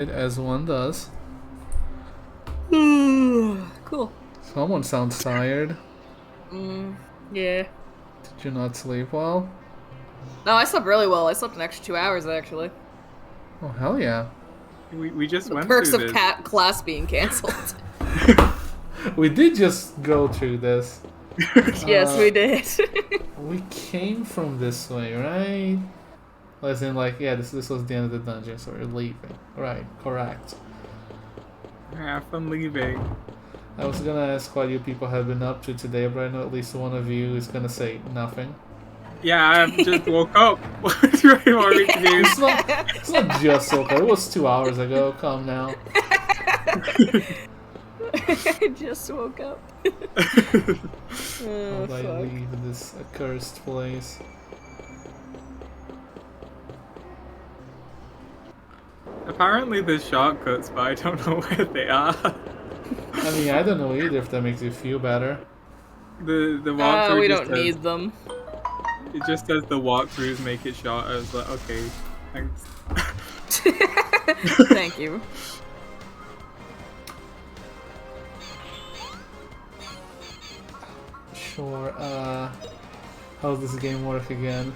As one does. Cool. Someone sounds tired. Yeah. Did you not sleep well? No, I slept really well. I slept an extra 2 hours, actually. Oh, hell yeah. We just The went perks through of this. class being cancelled. We did just go through this. Yes, we did. We came from this way, right? As in, like, yeah, this was the end of the dungeon, so we're leaving. Right, correct. Have fun leaving. I was gonna ask what you people have been up to today, but I know at least one of you is gonna say nothing. Yeah, I just woke up. What do you want me to do? It's not just okay. It was 2 hours ago. Come now. I just woke up. How do I leave this accursed place? Apparently there's shortcuts, but I don't know where they are. I mean, I don't know either if that makes you feel better. The walkthrough we just don't says, need them. it just says the walkthroughs make it shorter. I was like, okay, thanks. Thank you. Sure, how's this game work again?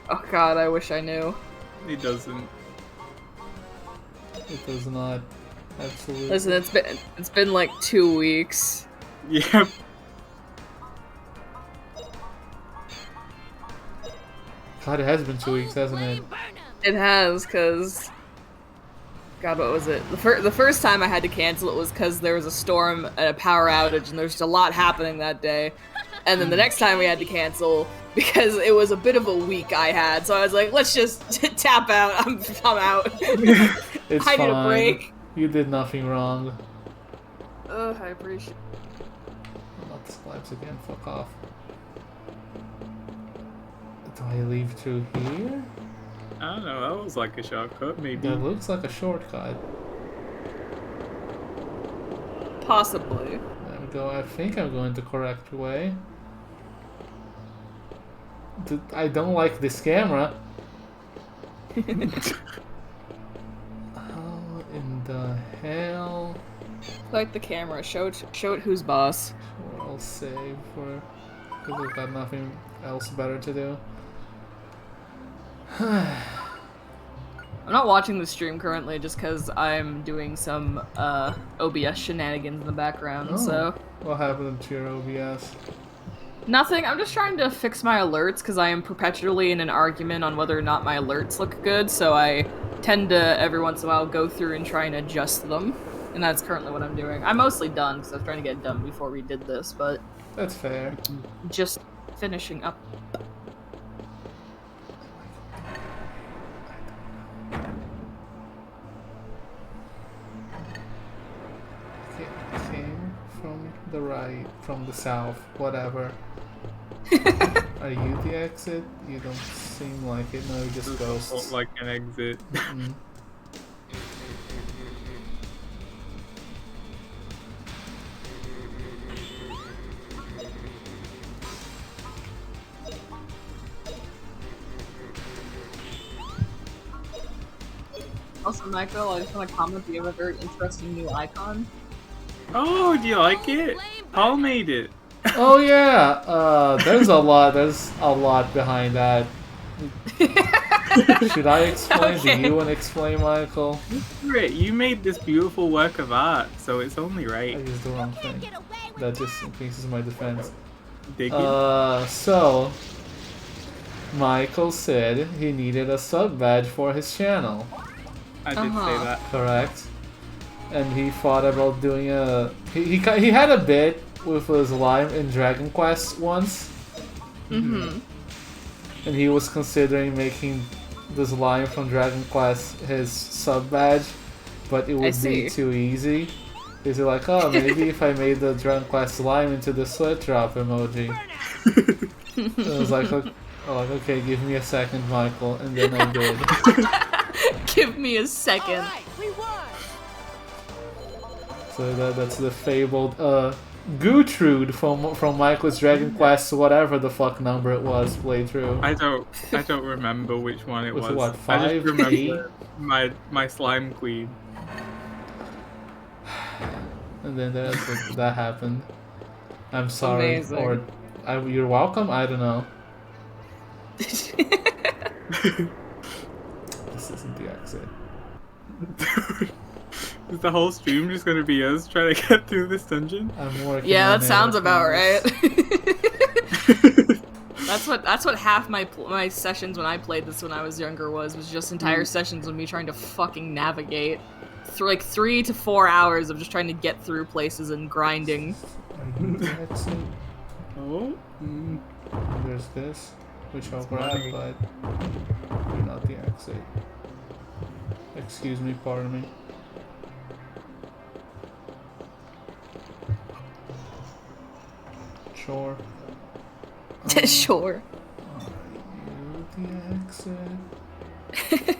Oh god, I wish I knew. It doesn't. It does not. Absolutely. Listen, it's been like 2 weeks. Yep. God, it has been 2 weeks, hasn't it? It has, cause God, what was it? The first time I had to cancel it was because there was a storm and a power outage, and there's just a lot happening that day. And then the next time we had to cancel because it was a bit of a week I had, so I was like, let's just tap out. I'm out. It's I fine. need a break. You did nothing wrong. Ugh, I appreciate. Not the slabs again. Fuck off. Do I leave through here? I don't know, that was like a shortcut, maybe. That looks like a shortcut. Possibly. There we go. I think I'm going the correct way. I don't like this camera. How in the hell? Like the camera. Show it who's boss. Sure, I'll save for because we've got nothing else better to do. I'm not watching the stream currently just because I'm doing some OBS shenanigans in the background, so... What happened to your OBS? Nothing, I'm just trying to fix my alerts because I am perpetually in an argument on whether or not my alerts look good, so I tend to, every once in a while, go through and try and adjust them. And that's currently what I'm doing. I'm mostly done because I was trying to get done before we did this, but... That's fair. Just finishing up. Came from the right, from the south, whatever. Are you the exit? You don't seem like it. No, you're just ghosts. Look like an exit. Also, Michael, I just want to comment that you have a very interesting new icon. Oh, do you like it? Paul made it. Oh yeah, there's a lot behind that. Should I explain? Okay. Do you want to explain, Michael? Great, you made this beautiful work of art, so it's only I right. used the wrong thing. That just increases my defense. Dig it? So Michael said he needed a sub badge for his channel. I did say that. Correct. And he thought about doing a... He had a bit with his lime in Dragon Quest once. Mm-hmm. And he was considering making this lime from Dragon Quest his sub badge, but it would be too easy. He's like, oh, maybe if I made the Dragon Quest lime into the sweat drop emoji. And I was like, okay, give me a second, Michael, and then I did. Give me a second. So that's the fabled Gertrude from Michael's Dragon Quest, whatever the fuck number it was, playthrough. I don't remember which one it was. What, I 5, just remember 8? my slime queen. And then that happened. I'm sorry. Amazing. Or you're welcome? I don't know. This isn't the exit. Is the whole stream just gonna be us trying to get through this dungeon? I'm working Yeah, on that it, sounds about right. That's That's what half my sessions when I played this when I was younger was just entire sessions of me trying to fucking navigate through like 3 to 4 hours of just trying to get through places and grinding. Are you the exit? Oh. There's this, which I'll It's grab, money. but you're not the exit. Excuse me, pardon me. Sure. Sure. Are you the exit?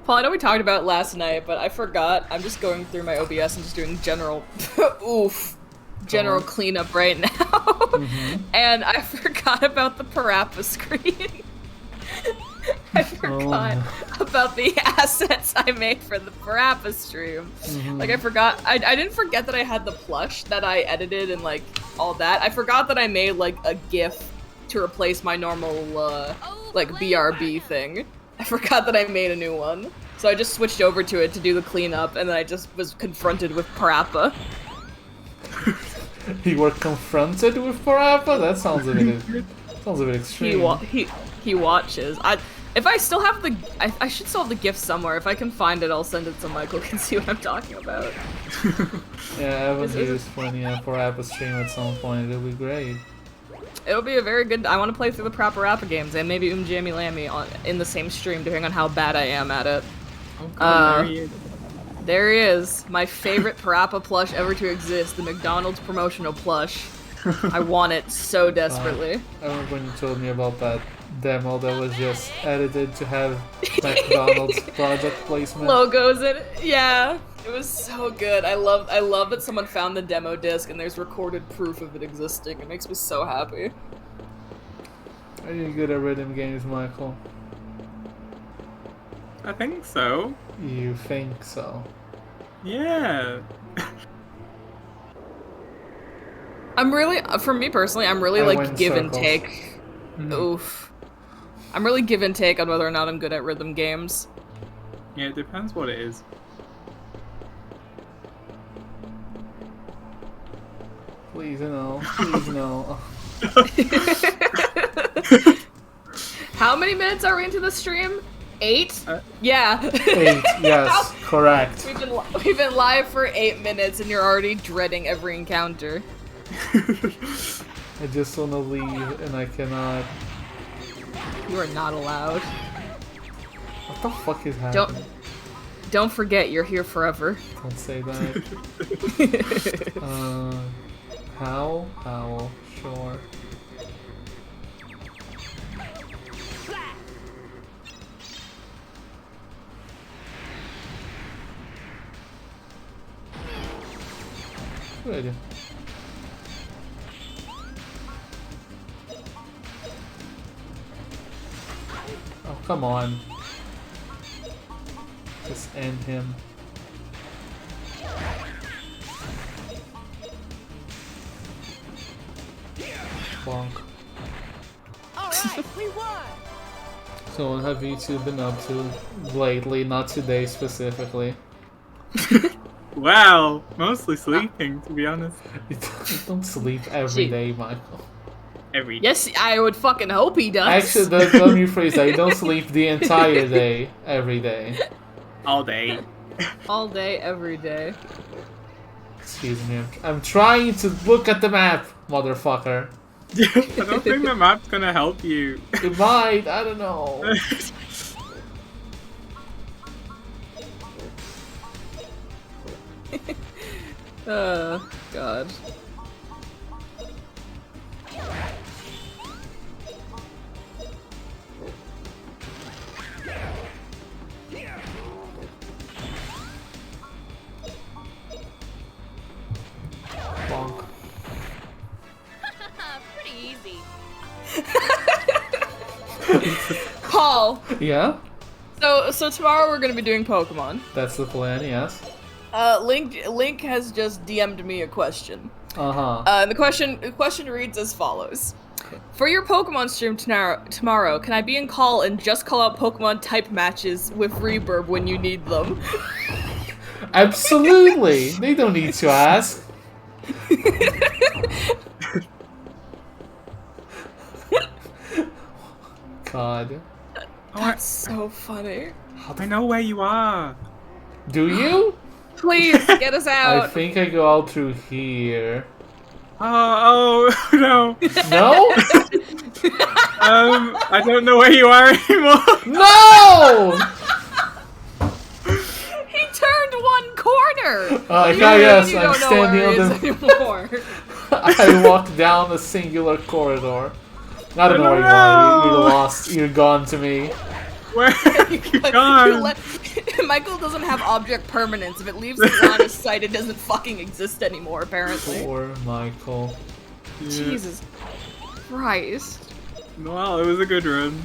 Paul, I know we talked about it last night, but I forgot. I'm just going through my OBS and just doing general general cleanup right now. And I forgot about the Parappa screen. I forgot about the assets I made for the Parappa stream. Like, I forgot. I didn't forget that I had the plush that I edited and, like, all that. I forgot that I made, like, a GIF to replace my normal, like, BRB thing. I forgot that I made a new one. So I just switched over to it to do the cleanup, and then I just was confronted with Parappa. You were confronted with Parappa? That sounds a bit extreme. He watches. If I still have the, I should still have the GIF somewhere. If I can find it, I'll send it so Michael can see what I'm talking about. Yeah, I was used for any Parappa stream at some point. It'll be great. It'll be a very good. I want to play through the proper Rappa games and maybe Jammy Lammy in the same stream, depending on how bad I am at it. Oh god, there he is. There he is, my favorite Parappa plush ever to exist, the McDonald's promotional plush. I want it so desperately. I remember when you told me about that demo that was just edited to have McDonald's product placement. Logos in it. Yeah, it was so good. I love that someone found the demo disc and there's recorded proof of it existing. It makes me so happy. Are you good at rhythm games, Michael? I think so. You think so? Yeah. For me personally, I'm really I like went give and circles. take. Oof. I'm really give and take on whether or not I'm good at rhythm games. Yeah, it depends what it is. Please no. Please no. How many minutes are we into the stream? 8? Yeah. 8, yes, correct. We've been live for 8 minutes and you're already dreading every encounter. I just wanna leave and I cannot. You are not allowed. What the fuck is happening? Don't forget, you're here forever. Don't say that. Howl? Howl, sure. Good idea. Oh, come on. Just end him. Bonk. Alright, we won! So what have you two been up to lately? Not today specifically. Wow, mostly sleeping, to be honest. You don't sleep every day, Michael. Every day. Yes, I would fucking hope he does. Actually, let me rephrase that. You don't sleep the entire day, every day. All day. All day, every day. Excuse me. I'm trying to look at the map, motherfucker. I don't think the map's gonna help you. It might. I don't know. God. Bonk. Paul. Yeah? So tomorrow we're gonna be doing Pokemon. That's the plan, yes. Link has just DM'd me a question. Uh-huh. And the question reads as follows. For your Pokemon stream tomorrow, can I be in call and just call out Pokemon type matches with Reverb when you need them? Absolutely! They don't need to ask. God. That's so funny. I know where you are. Do you? Please, get us I out. think I go out through here. Oh no. No? I don't know where you are anymore. No! He turned one corner. Yes, You I'm don't know where standing he on is the... anymore. I walked down a singular corridor. I don't know where you are. You're lost. You're gone to me. Where are you gone? Michael doesn't have object permanence. If it leaves the line of sight, it doesn't fucking exist anymore, apparently. Poor Michael. Yeah. Jesus Christ. Well, it was a good run.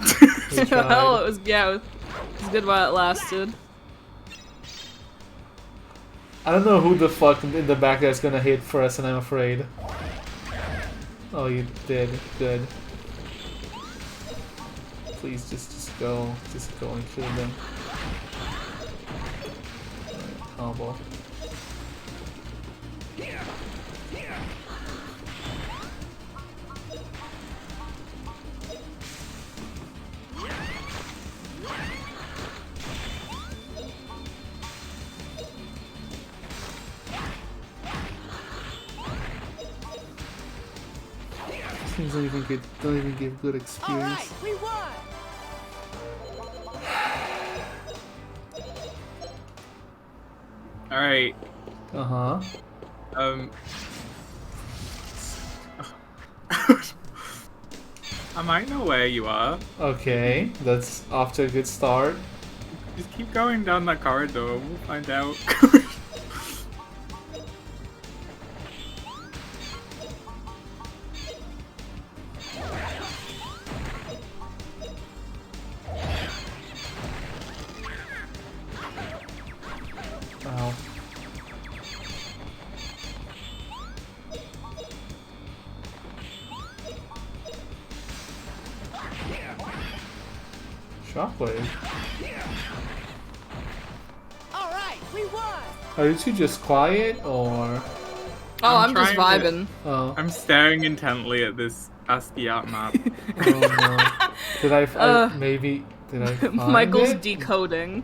We tried. Well, it was good while it lasted. I don't know who the fuck in the back there's gonna hit first, and I'm afraid. Oh, you did. Good. Please, just go and kill them. Alright, combo. Things don't even give good All experience. right, we won. All right. Uh-huh. I might know where you are. Okay, that's off to a good start. Just keep going down that corridor. We'll find out. Wow. Shockwave. All right, we won. Are you two just quiet, or...? Oh, I'm just trying to- vibing. Oh. I'm staring intently at this ASCII art map. Oh no. Did I find Michael's it? decoding.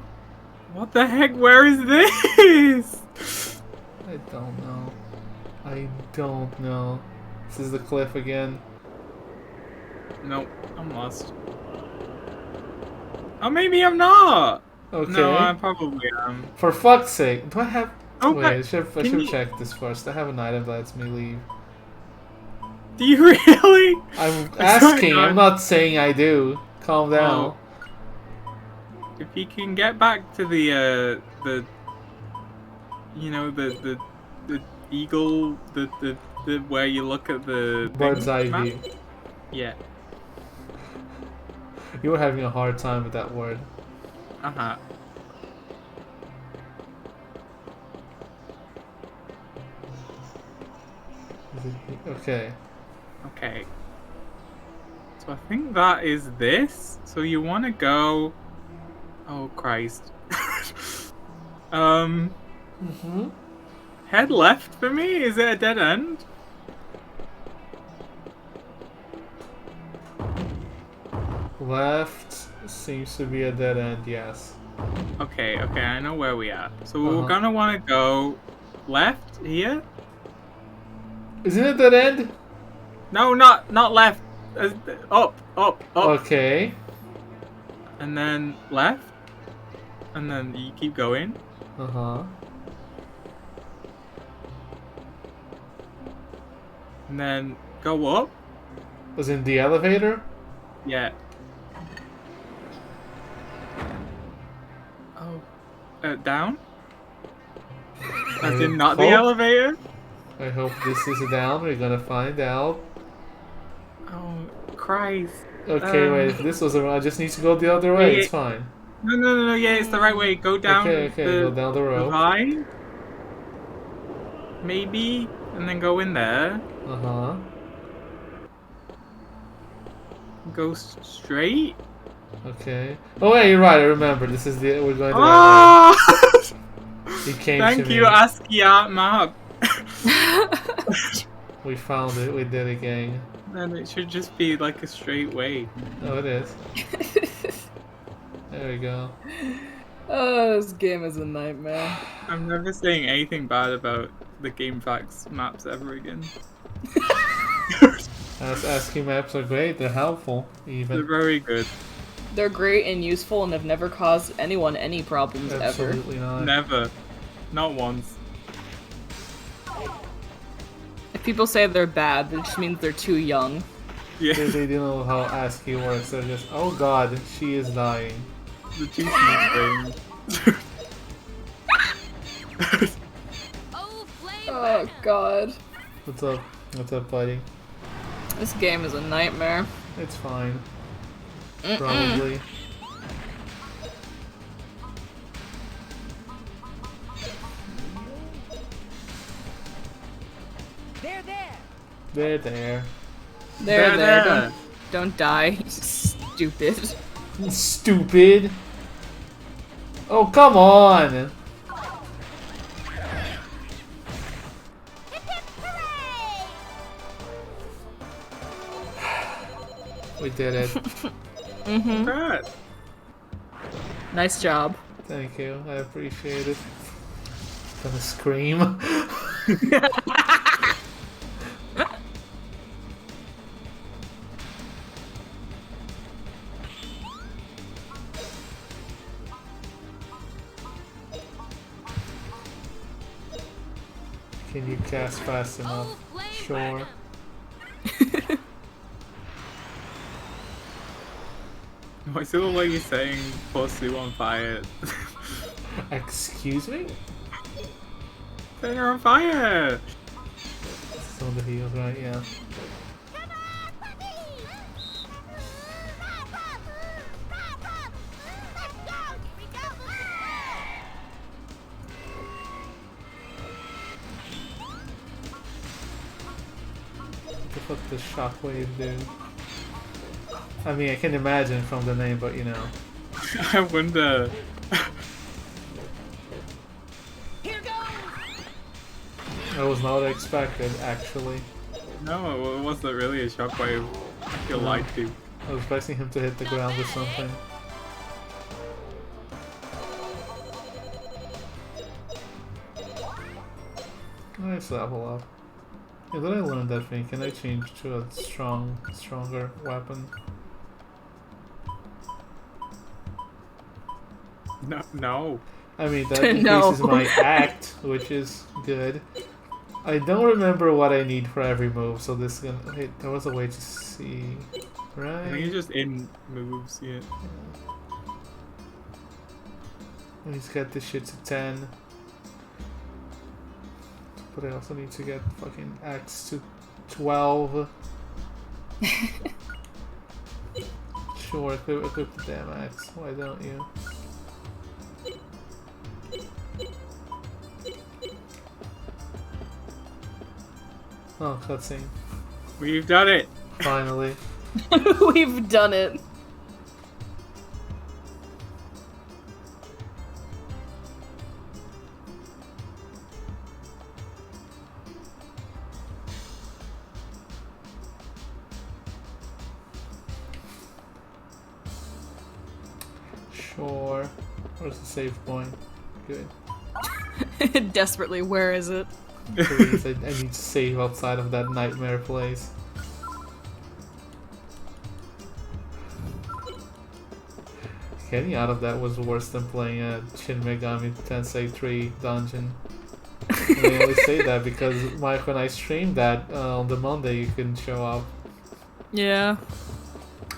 What the heck? Where is this? I don't know. I don't know. This is the cliff again. Nope, I'm lost. Oh, maybe I'm not. Okay. No, I probably am. For fuck's sake. Do I have... Oh, Wait, but I should can you- check this first. I have an item that lets me leave. Do you really? I'm sorry, asking, I'm no. not saying I do. Calm down. If you can get back to the you know, the eagle, the where you look at the Bird's eye map? view. Yeah. You were having a hard time with that word. Uh-huh. Okay. Okay. So I think that is this. So you want to go... Oh, Christ. Mm-hmm. Head left for me? Is it a dead end? Left seems to be a dead end, yes. Okay, I know where we are. So Uh-huh. we're gonna want to go left here? Isn't it dead end? No, not left. Up. Okay. And then left. And then you keep going. Uh-huh. And then go up. Was in the elevator? Yeah. Oh. Down? As in not the hope- elevator? I hope this is down. We're gonna find out. Oh, Christ. Okay, wait. This was I just need to go the other way. It's fine. No. Yeah, it's the right way. Go down. Okay. Go down the road. Line. Maybe, and then go in there. Go straight. Okay. Oh wait, you're right. I remember. This is the we're going the right way. He came Thank to you, me. ASCII art map. We found it. We did it, gang. And it should just be like a straight way. Oh, it is. There we go. Oh, this game is a nightmare. I'm never saying anything bad about the GameFAQs maps ever again. ASCII maps are great. They're helpful, even. They're very good. They're great and useful and have never caused anyone any problems Absolutely not. Never. Not once. If people say they're bad, that just means they're too young. Yeah. They don't know how ASCII works. They're just, oh god, she is dying. The too smooth thing. Oh god. What's up? What's up, buddy? This game is a nightmare. It's fine. Probably. There, there. They're there. There. Don't die, you stupid. Stupid. Oh, come on. Hip, hip, hooray! We did it. Right. Nice job. Thank you. I appreciate it. Gonna scream. Can you cast fast enough? Sure. I still look like you're saying pussy on fire. Excuse me? Then you're on fire! This is on the heels, right? Yeah. Come on, puppy! Pop, pop! Pop, pop! Let's go! Here we go! What the fuck does Shockwave do? I mean, I can imagine from the name, but you know. I wonder. Here goes! That was not expected, actually. No, it wasn't really a shockwave. I feel No. lied to. I was expecting him to hit the ground or something. Nice level up. Yeah, did I learn that thing? Can I change to a stronger weapon? No. I mean, that No. increases my act, which is good. I don't remember what I need for every move, so this is gonna... Hey, there was a way to see... I think Right? it's just in moves, yeah. Let's get this shit to 10. But I also need to get fucking X to 12. Sure, equip the damn X. Why don't you? Oh, cutscene. We've done it! Finally. We've done it. Sure. Where's the save point? Good. Desperately, where is it? Please, I need to save outside of that nightmare place. Getting out of that was worse than playing a Shin Megami Tensei 3 dungeon. And I only say that because Mike, when I streamed that on the Monday, you couldn't show up. Yeah.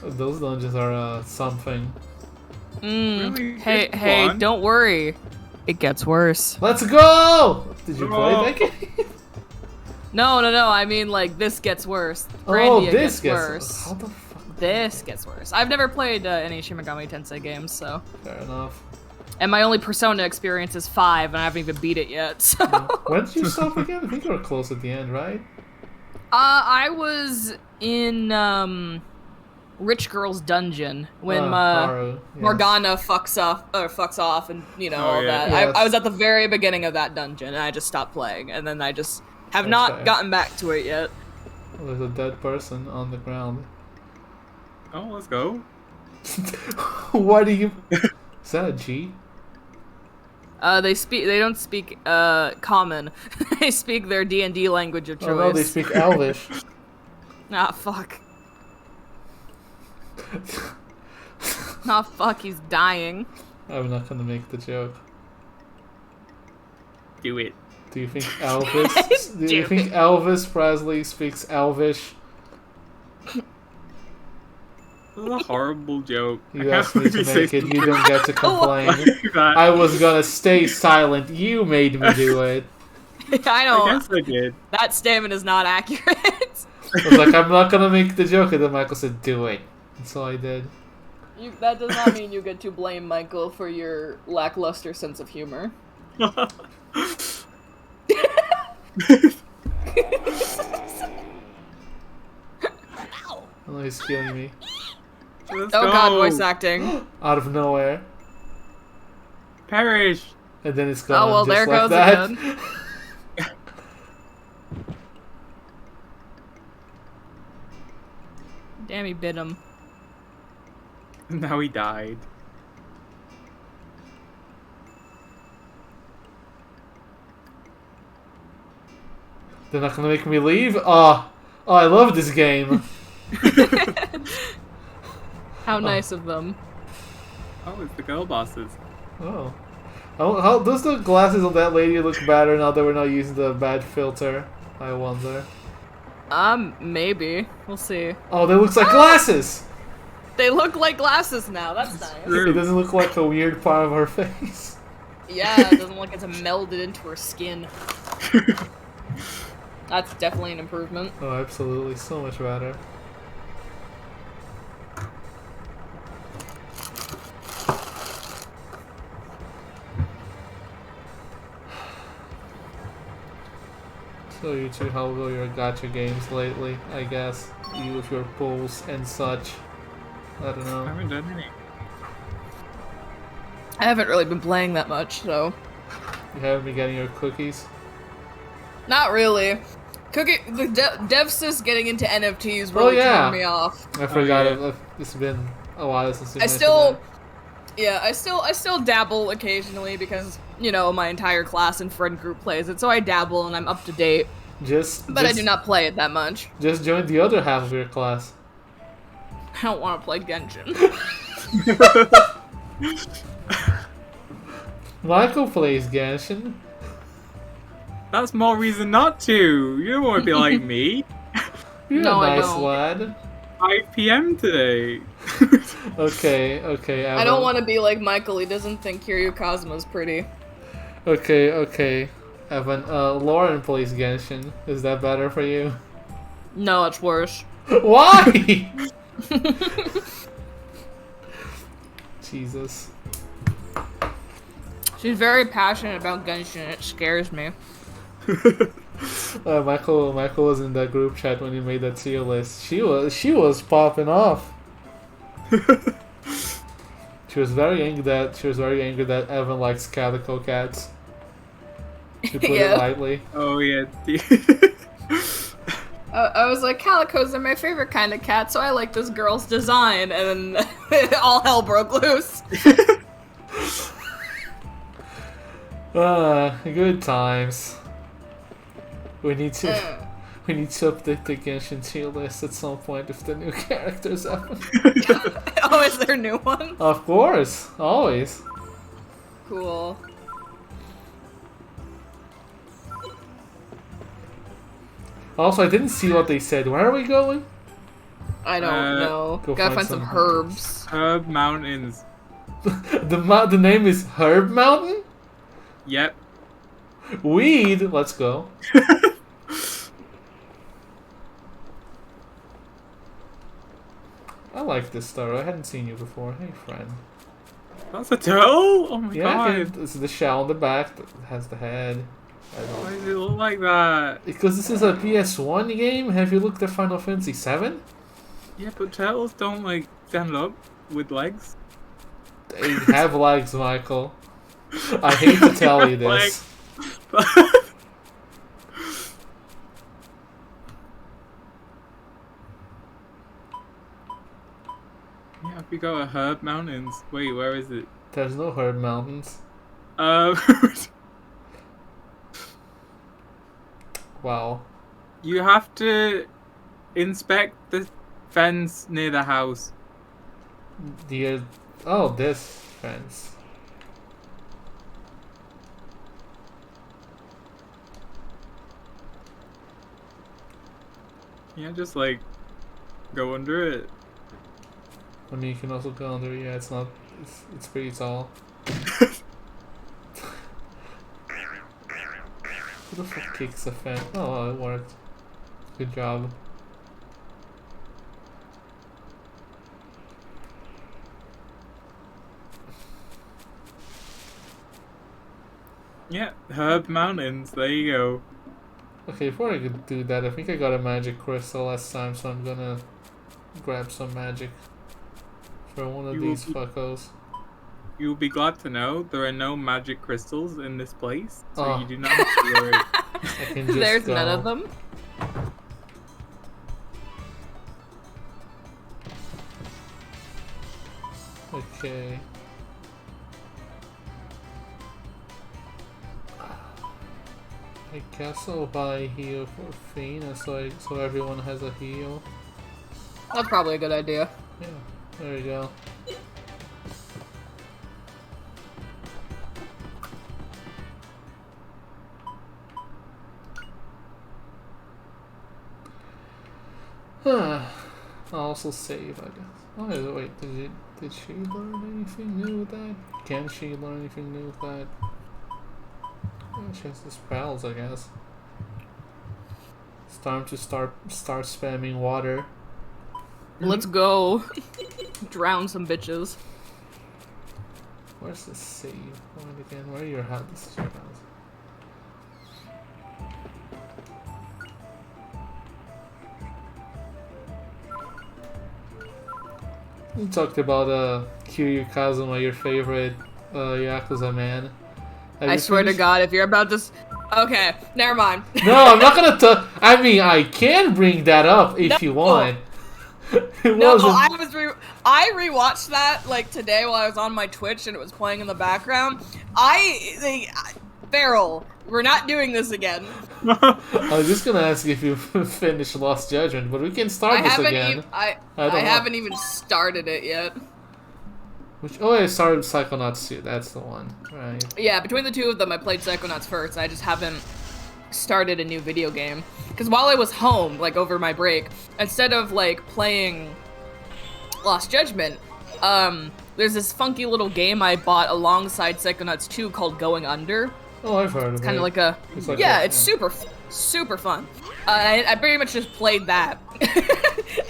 Those dungeons are something. Really? Hey, Good hey, one. don't worry. It gets worse. Let's go! Did you play that game? No, I mean, like, this gets worse. Oh, Grandia this gets worse. How the fuck this gets worse. I've never played any Shin Megami Tensei games, so. Fair enough. And my only Persona experience is 5, and I haven't even beat it yet. So. Yeah. When did you stop again? I think you were close at the end, right? I was in Rich Girl's Dungeon when Haru, yes. Morgana fucks off, and all that. Yes. I was at the very beginning of that dungeon, and I just stopped playing, and then I just have not gotten back to it yet. Well, there's a dead person on the ground. Oh, let's go. What do you? Is that a G? They don't speak common. They speak their D&D language of choice. Oh no, they speak Elvish. Ah, fuck. Ah, fuck, he's dying. I'm not gonna make the joke. Do it. Do you think Elvis? Do you think Elvis Presley speaks Elvish? This is a horrible joke. You asked me to make it. You don't get to complain. That. I was gonna stay silent. You made me do it. I know. I guess I did. That statement is not accurate. I was like, I'm not gonna make the joke, and then Michael said, "Do it." And so I did. That does not mean you get to blame Michael for your lackluster sense of humor. Oh, he's killing me. Let's Oh go. god, voice acting. Out of nowhere. Perish. And then it's gone. Oh well, just there like goes that. again. Damn, he bit him. Now he died. They're not gonna make me leave? Oh, I love this game. How nice of them. Oh, it's the girl bosses. Oh. How does the glasses of that lady look better now that we're not using the bad filter? I wonder. Maybe. We'll see. Oh, they look like glasses! They look like glasses now, that's nice. It doesn't look like a weird part of her face. Yeah, it doesn't look like it's melded into her skin. That's definitely an improvement. Oh, absolutely. So much better. So you two, how go your gacha games lately, I guess? You with your pulls and such. I don't I know. haven't done any. I haven't really been playing that much, so... You haven't been getting your cookies? Not really. The DevSys getting into NFTs really turned me off. I forgot yeah. it's been a while since you I mentioned still... that. Yeah, I still dabble occasionally because, my entire class and friend group plays it, so I dabble and I'm up to date. But I do not play it that much. Just join the other half of your class. I don't want to play Genshin. Michael plays Genshin. That's more reason not to. You don't want to be like me. You're No, a I nice don't. lad. 5 p.m. today. Okay, I Evan. don't want to be like Michael, he doesn't think Kiryu Kazuma's pretty. Okay, Evan. Lauren plays Genshin. Is that better for you? No, it's worse. Why? Jesus. She's very passionate about Genshin, it scares me. Michael was in that group chat when you made that tier list. She was popping off. She was very angry that Evan likes calico cats. To put it lightly. Oh yeah. I was like, calicos are my favorite kind of cat, so I like this girl's design, and then all hell broke loose. Good times. We need to update the Genshin tier list at some point if the new characters happen. Oh, is there a new one? Of course, always. Cool. Also, I didn't see what they said. Where are we going? I don't know. Go Gotta find find some some herbs. Herb Mountains. The name is Herb Mountain? Yep. Weed? Let's go. like this story. I hadn't seen you before. Hey, friend. That's a turtle? Oh my Yeah, god. it's the shell on the back that has the head. Why does it look like that? Because this is a PS1 game. Have you looked at Final Fantasy VII? Yeah, but turtles don't like stand up with legs. They have legs, Michael. I hate to tell you this. Yeah, if we go to Herb Mountains. Wait, where is it? There's no Herb Mountains. Wow. You have to inspect the fence near the house. Oh, this fence. Yeah, just like go under it. I mean, you can also go under. Yeah, it's not. It's pretty tall. Who the fuck kicks the fence? Oh, it worked. Good job. Yeah, Herb Mountains. There you go. Okay, before I could do that, I think I got a magic crystal last time, so I'm gonna grab some magic for one of these fuckos. You'll be glad to know there are no magic crystals in this place, so Oh. you do not have to worry. I can just There's go. none of them. Okay. I guess I'll buy a heal for Fina so everyone has a heal. That's probably a good idea. Yeah, there you go. I'll also save, I guess. Oh wait, did she learn anything new with that? Can she learn anything new with that? Oh, she has the spells, I guess. It's time to start spamming water. Let's go. Drown some bitches. Where's the save point again? Where are your house? This is your house. You talked about Kiryu Kazuma, your favorite Yakuza man. I swear to God, if you're about to... Okay, never mind. No, I'm not gonna talk. I mean, I can bring that up if you want. I rewatched that like today while I was on my Twitch and it was playing in the background. Feral, we're not doing this again. I was just gonna ask if you finished Lost Judgment, but we can start this again. I haven't even started it yet. I started Psychonauts 2, that's the one. Right. Yeah, between the two of them, I played Psychonauts first. I just haven't started a new video game. Because while I was home, like over my break, instead of like playing Lost Judgment, there's this funky little game I bought alongside Psychonauts 2 called Going Under. Oh, I've heard of it. It's kind of like a... It's super fun. I pretty much just played that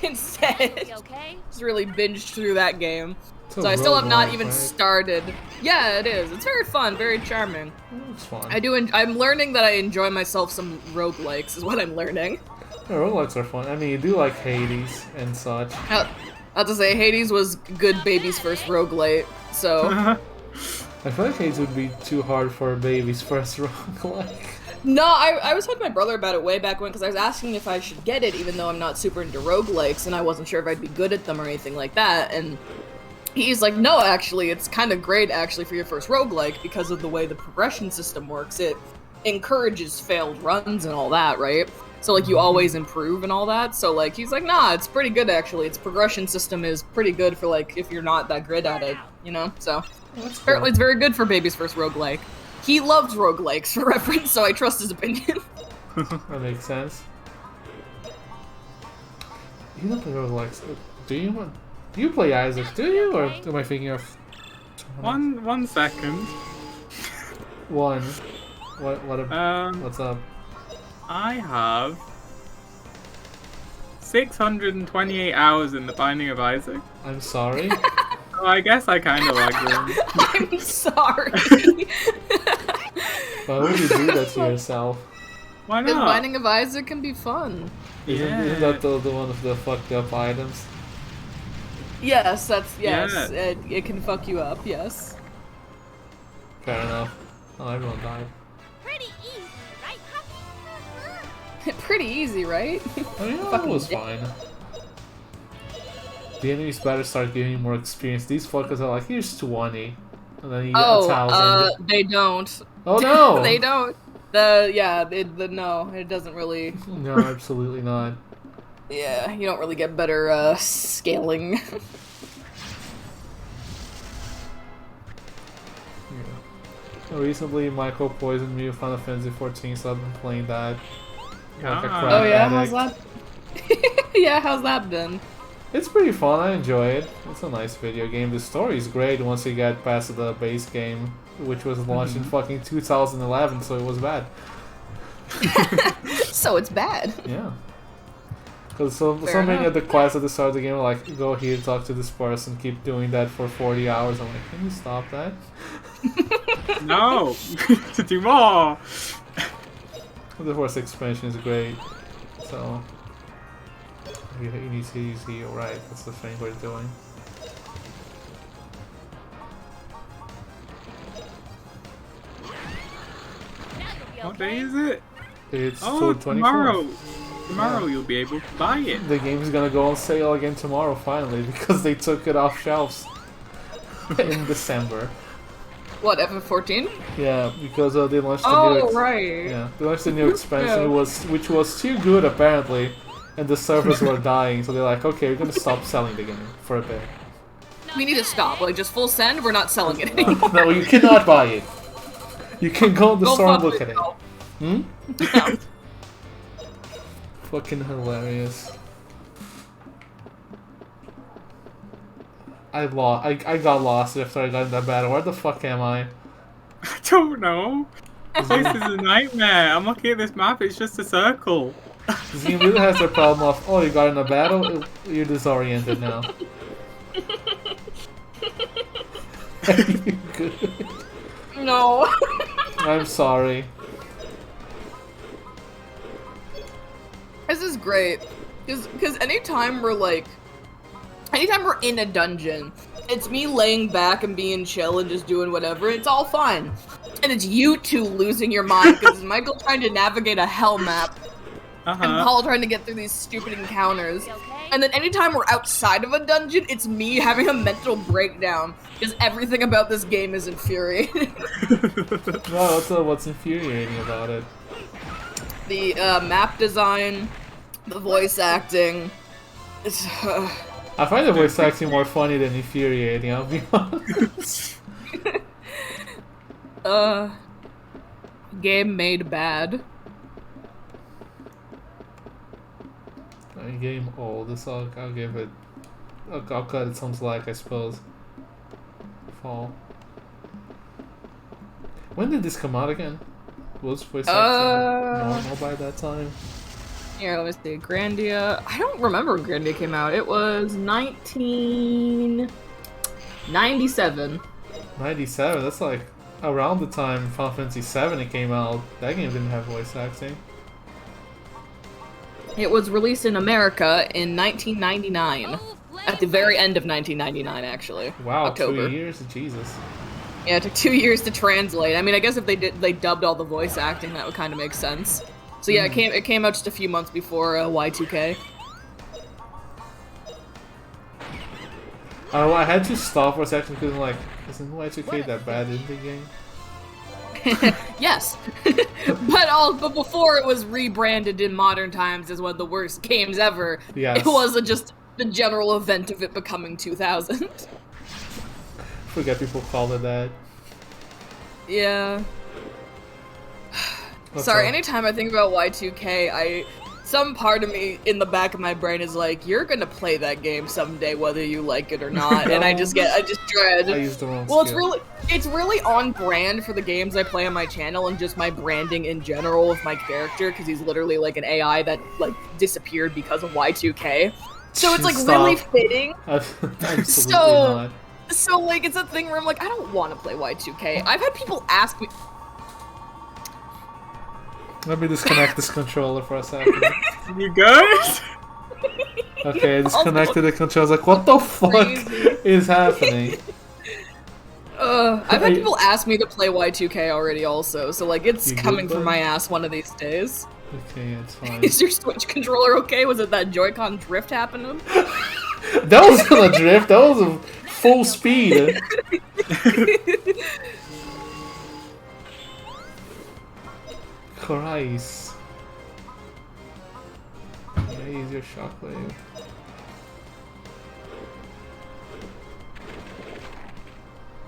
instead. Okay? Just really binged through that game. So I still have not even started. Yeah, it is. It's very fun, very charming. It's fun. I'm learning that I enjoy myself some roguelikes, is what I'm learning. Yeah, roguelikes are fun. I mean, you do like Hades and such. I have to say, Hades was good baby's first roguelite, so... I feel like Hades would be too hard for a baby's first roguelike. No, I was talking to my brother about it way back when, because I was asking if I should get it, even though I'm not super into roguelikes, and I wasn't sure if I'd be good at them or anything like that, and... He's like, no, actually, it's kind of great, actually, for your first roguelike, because of the way the progression system works. It encourages failed runs and all that, right? So, like, you always improve and all that. So, like, he's like, nah, it's pretty good, actually. Its progression system is pretty good for, like, if you're not that good at it, you know? So, apparently it's very good for baby's first roguelike. He loves roguelikes, for reference, so I trust his opinion. That makes sense. You don't play roguelikes. Do you? Do you play Isaac? Do you, or am I thinking of? One second. One. What's up? I have 628 hours in The Binding of Isaac. I'm sorry. Oh, I guess I kind of like them. I'm sorry. Why would you do that to yourself? Why The not? Binding of Isaac can be fun. Isn't that the one of the fucked up items? Yes, yes. Yeah. It can fuck you up. Yes. Fair enough. Oh, everyone died. Pretty easy, right, Puppy? Pretty easy, right? I mean, that Fucking was dick. fine. The enemies better start giving you more experience. These fuckers are like, here's 20. And then you get 1,000. They don't. Oh no! They don't. No, it doesn't really. No, absolutely not. Yeah, you don't really get better scaling. Yeah. Recently, Michael poisoned me with Final Fantasy 14, so I've been playing that. Like a Ah. crack Oh yeah, addict. how's that? Yeah, how's that been? It's pretty fun, I enjoy it. It's a nice video game. The story is great once you get past the base game, which was launched in fucking 2011, so it was bad. So it's bad. Yeah. Because so Fair many enough. of the quests at the start of the game are like, go here, talk to this person, keep doing that for 40 hours. I'm like, can you stop that? No! To do more! The first expansion is great, so you need to use heal, right? That's the thing we're doing. Now you'll be What okay. day is it? It's Oh, 24th. tomorrow! Tomorrow Yeah. you'll be able to buy it. The game is gonna go on sale again tomorrow, finally, because they took it off shelves in December. What, FF14? Yeah, because they launched the new. Oh, right. Yeah, they launched the new expansion, Yeah. which was too good apparently, and the servers were dying. So they're like, okay, we're gonna stop selling the game for a bit. We need to stop. Like, just full send, we're not selling it anymore. No, you cannot buy it. You can go in the Go store and fuck look at it. yourself. Hmm? Yeah. Fucking hilarious. I got lost after I got in that battle. Where the fuck am I? I don't know. This is a nightmare. I'm looking at this map, it's just a circle. This game really has the problem of, oh, you got in a battle, you're disoriented now. Are you good? No. I'm sorry. This is great. Because anytime we're in a dungeon, it's me laying back and being chill and just doing whatever. It's all fine. And it's you two losing your mind because it's Michael trying to navigate a hell map and Paul trying to get through these stupid encounters. Okay. And then anytime we're outside of a dungeon, it's me having a mental breakdown because everything about this game is infuriating. No, what's infuriating about it? The map design, the voice acting. It's, I find the voice acting more funny than infuriating, I'll be honest. game made bad. Game old, so I'll give it. I'll cut it some slack, I suppose. Fall. When did this come out again? Was voice acting normal by that time? Here, let me see. Grandia. I don't remember when Grandia came out. It was 1997. 97. That's like around the time Final Fantasy VII came out. That game didn't have voice acting. It was released in America in 1999. At the very end of 1999, actually. Wow, October. 2 years? Jesus. Yeah, it took 2 years to translate. I mean, I guess if they dubbed all the voice acting, that would kind of make sense. So yeah, it came out just a few months before Y2K. Oh, I had to stop for a second because I'm like, isn't Y2K that bad in the game? Yes, but before it was rebranded in modern times as one of the worst games ever, Yes. it was just the general event of it becoming 2000. Forget people call it that. Yeah. What's Sorry, up? anytime I think about Y2K, some part of me in the back of my brain is like, you're gonna play that game someday, whether you like it or not. And I just dread. I used the wrong Well, skill. it's really on brand for the games I play on my channel and just my branding in general with my character, because he's literally like an AI that like disappeared because of Y2K. So it's like really fitting. Absolutely not. So like it's a thing where I'm like, I don't want to play Y2K. I've had people ask me. Let me disconnect this controller for a second. You good? Okay, I disconnected the controller. I was like, what the fuck is happening? I've had people ask me to play Y2K already also, so like it's coming from my ass one of these days. Okay, it's fine. Is your Switch controller okay? Was it that Joy-Con drift happening? That wasn't a drift, that was a full speed. Christ. Raise your shockwave.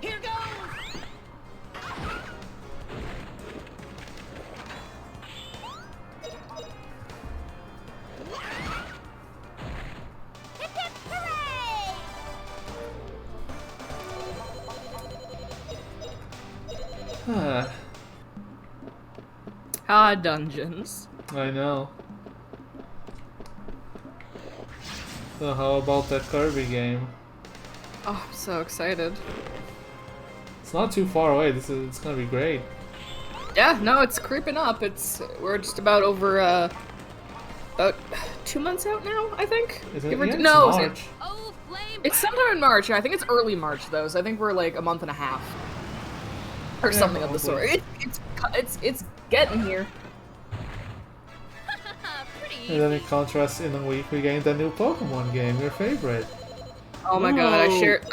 Here goes! Hip hip hooray! Dungeons. I know. So how about that Kirby game? Oh, I'm so excited. It's not too far away. It's gonna be great. Yeah, no, it's creeping up. We're just about over about 2 months out now, I think. Is it? Give or Yeah, t- it's no, March. Oh, flame! it's sometime in March. I think it's early March though, so I think we're like a month and a half or Yeah, something of the sort. probably. It's getting here. Pretty And then in contrast, in a week we gained a new Pokemon game, your favorite. Oh my god,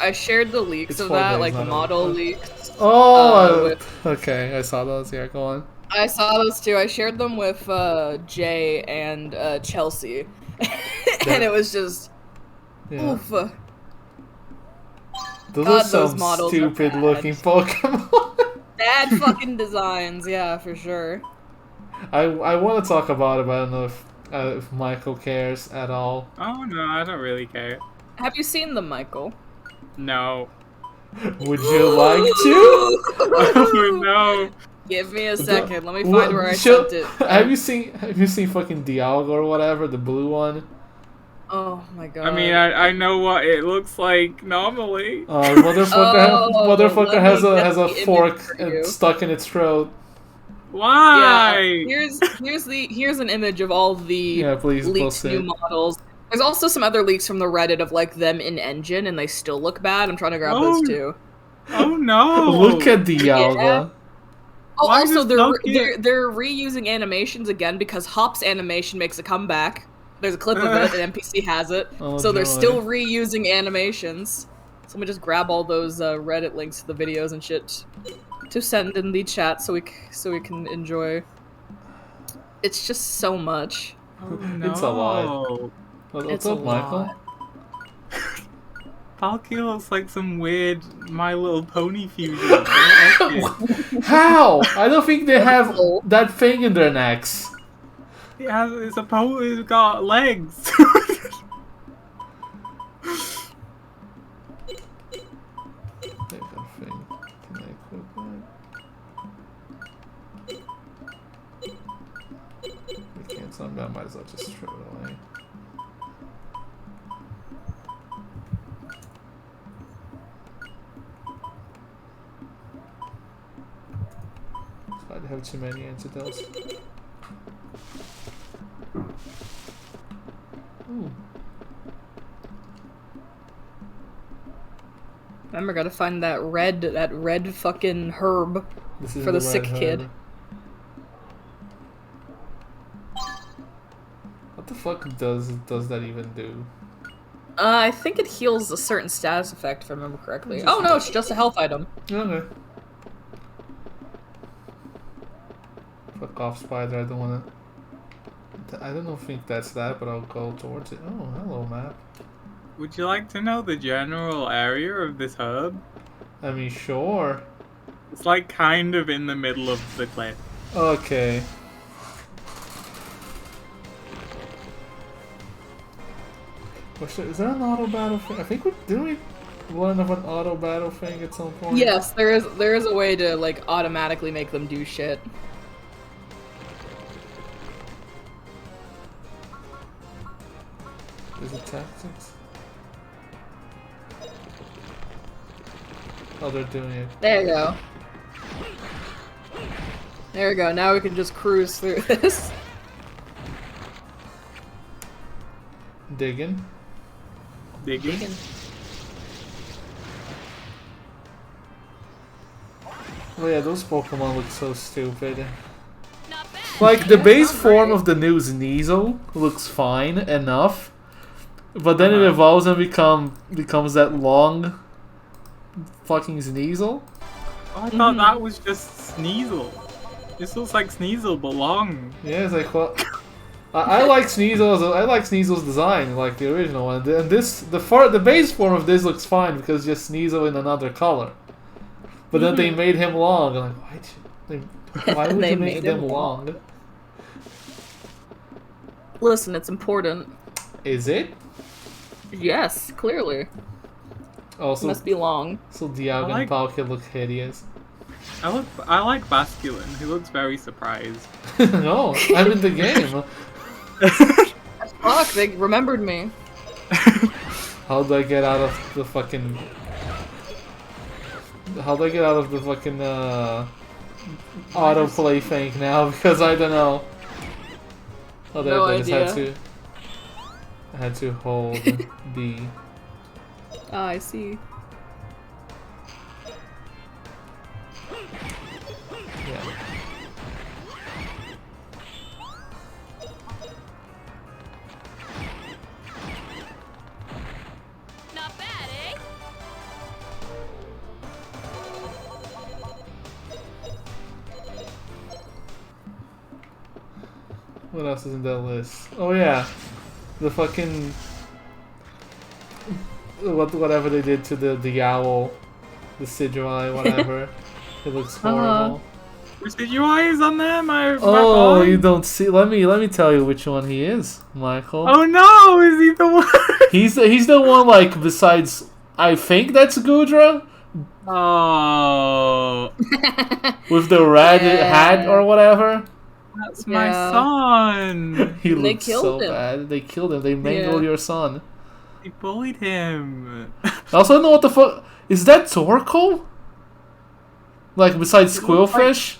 I shared the leaks It's of 4 that, days, like the not a model week. leaks. Oh, okay, I saw those. Yeah, go on. I saw those too. I shared them with Jay and Chelsea, and it was just Yeah. oof. Those God, are those some models are stupid looking bad. Pokemon. Bad fucking designs, yeah, for sure. I want to talk about it, but I don't know if Michael cares at all. Oh no, I don't really care. Have you seen them, Michael? No. Would you like to? Oh no. Give me a second. Let me find where I sent it. Have you seen fucking Dialga or whatever, the blue one? Oh my god. I mean, I know what it looks like normally. Motherfucker let has me a get has a the image fork for you. stuck in its throat. Why? Yeah, here's an image of all the Yeah, please leaked post new it. models. There's also some other leaks from the Reddit of like them in engine, and they still look bad. I'm trying to grab those too. Oh no! Look at Dialga. Yeah. Oh, Why is also this so cute? they're reusing animations again because Hop's animation makes a comeback. There's a clip of it, and NPC has it. Oh, So they're joy. still reusing animations. So let me just grab all those Reddit links to the videos and shit to send in the chat so we can enjoy. It's just so much. Oh no! It's a lot. What's It's up, a Michael? lot. Palkia looks like some weird My Little Pony fusion. I don't like it. How? I don't think they have that thing in their necks. It's a pony. It's got legs. They have a thing. Can I equip that? We can't, so I might as well just throw it away. I'd have too many antidotes. Ooh. Remember, gotta find that red fucking herb This is for the red sick kid. herb. What the fuck does that even do? I think it heals a certain status effect, if I remember correctly. Oh no, it's just a health item. Okay. Fuck off, spider. I don't wanna. I don't think that's that, but I'll go towards it. Oh, hello, map. Would you like to know the general area of this herb? I mean, sure. It's like kind of in the middle of the cliff. Okay. Is there an auto battle thing? I think didn't we learn of an auto battle thing at some point? Yes, there is a way to like automatically make them do shit. Is it tactics? Oh, they're doing it. There you go. There we go. Now we can just cruise through this. Digging. Digging. Oh yeah, those Pokemon look so stupid. Not bad. Like, the base form of the new Sneasel looks fine enough, but then it evolves and becomes that long fucking Sneasel. Oh, I thought that was just Sneasel. This looks like Sneasel, but long. Yeah, it's like, well, I like Sneasel's design, like the original one. And the base form of this looks fine because it's just Sneasel in another color. But then they made him long. I'm like, why would They you make made them him long? Listen, it's important. Is it? Yes, clearly. Also, Must be long. so Dialga and Palkia look hideous. I like Basculin. He looks very surprised. No, I'm in the game. Fuck, they remembered me. How do I get out of the fucking... How do I get out of the fucking autoplay thing now? Because I don't know. Oh, there, No I just idea. had to hold the... Ah, I see. Yeah. Not bad, eh? What else is in that list? Oh yeah, the fucking whatever they did to the owl, the Sidgewai, whatever. It looks horrible. Residui is on there, my Oh, boy. you don't see? Let me tell you which one he is, Michael. Oh no, is he the one? He's the one, like, besides, I think that's Gudra Oh, with the red Yeah. hat or whatever. that's my Yeah. son. He They looks so killed him. bad. They killed him. They mangled Yeah. your son. He bullied him. I also don't know what the fuck is that Torkoal? Like, besides It looks like- Squillfish?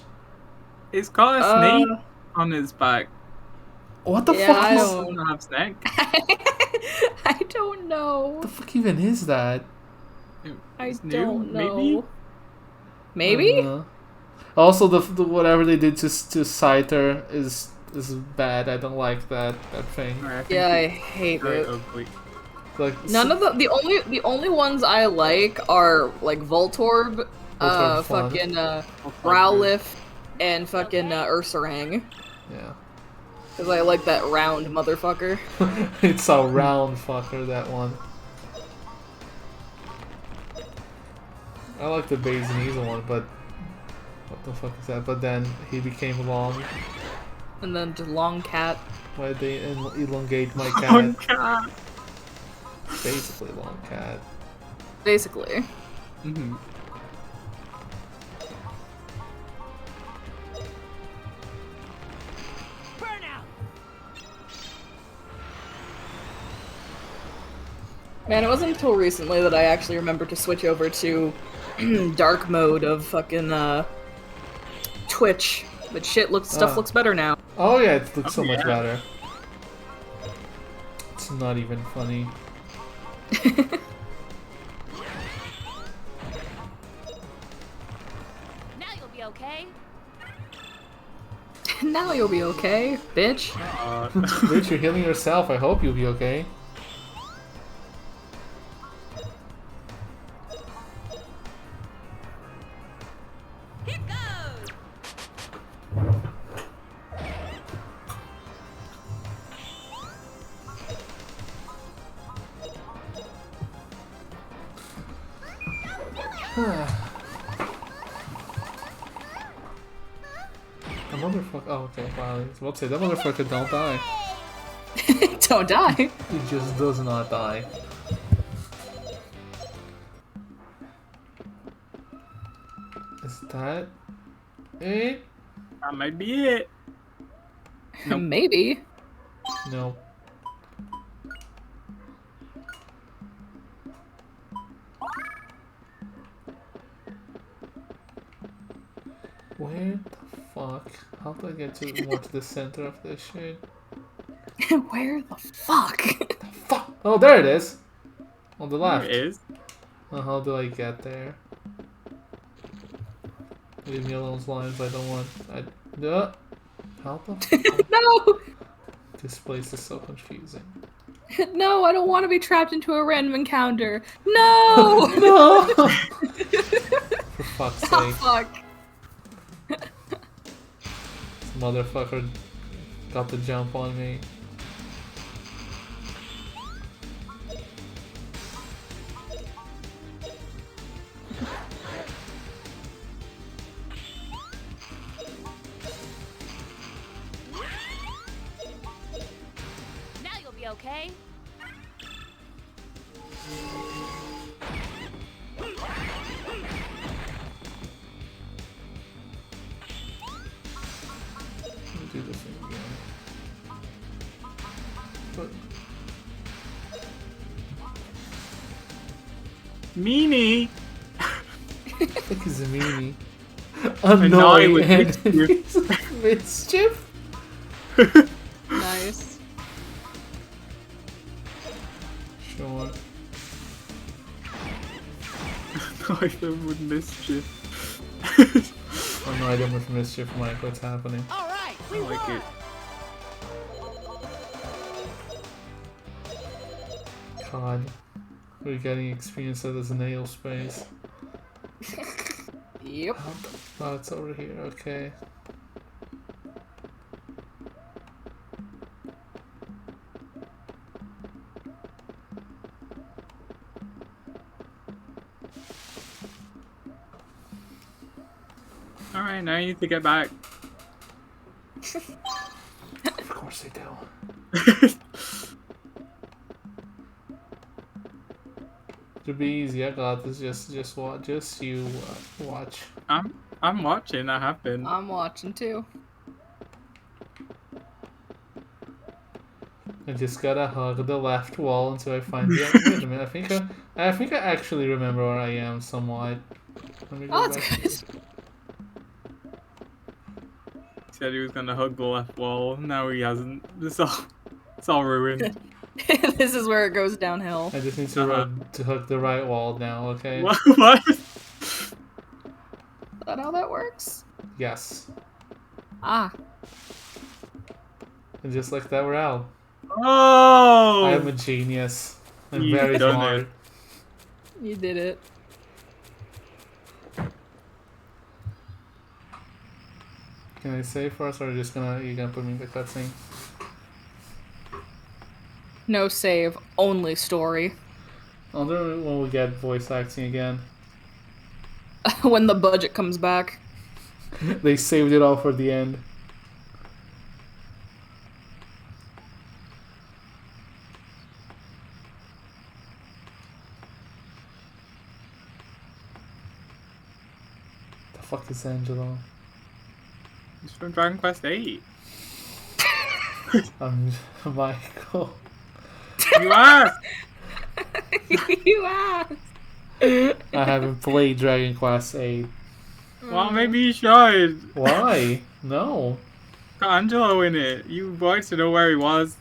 He's got a snake on his back. What the Yeah, fuck I is... don't- Doesn't have snake. I don't know. What the fuck even is that? I It's new, don't know. maybe? Maybe? Also, the whatever they did to Scyther is bad. I don't like that thing. I think Yeah, I he's hate very it. ugly. Like, None of the only ones I like are like Voltorb, Voltorb's fun. fucking Growlithe, and fucking Ursaring. Yeah. Cause I like that round motherfucker. It's a round fucker, that one. I like the base Sneasel one, but what the fuck is that? But then he became long. And then just Long Cat. Why did they elongate my Long cat? cat. Basically, long cat. Basically. Mhm. Burnout. Man, it wasn't until recently that I actually remembered to switch over to dark mode of fucking Twitch. But shit, stuff looks better now. Oh yeah, it looks so Oh, much yeah. better. It's not even funny. Now you'll be okay. Now you'll be okay, bitch. Bitch, you're healing yourself. I hope you'll be okay. Here goes. The motherfucker. Oh, okay. Wow. I was about to say that motherfucker don't die. Don't die. He just does not die. Is that it? That might be it. Nope. Maybe. No. Where the fuck? How do I get to more to the center of this shit? Where the fuck? Fuck! Oh, there it is! On the There left. it is. How do I get there? Leave me alone, slimes. I don't want. How the fuck? No! This place is so confusing. No, I don't want to be trapped into a random encounter. No! No! For fuck's Oh, sake. fuck. This motherfucker got the jump on me. Now you'll be okay. Let me do this thing again. But Meanie. fuck is a meanie? Annoy with Annoying mischief? Nice. Sure. Annoy them with mischief. Annoy them with mischief, Mike. What's happening? All right, I we like won. it. God. We're getting experience of this nail space. Yep. Oh, it's over here. Okay. Alright, now you need to get back. Of course they do. It'll be easy. I got this. Just watch. Just you watch. I'm watching, I have been. I'm watching too. I just gotta hug the left wall until I find the. Wait a minute. I think I actually remember where I am somewhat. Let me go Oh, back. that's good. He said he was gonna hug the left wall. Now he hasn't. It's all ruined. This is where it goes downhill. I just need to to hug the right wall now. Okay. What? What? Is that how that works? Yes. Ah. And just like that, we're out. Oh! I am a genius. I'm You've very done smart. it. You did it. Can I save first, or you gonna put me in the cutscene? No save, only story. I'll do it when we get voice acting again. When the budget comes back. They saved it all for the end. The fuck is Angelo? It's from Dragon Quest VIII. I'm Michael. You asked! You asked. I haven't played Dragon Quest VIII. Well, maybe you should. Why? No. Got Angelo in it. You wanted to know where he was.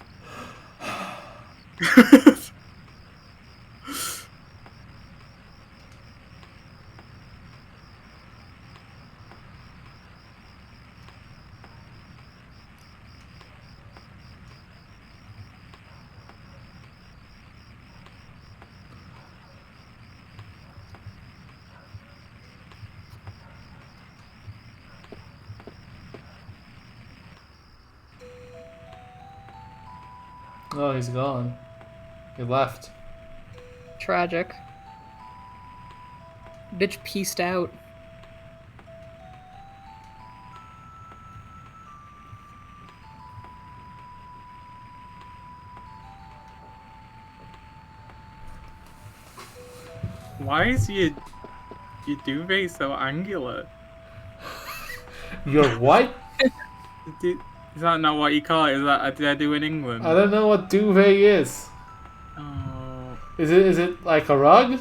Oh, he's gone. He left. Tragic. Bitch pieced out. Why is your duvet so angular? You're what? Is that not what you call it? Is that did I do in England? I don't know what duvet is. Oh Is it like a rug?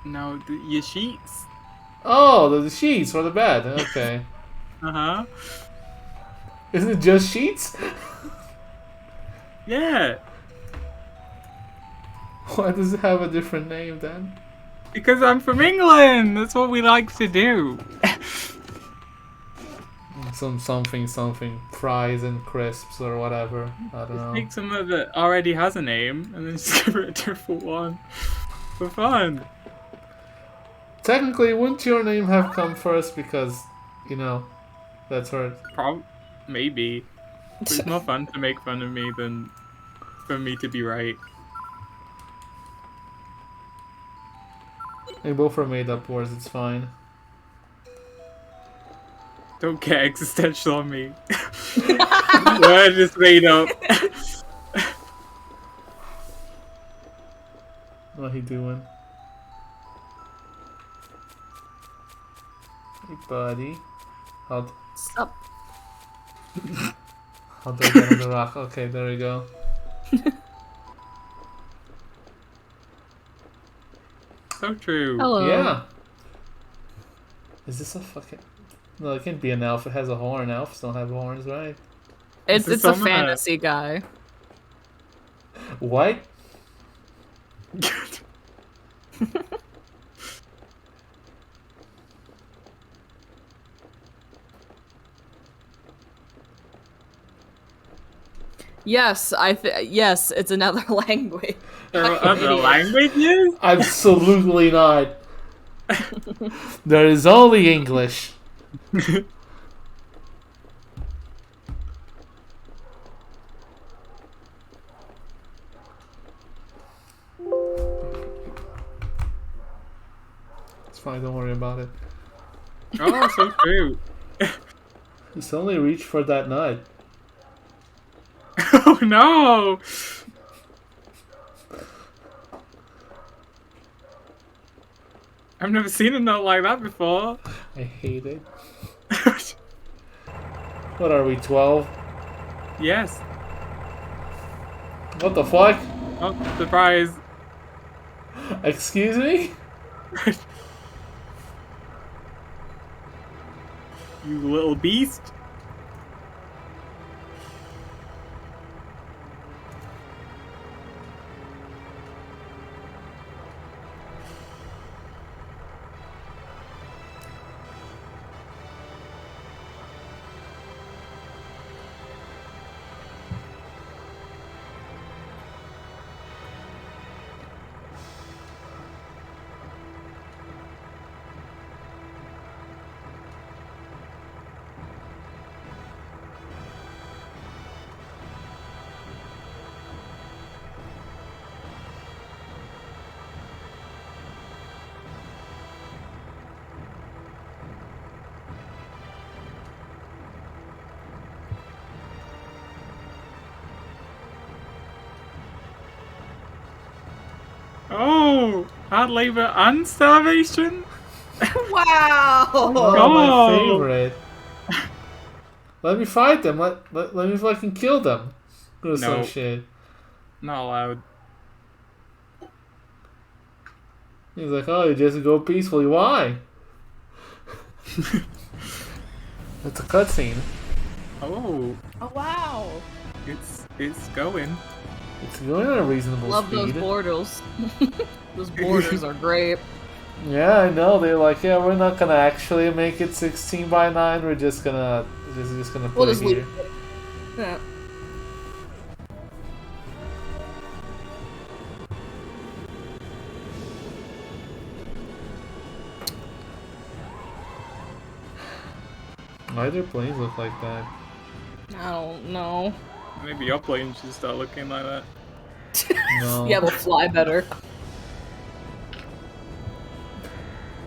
no, your sheets. Oh, the sheets for the bed. Okay. Uh huh. Isn't it just sheets? Yeah, Why does it have a different name then? because I'm from England. That's what we like to do. Something fries and crisps or whatever. I don't know. Take something that already has a name and then just give it a different one for fun. Technically, wouldn't your name have come first because, you know, that's where. Maybe. But it's more fun to make fun of me than for me to be right. They both are made up words. It's fine. Don't get existential on me. Word is made up. What he doing? Hey, buddy. How Stop. do I get on the rock? Okay, there we go. So true. Hello. Yeah. Is this a fucking? No, it can't be an elf. It has a horn. Elves don't have horns, right? It's This is a someone fantasy guy. What? Yes, yes, it's another language. There are other languages? Absolutely not. There is only English. It's fine, don't worry about it. Oh, so true. Just only reach for that nut. Oh no! I've never seen a note like that before. I hate it. What are we, 12? Yes. What the fuck? Oh, surprise. Excuse me? You little beast. Oh, hard labor and starvation? Wow! Oh, God. my favorite. Let me fight them. Let me fucking kill them. Or some No. shit. Not allowed. He's like, oh, you just go peacefully. Why? That's a cutscene. Oh, Oh wow! it's going. It's going at a reasonable Love speed. those borders. Those borders are great. Yeah, I know. They're like, yeah, we're not gonna actually make it 16 by 9. We're just gonna put We'll it just here. leave it. Yeah. Why do planes look like that? I don't know. Maybe your plane should start looking like that. No. Yeah, we'll fly better.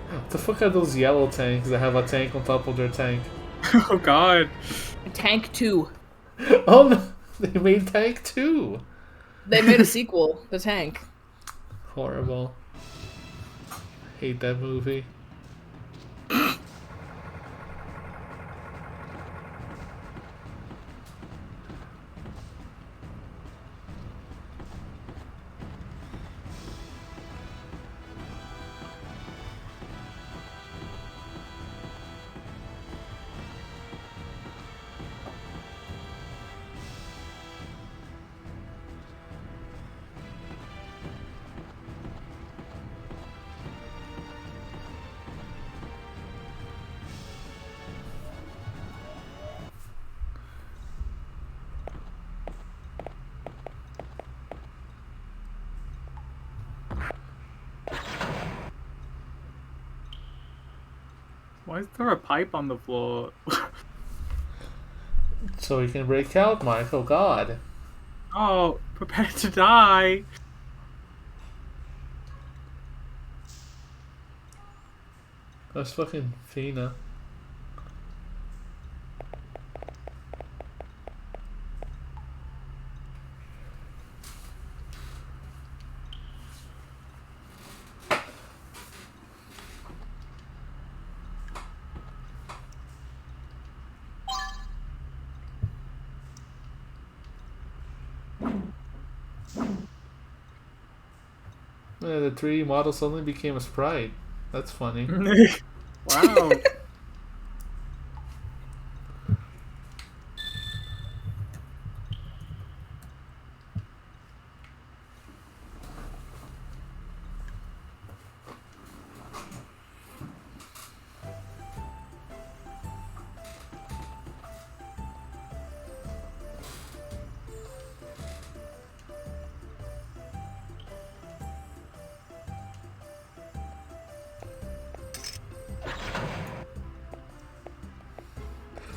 What the fuck are those yellow tanks that have a tank on top of their tank? Oh god. Tank 2. Oh no! They made Tank 2! They made a sequel, The Tank. Horrible. Hate that movie. Why is there a pipe on the floor? So he can break out, Mike. Oh God. Oh, prepare to die. That's fucking Fina. Yeah, the 3D model suddenly became a sprite. That's funny. Wow.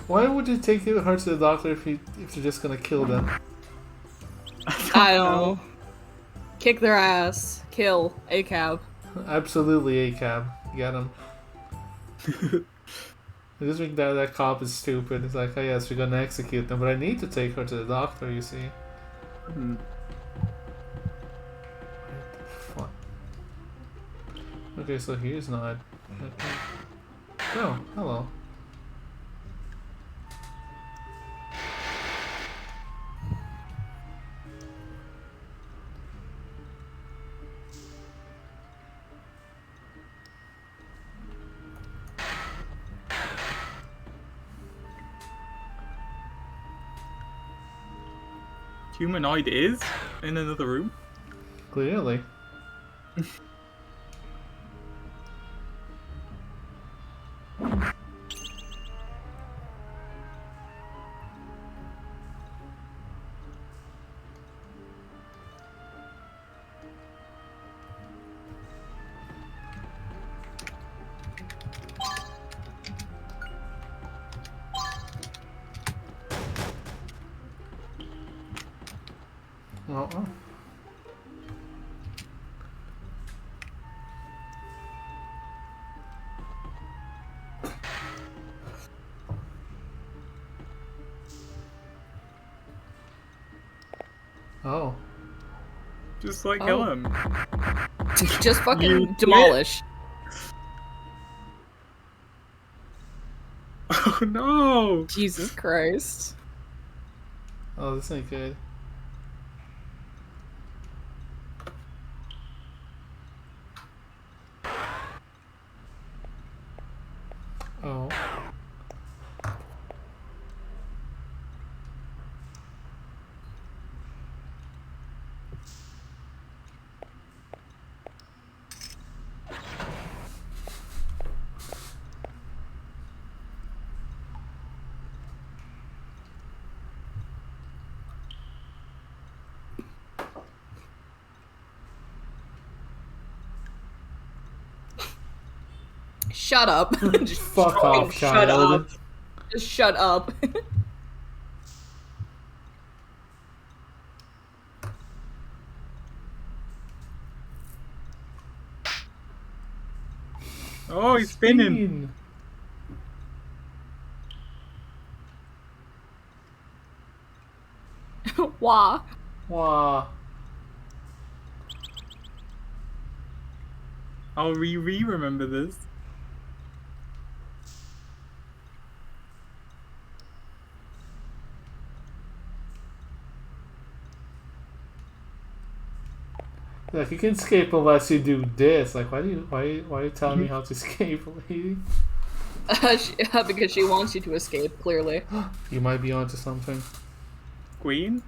Why would you take her to the doctor if you're just gonna kill them? I don't know. Kick their ass. Kill. ACAB. Absolutely, ACAB. Get him. I just think that cop is stupid. It's like, oh yes, we're gonna execute them, but I need to take her to the doctor, you see. Hmm. What the fuck? Okay, so here's not. Okay. Oh, hello. Humanoid is in another room. Clearly. Uh-uh. Oh. Just like Oh. kill him. Just fucking You demolish. Oh no! Jesus Christ. Oh, this ain't good. Oh. Shut up. Just Fuck fucking off, shut child. up. Just shut up. Oh, he's spinning. Spin. Wah. Wow. I'll remember this. Like, you can escape unless you do this. Like, why are you telling me how to escape, lady? Because she wants you to escape, clearly. You might be onto something. Queen?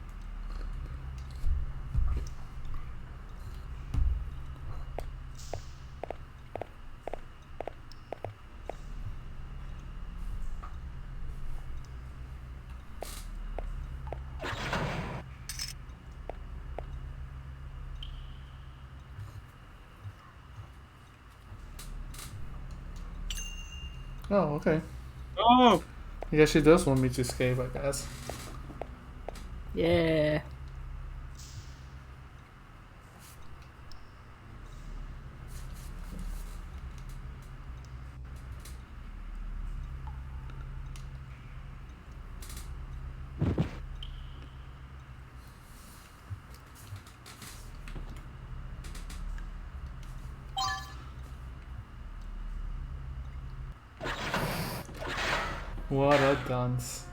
Oh, okay. Oh! I guess she does want me to escape, I guess. Yeah. What a dunce.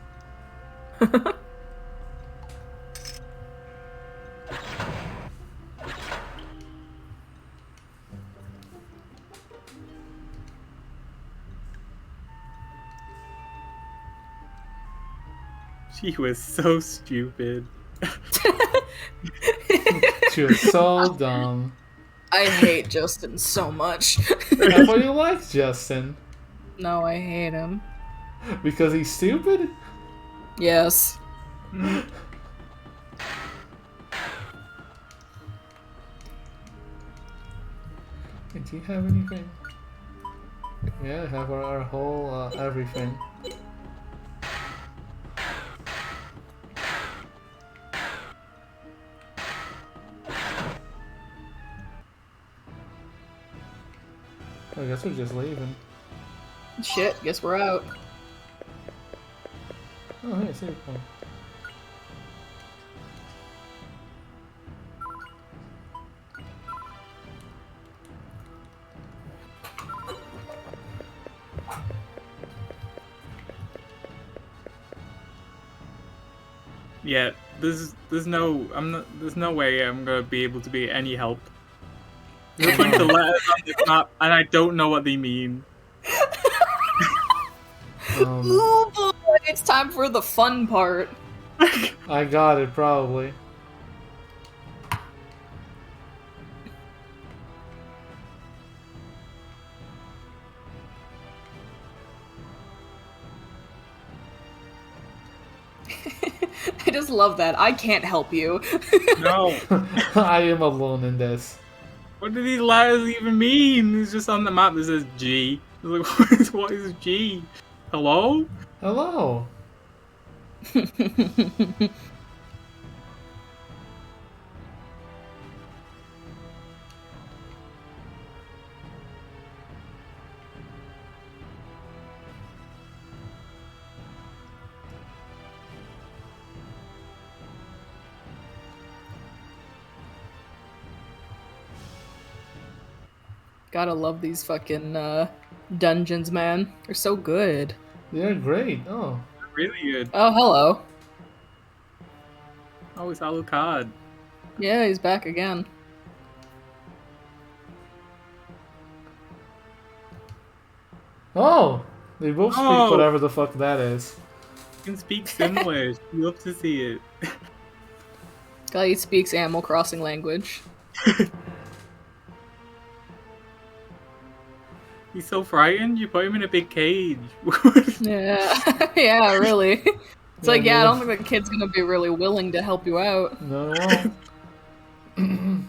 She was so stupid. She was so dumb. I hate Justin so much. I thought you liked Justin. No, I hate him. Because he's stupid? Yes. Do you have anything? Yeah, I have our whole everything. I guess we're just leaving. Shit, guess we're out. Oh, hey, save point. Yeah, there's no way I'm gonna be able to be any help. There's a bunch of letters on this map, and I don't know what they mean. Oh boy, it's time for the fun part. I got it, probably. I just love that. I can't help you. No. I am alone in this. What do these letters even mean? It's just on the map that says G. Like, what is G? Hello? Hello. Gotta love these fucking dungeons, man. They're so good. They're great. Oh. Really good. Oh, hello. Oh, it's Alucard. Yeah, he's back again. Oh! They both speak Oh. whatever the fuck that is. You can speak Simlish. You love to see it. Guy he speaks Animal Crossing language. He's so frightened, you put him in a big cage. Yeah, yeah, really. It's like, yeah, I no. don't think the kid's gonna be really willing to help you out. No, it won't.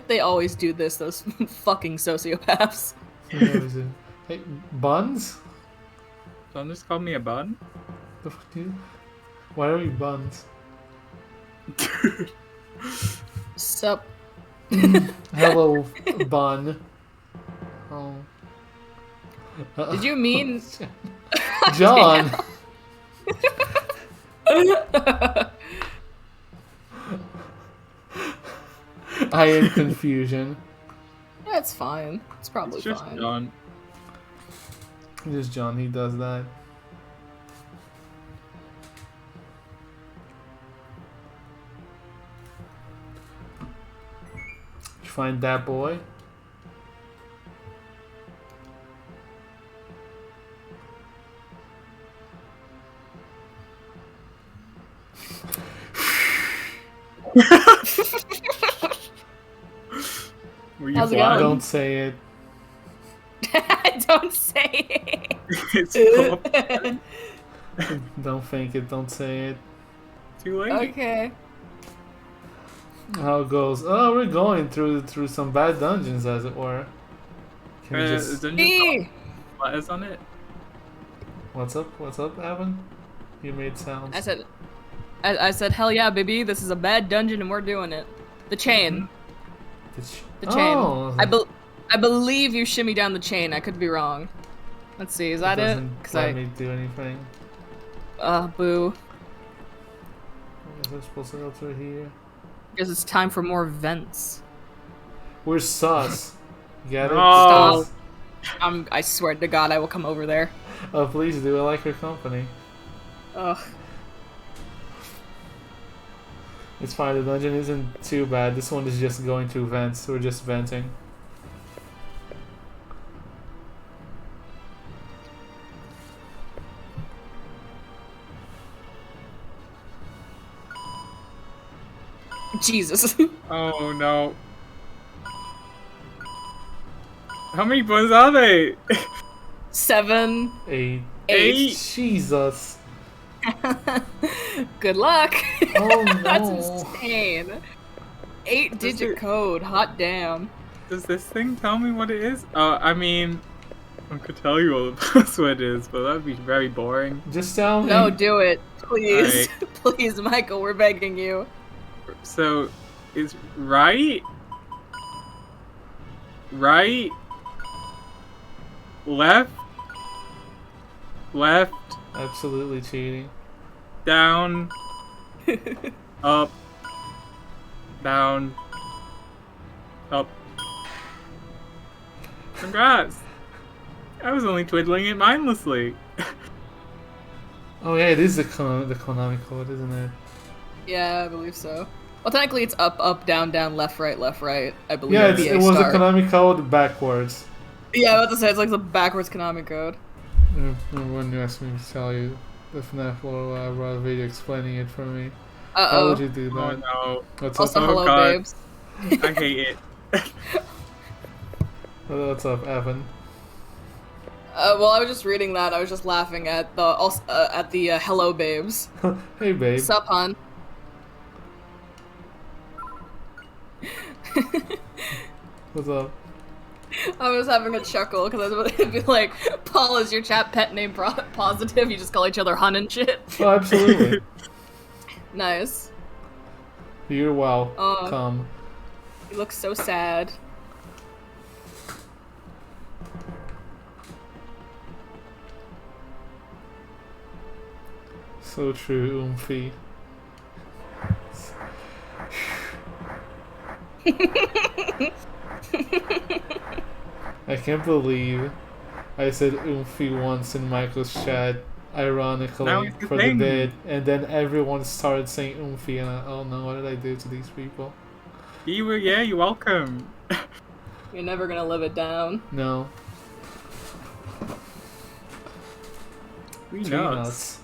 They always do this, those fucking sociopaths. Hey, buns? Someone just called me a bun? The fuck, dude? Why are we buns? Sup? Hello, bun. Oh. Did you mean... John? I am confusion. Yeah, it's fine. It's probably It's just fine. John. Just John, he does that. Did you find that boy? Were you How's it flying? going? Don't say it. Don't say it. It's Don't think it. Don't say it. too late. Okay. How it goes? Oh, we're going through some bad dungeons, as it were. Can you just? Dungeon Me. letters on it. What's up? What's up, Evan? You made sounds. I said, hell yeah, baby. This is a bad dungeon and we're doing it. The chain. The chain. Oh, I believe you shimmy down the chain. I could be wrong. Let's see. Is that it? Doesn't let me do anything. Boo. Is it supposed to go through here? Because it's time for more vents. We're sus. Get it? Oh. Stop. I swear to God, I will come over there. Oh, please do. I like your company. Ugh. It's fine. The dungeon isn't too bad. This one is just going through vents. We're just venting. Jesus. Oh no. How many buttons are they? 7. 8. Eight. Jesus. Good luck. Oh That's no. insane. 8-digit code. Hot damn. Does this thing tell me what it is? I mean, I could tell you what the password is, but that'd be very boring. Just tell me. No, do it. Please. Please, Michael, we're begging you. So, it's right, left, Absolutely cheating. down, up, down, up. Congrats! I was only twiddling it mindlessly. Oh yeah, it is the Konami code, isn't it? Yeah, I believe so. Well, technically it's up, up, down, down, left, right, I believe. Yeah, BA it was the star. Konami code backwards. Yeah, I was about to say, it's like the backwards Konami code. Remember when you asked me to tell you the FNAF lore, I brought a video explaining it for me. How Uh-oh. would you do that? Oh no. What's Also, up? hello, God. babes. I hate it. What's up, Evan? Well, I was just reading that. I was just laughing at the hello, babes. Hey, babe. Sup, hon? What's up? I was having a chuckle because I was about to be like, Paul, is your chat pet name positive? You just call each other hun and shit. Oh, absolutely. Nice. You're welcome. You look so sad. So true, Oomphy. I can't believe I said Oomphy once in Michael's chat, Now ironically, it's the for the thing. bid, and then everyone started saying Oomphy, and oh no, what did I do to these people? You're welcome. You're never gonna live it down. No. We Tree nuts. nuts.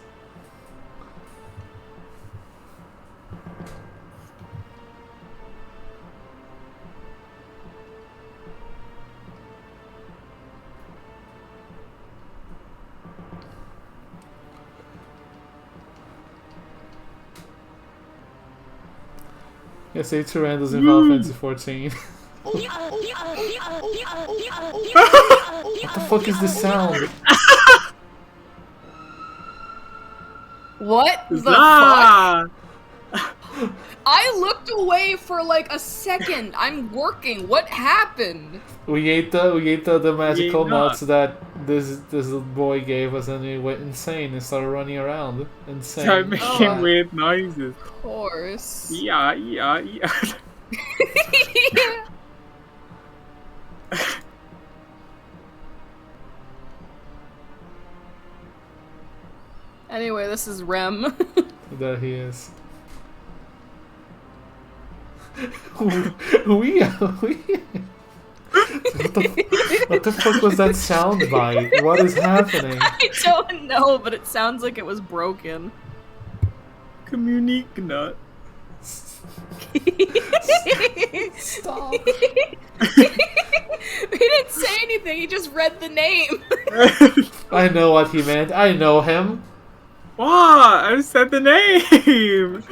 Yeah, say Tyrandos in Final Fantasy 14. What the fuck is this sound? What the fuck? Ah! I looked away for like a second. I'm working. What happened? We ate the magical Yeah. nuts that this boy gave us, and we went insane and started running around. Insane. Start making Oh. weird noises. Of course. Yeah. Anyway, this is Rem. That he is. we. What the fuck was that sound bite? What is happening? I don't know, but it sounds like it was broken. Communique nut. Stop. He didn't say anything, he just read the name. I know what he meant. I know him. What? I said the name.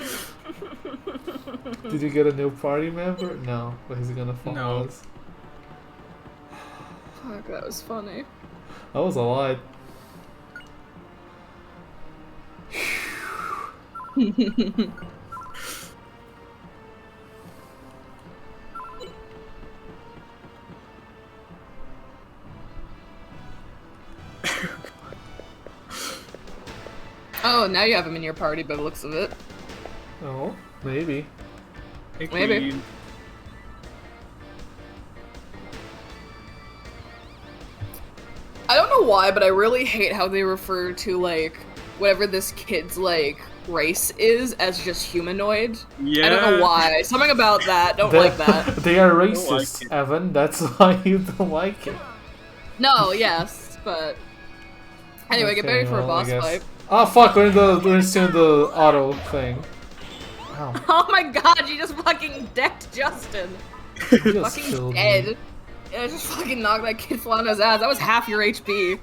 Did you get a new party member? No, but he's gonna follow No. us. Fuck, that was funny. That was a lot. Oh, now you have him in your party by the looks of it. Oh, maybe. Maybe. I don't know why, but I really hate how they refer to, like, whatever this kid's, like, race is as just humanoid. Yeah. I don't know why. Something about that. Don't like that. They are like racist, it. Evan. That's why you don't like it. No, yes, but... Anyway, get ready for a well, I boss guess- fight. Oh fuck, we're still in the auto thing. Ow. Oh my god, you just fucking decked Justin. You just Fucking killed me. dead. Yeah, I just fucking knocked that kid flat on his ass. That was half your HP.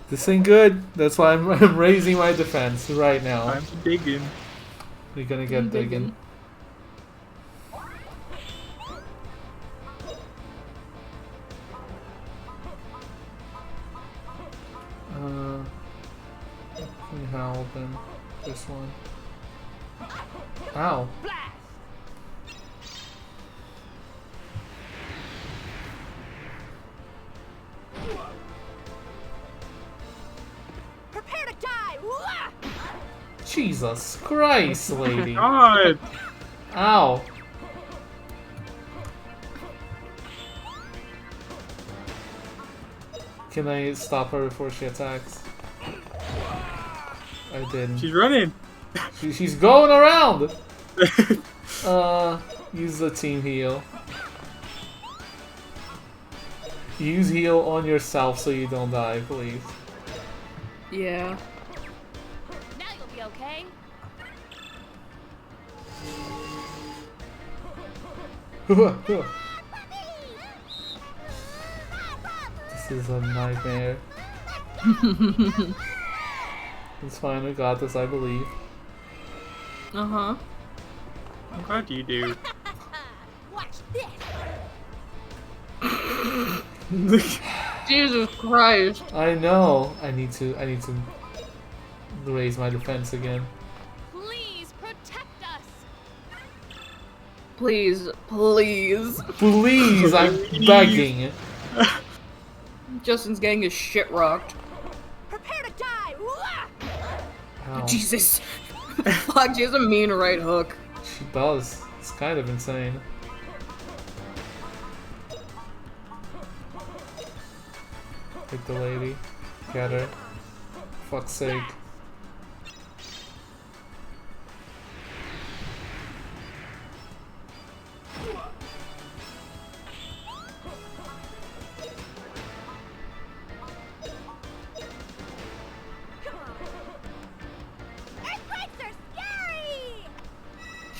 This ain't good. That's why I'm raising my defense right now. I'm digging. We're gonna get digging. Let me help him. This one. Ow. Prepare to die! Wah! Jesus Christ, lady. God. Ow. Can I stop her before she attacks? I didn't. She's running. She's going around! Use the team heal. Use heal on yourself so you don't die, please. Yeah. Now you'll be okay. This is a nightmare. It's fine, we got this, I believe. Uh-huh. I'm glad you do. Watch this! Jesus Christ. I know. I need to raise my defense again. Please protect us! Please, please. Please, I'm begging. Justin's getting his shit rocked. Prepare to die! Wah! Ow. Jesus. Fuck, she has a mean right hook. She does. It's kind of insane. Take the lady. Get her. Fuck's sake. Earthquakes are scary!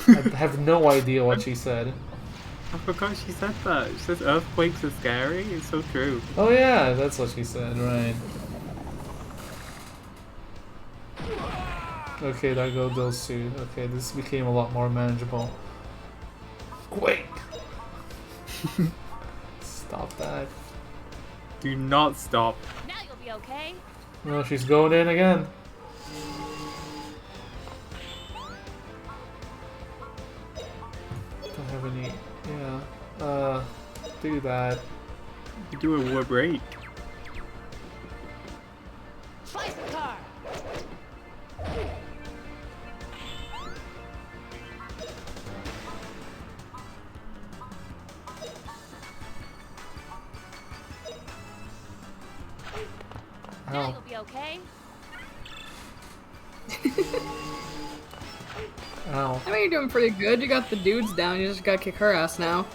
I have no idea what she said. I forgot she said that. She says earthquakes are scary. It's so true. Oh yeah, that's what she said, right. Okay, there go those two. Okay, this became a lot more manageable. Quick! Stop that. Do not stop. Now you'll be okay. No, she's going in again. Don't have any... Yeah. Do that. You do a wood break. Slice the car! Now you'll be okay. Ow. I mean, you're doing pretty good. You got the dudes down. You just gotta kick her ass now.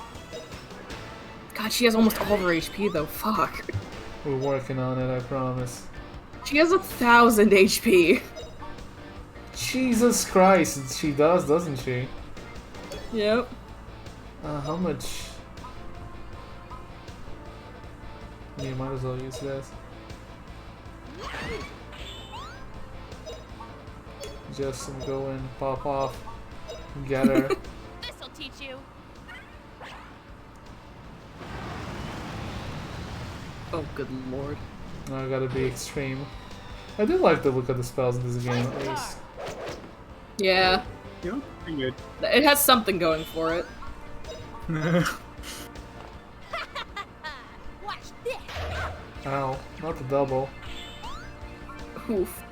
God, she has almost all of her HP though. Fuck. We're working on it, I promise. She has 1,000 HP. Jesus Christ, she does, doesn't she? Yep. How much? You might as well use this. Just go in, pop off, get her. This'll teach you. Oh, good lord. Now I gotta be extreme. I do like the look of the spells in this game at least. Yeah. Yeah, pretty good. It has something going for it. Watch this. Ow, not the double. Oof.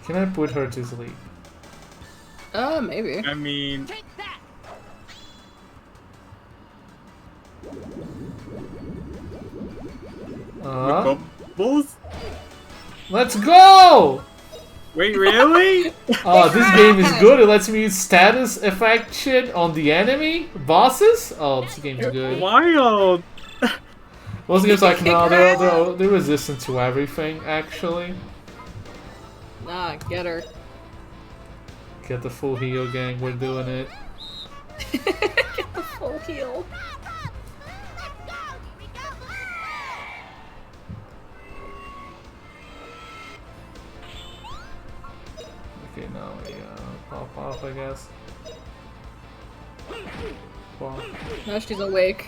Can I put her to sleep? Maybe. I mean, Take that. bubbles? Let's go! Wait, really? Oh, this game is good. It lets me use status effect shit on the enemy bosses. Oh, this game's good. Wild. Most games like no, they're resistant to everything. Actually, Nah, get her. get the full heal, gang. We're doing it. Get the full heal. Let's go. Here we go. Okay, now we pop off, I guess. Well, Now she's awake.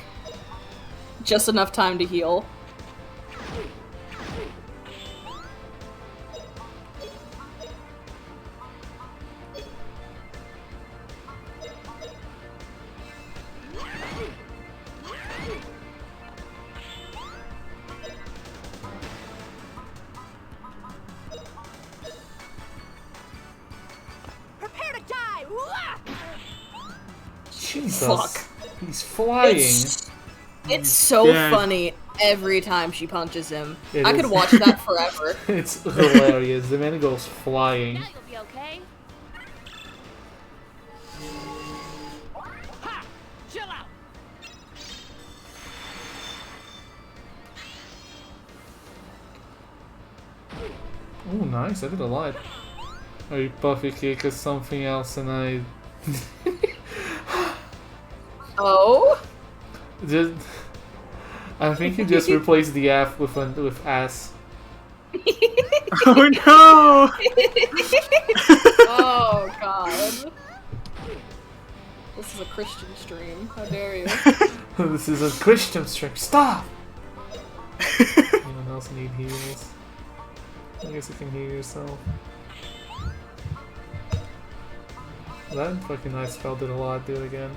Just enough time to heal. Prepare to die. Wah! Jesus, Fuck. he's flying. It's so Yeah. funny every time she punches him. It I is. could watch that forever. It's hilarious. The man goes flying. Now you'll be okay. Ha! Chill out. Oh, nice. I did a lot. Or you puffy kick or something else, and I Oh? just. I think you just replaced the F with ass. Oh no! Oh god. This is a Christian stream. How dare you? This is a Christian stream. Stop! Anyone else need heals? I guess you can heal yourself. That fucking nice spell did a lot. Do it again.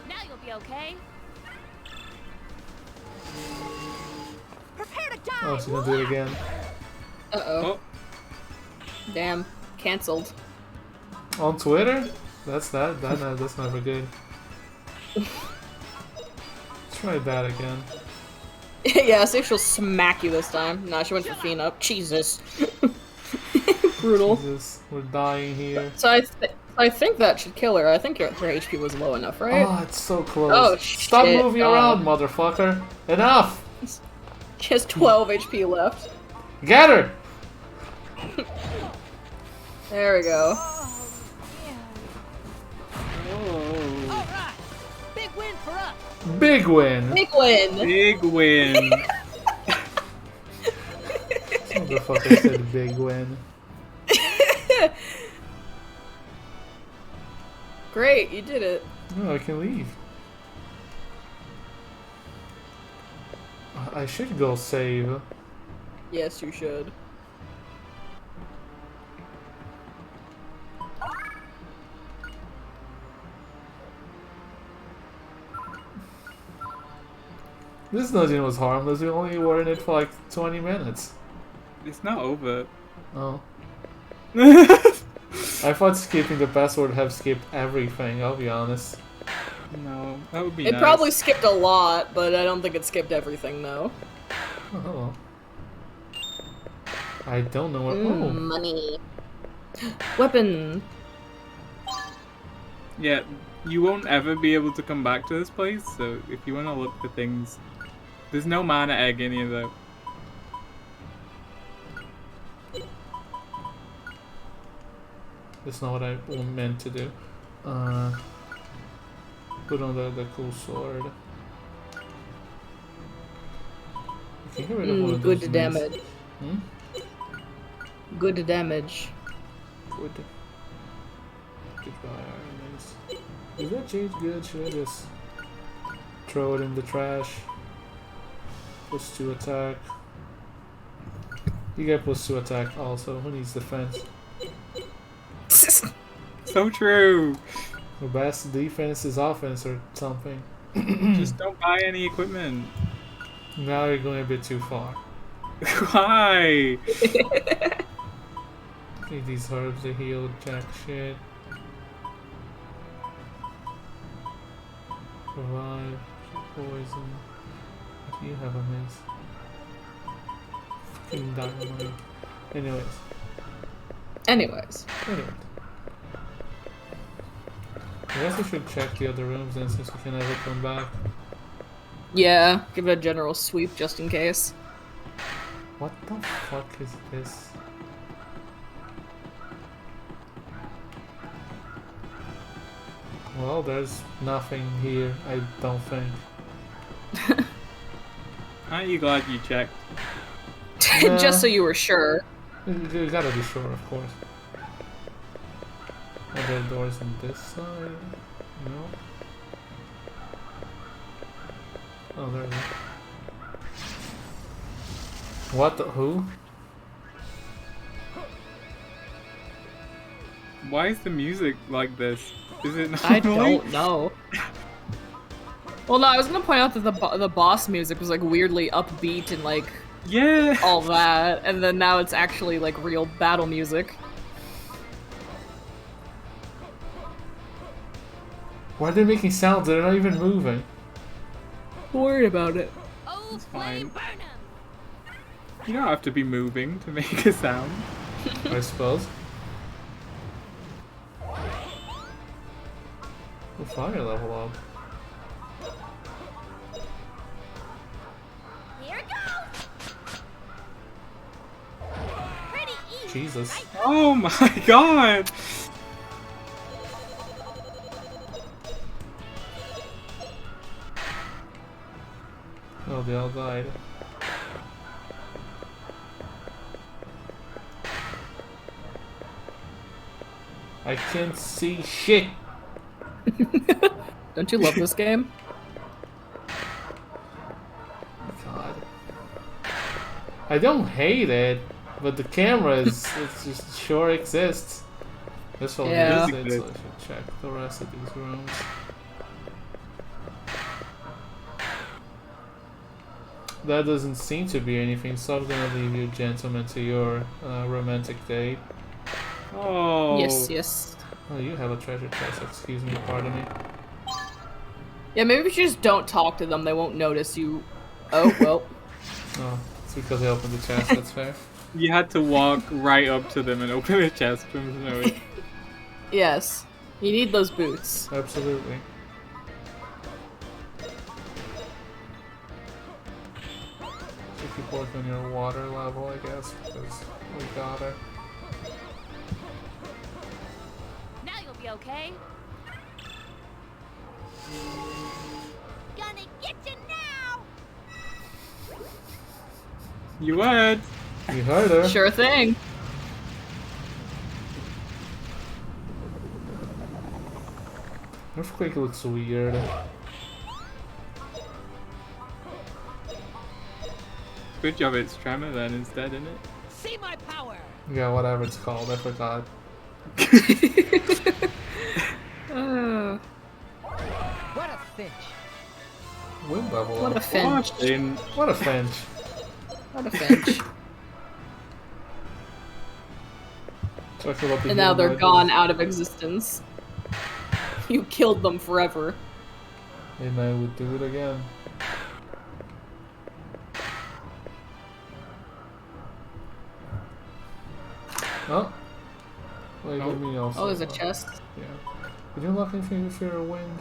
Now you'll be okay. Prepare to die. Oh, she's gonna do it again. Uh-oh. Oh, Damn. Cancelled. On Twitter? That's never good. Try that again. Yeah, see if she'll smack you this time. Nah, she went for Fina. Jesus. Brutal. Jesus, we're dying here. So I think that should kill her. I think her HP was low enough, right? Oh, it's so close. Oh, Stop shit. moving around, motherfucker. Enough! She has 12 HP left. Get her! There we go. All right. Big win for us. Big win! Big win! big win. Motherfucker said big win. Great, you did it. No, I can leave. I should go save. Yes, you should. This dungeon was harmless. We only were in it for like 20 minutes. It's not over. Oh. I thought skipping the password would have skipped everything, I'll be honest. No, that would be It nice. probably skipped a lot, but I don't think it skipped everything, though. Oh, hello. I don't know what. Oh, Money. Weapon. Yeah, you won't ever be able to come back to this place, so if you want to look for things... There's no mana egg in here, though. that's not what I meant to do. Put on the cool sword. You can get rid of one of Good those damage. maces. Hmm? Good damage. Good. Goodbye, Iron Mace. Is that change good? Should I just throw it in the trash? +2 attack. You get +2 attack also. Who needs defense? So true! The best defense is offense or something. Just don't buy any equipment. Now you're going a bit too far. Why? Need these herbs to heal jack shit. Revive, poison. Do you have a mace? Fucking dynamite. Anyways. Anyway. I guess we should check the other rooms then since we can never come back. Yeah, give it a general sweep just in case. What the fuck is this? Well, there's nothing here, I don't think. Aren't you glad you checked? Just so you were sure. You gotta be sure, of course. Are there doors on this side? No? Oh, there it is. What the? Who? Why is the music like this? Is it not I don't know. Well, no, I was gonna point out that the boss music was like weirdly upbeat and like Yeah! all that, and then now it's actually like real battle music. Why are they making sounds? They're not even moving. Don't worry about it. Oh, It's flame fine. burn 'em. You don't have to be moving to make a sound. I suppose. We'll fire level up. Here it goes. Pretty easy. Jesus. Oh my god! Oh, they all died. I can't see shit. Don't you love this game? God. I don't hate it, but the camera is it just sure exists. This one Yeah. existed, so I should check the rest of these rooms. That doesn't seem to be anything, so I'm gonna leave you gentlemen to your romantic date. Oh. Yes. Oh, you have a treasure chest, excuse me, pardon me. Yeah, maybe if you just don't talk to them, they won't notice you. Oh, well. Oh, it's because I opened the chest, that's fair. You had to walk right up to them and open the chest from Snowy. Yes. You need those boots. Absolutely. So keep working on your water level, I guess, because we got it. Now you'll be okay. Gonna get you now. You would! You heard her. Sure thing. Earthquake looks weird. Good job it's Tremor then instead, isn't it? See my power. Yeah, whatever it's called, I forgot. What a finch. Wind level What a up. finch. In What a finch. What a finch. Talk about the And now they're human gone life. out of existence. You killed them forever. And I would do it again. Oh! Wait, let me also. Oh, there's a chest. Yeah. Did you unlock anything with your wind?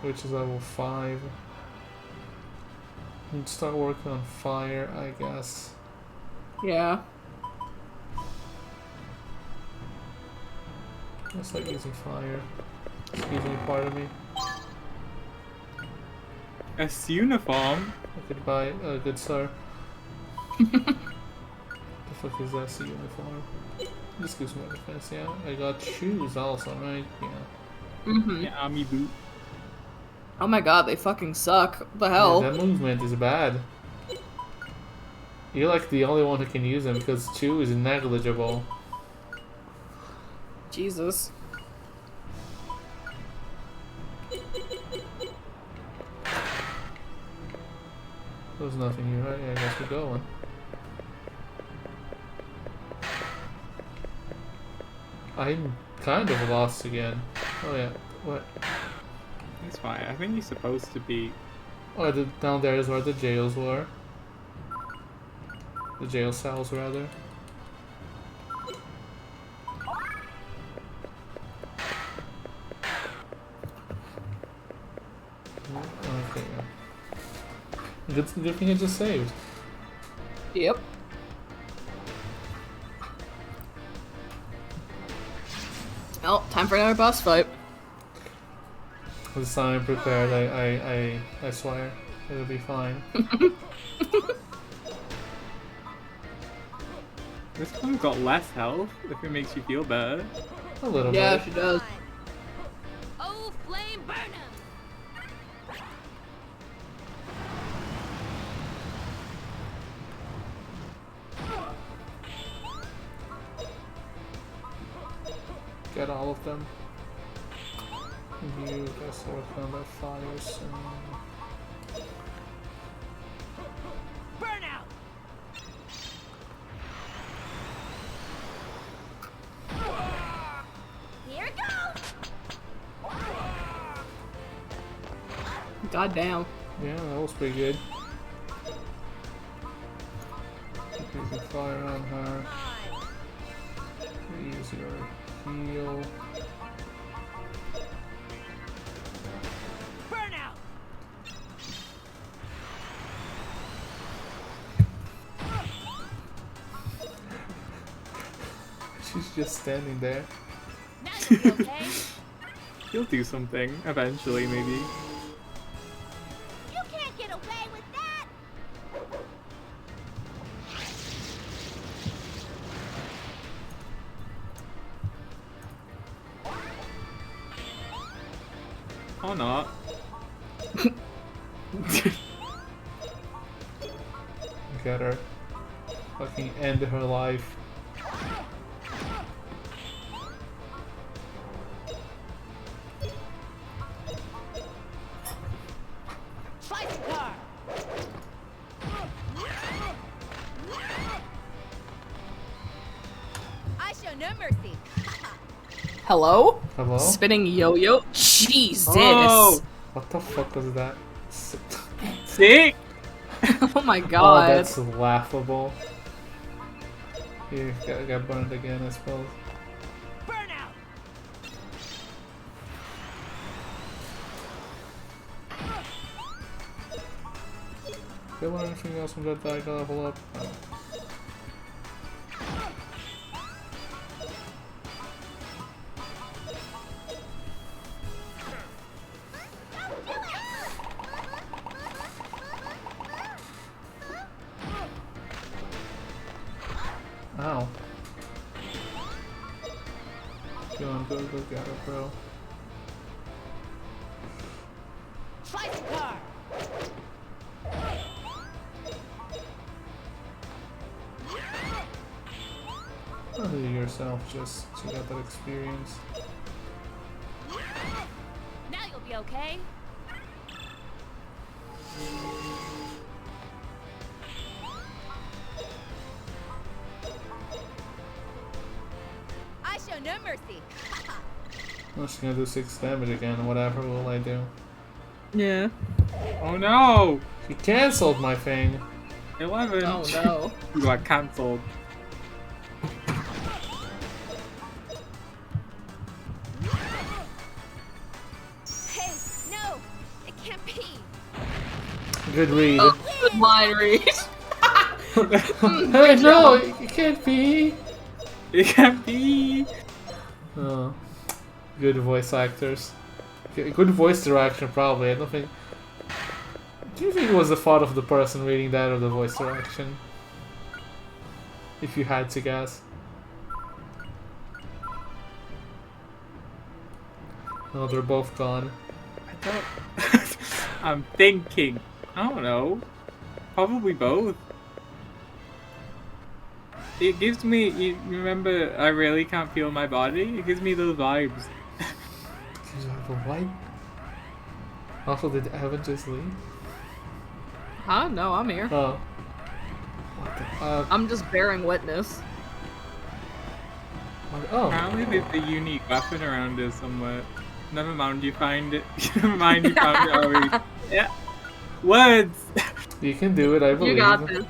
Which is level 5. You'd start working on fire, I guess. Yeah. Just like using fire. Excuse me, pardon me. S uniform. Goodbye, good sir. The fuck is that uniform? Excuse my defense, yeah. I got shoes also, right? Yeah. Mm-hmm. Yeah, army boot. Oh my god, they fucking suck. What the hell? Yeah, that movement is bad. You're like the only one who can use them because 2 is negligible. Jesus. There's nothing here, right? Yeah, I guess we're going. I'm kind of lost again. Oh yeah, what? It's fine. I think he's supposed to be. Oh, down there is where the jails were. The jail cells, rather. Okay, yeah. Good thing I just saved. Yep. Oh, time for another boss fight. This time I'm prepared, I swear. It'll be fine. This one's got less health, if it makes you feel better. A little Yeah, bit. she does. Oh, flame burn 'em! Get all of them. You guys are working on that fire soon. Burn out! Here it goes! God damn. Yeah, that was pretty good. Keep using fire on her. Use your heal. Burn out! She's just standing there. Now you'll be okay. He'll do something eventually, maybe. You can't get away with that! Or not. Get her. Fucking end her life. Slice car! I show no mercy. Hello? Hello? Spinning yo-yo? Jesus! Oh! What the fuck was that? Sick! Oh my Oh, god. that's laughable. You got burned again, I suppose. Burn out! Did I learn anything else from that guy to level up? No. Ow. Go on, go get her, bro. Slice car! Don't do it yourself, just to get that experience. Now you'll be okay. I show no mercy. I'm just gonna do 6 damage again. Whatever will I do? Yeah. Oh no! He cancelled my thing. 11. Oh no. You got cancelled. Hey, no! It can't be! Good read. Oh, good line read. Hey, no, it can't be. It can't be. Oh, good voice actors. Good voice direction, probably. I don't think. Do you think it was the fault of the person reading that or the voice direction? If you had to guess. No, they're both gone. I don't. I'm thinking. I don't know. Probably both. It gives me. You remember? I really can't feel my body. It gives me those vibes. What? Also, did Evan just leave? Huh? No, I'm here. Oh. What the? I'm just bearing witness. Oh. Apparently, there's a unique weapon around here somewhere. Never mind, you find it. Never mind, you found it already. Yeah. Words. You can do it, I believe. You got this.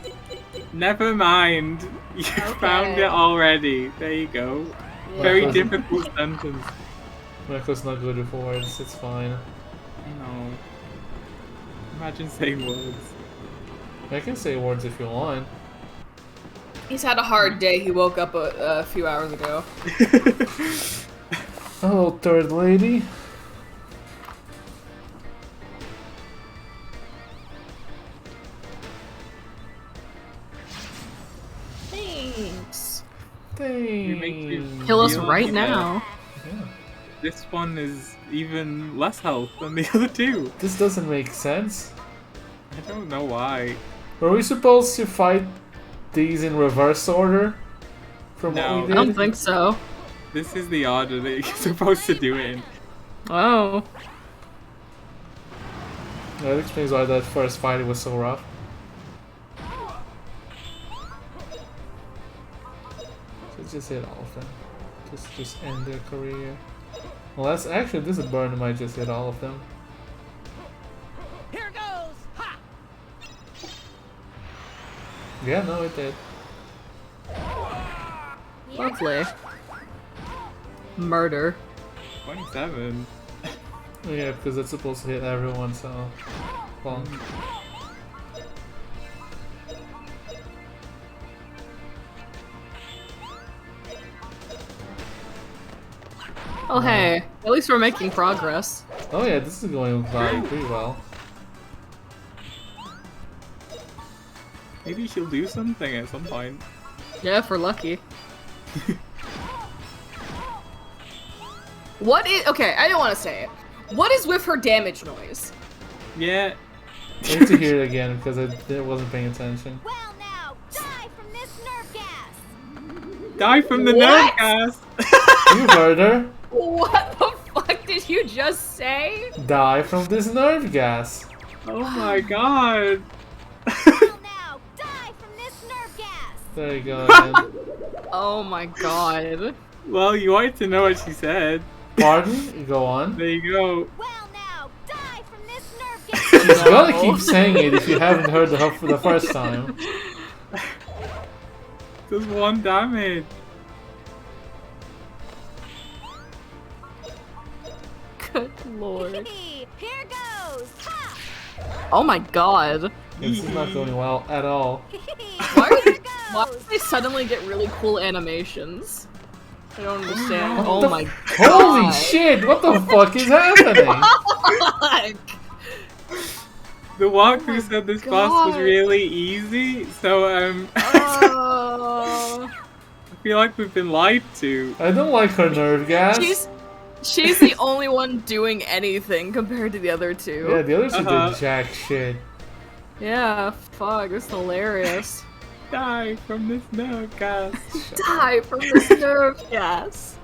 Never mind. You found it already. There you go. Very difficult sentence. Michael's not good with words, it's fine. No. Imagine saying words. I can say words if you want. He's had a hard day. He woke up a few hours ago. Hello, third lady. Thanks. Thanks. Kill us feel right like now. Yeah. This one is even less health than the other two. This doesn't make sense. I don't know why. Were we supposed to fight these in reverse order? From No. what we I did? don't think so. This is the order that you're supposed to do it in. Oh. That explains why that first fight was so rough. So just hit all of them. Just end their career. Well, that's actually this burn might just hit all of them. Here goes! Ha! Yeah, no, it did. Lovely. Murder. 27. Yeah, because it's supposed to hit everyone, so. Well. Oh hey, at least we're making progress. Oh yeah, this is going pretty well. Maybe she'll do something at some point. Yeah, if we're lucky. What is- okay, I don't want to say it. What is with her damage noise? Yeah. I need to hear it again because I wasn't paying attention. Well now, die from this nerve gas! Die from the What? nerve gas! You heard her. What the fuck did you just say? Die from this nerve gas. Oh my god. Well now, die from this nerve gas! There you go. Again. Oh my god. Well, you wanted to know what she said. Pardon? Go on. There you go. Well now, die from this nerve gas! She's gonna keep saying it if you haven't heard her for the first time. Just 1 damage. Good lord. Here goes! Ha! Oh my god. This is not going well at all. Why Here why goes! do they suddenly get really cool animations? I don't understand. What Oh the my Holy god. shit! What the fuck is happening? The walkthrough said this boss was God. really easy, so Oh. I feel like we've been lied to. I don't like her nerve gas. She's the only one doing anything compared to the other two. Yeah, the others Uh-huh. did jack shit. Yeah, fuck, it's hilarious. Die from this nerve gas. Die from this nerve gas.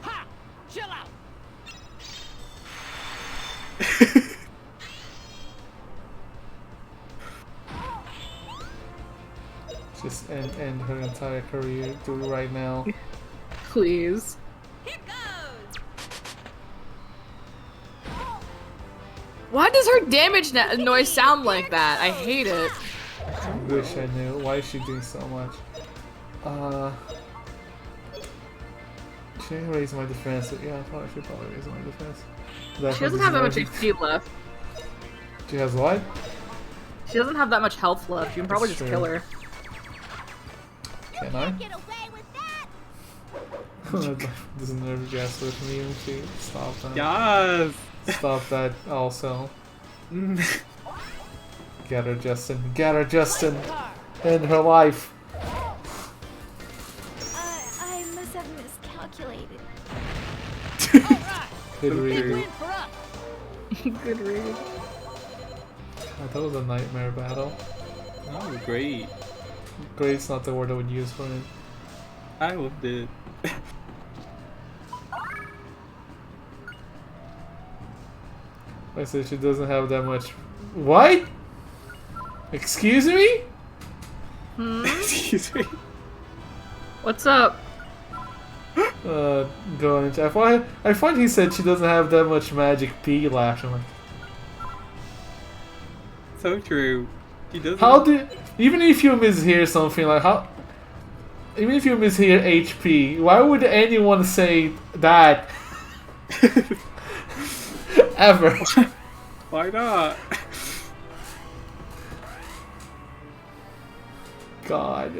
Ha! Chill out! Just end her entire career. Do it right now. Please. Here goes. Why does her damage noise sound like that? I hate it. I wish I knew. Why is she doing so much? Should I raise my defense? Yeah, I should probably raise my defense. She doesn't have that much HP left. She has what? She doesn't have that much health left. You can probably That's just true. kill her. Can I? Get away with that. This nerve gas with me and she stop that. Yes. Stop that also. Get her, Justin. Get her, Justin. In her life. I must have miscalculated. Good Okay. read. Win for us. Good read. God, that was a nightmare battle. Oh, great. Great's not the word I would use for it. I loved it. I said she doesn't have that much. What? Excuse me? Excuse me. What's up? Go on. I find he said she doesn't have that much magic P left. I'm like, So true. He doesn't. how do? Even if you mishear something like how, even if you mishear HP, why would anyone say that? Ever? Why not? God.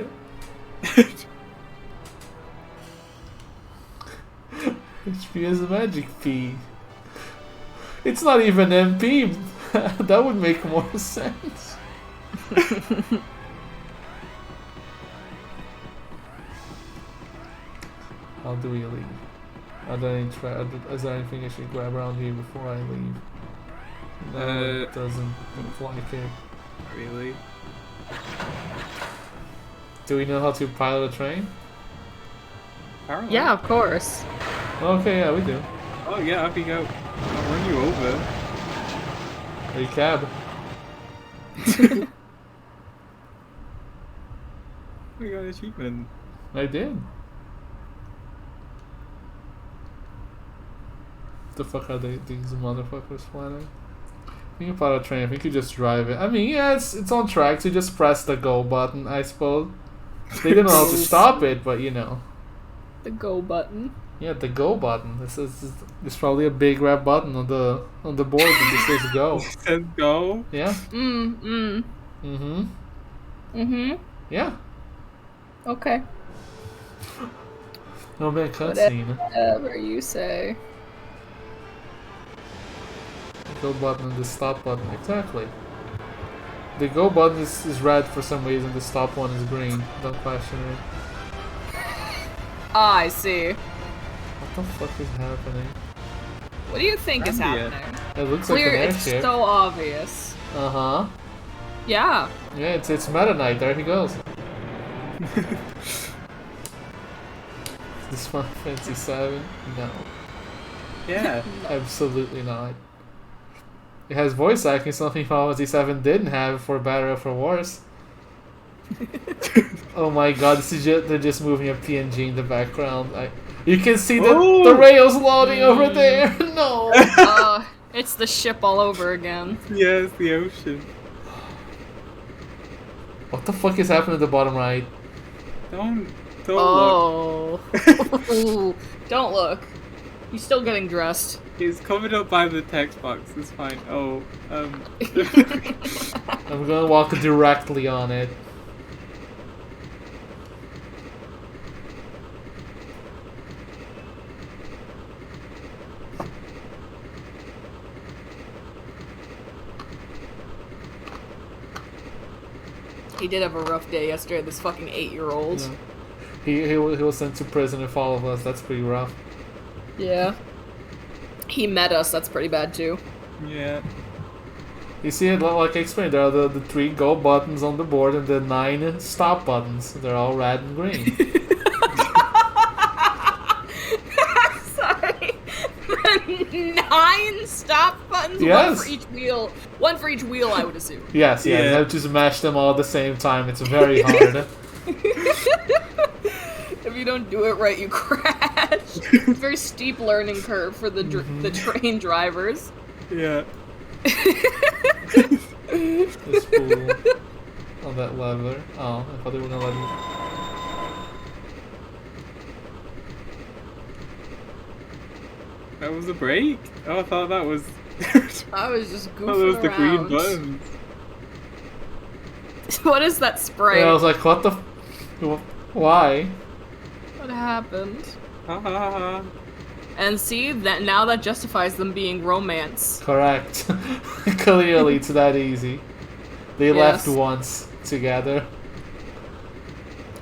HP is a magic P. It's not even MP. That would make more sense. How do we leave? Is there anything I should grab around here before I leave? No, it doesn't look like it. Really? Do we know how to pilot a train? Apparently. Yeah, of course. Okay, yeah, we do. Oh yeah, up you go. I'll run you over. Hey, cab. We got an achievement. I did. What the fuck are these motherfuckers planning? You can pilot a train, I think you just drive it. I mean, yeah, it's on track, so you just press the go button, I suppose. They didn't know how to stop it, but you know. The go button. Yeah, the go button. This is probably a big red button on the board that just says go. Says go. Yeah. Mm-hmm. Yeah. Okay. No man cutscene. Whatever you say. The go button and the stop button. Exactly. The go button is red for some reason. The stop one is green. Don't question it. Ah, I see. What the fuck is happening? What do you think is Grandia. happening? It looks Clear, like an it's airship. so obvious. Uh huh. Yeah. Yeah, it's Meta Knight. There he goes. This Final Fantasy 7? No, Yeah. absolutely not. It has voice acting, something Final Fantasy 7 didn't have, for better or for worse. Oh my god, this is they're just moving a PNG in the background. You can see the rails loading over there. No. It's the ship all over again. Yes, the ocean. What the fuck is happening at the bottom right? Don't look. Oh. Don't look. He's still getting dressed. It's covered up by the text box. It's fine. Oh, I'm gonna walk directly on it. He did have a rough day yesterday, this fucking 8-year-old. Yeah. He was sent to prison with all of us. That's pretty rough. Yeah. He met us, that's pretty bad too. yeah. You see it, like I explained, there are the 3 go buttons on the board and the 9 stop buttons. They're all red and green. Sorry. 9 stop buttons? Yes. One for each wheel. One for each wheel, I would assume. Yes, yeah, you have to smash them all at the same time. It's very hard. If you don't do it right, you crash. stretch. Very steep learning curve for the train drivers. Yeah. The spool on that lever. Oh, I thought they were gonna let me. That was a break? Oh, I thought that was... I was just goofing Oh, that was the green around. buttons. What is that spray? And I was like, what the? Why? What happened? Ha ha ha. And see, that now that justifies them being romance. Correct. Clearly, it's that easy. They left Yes. once together.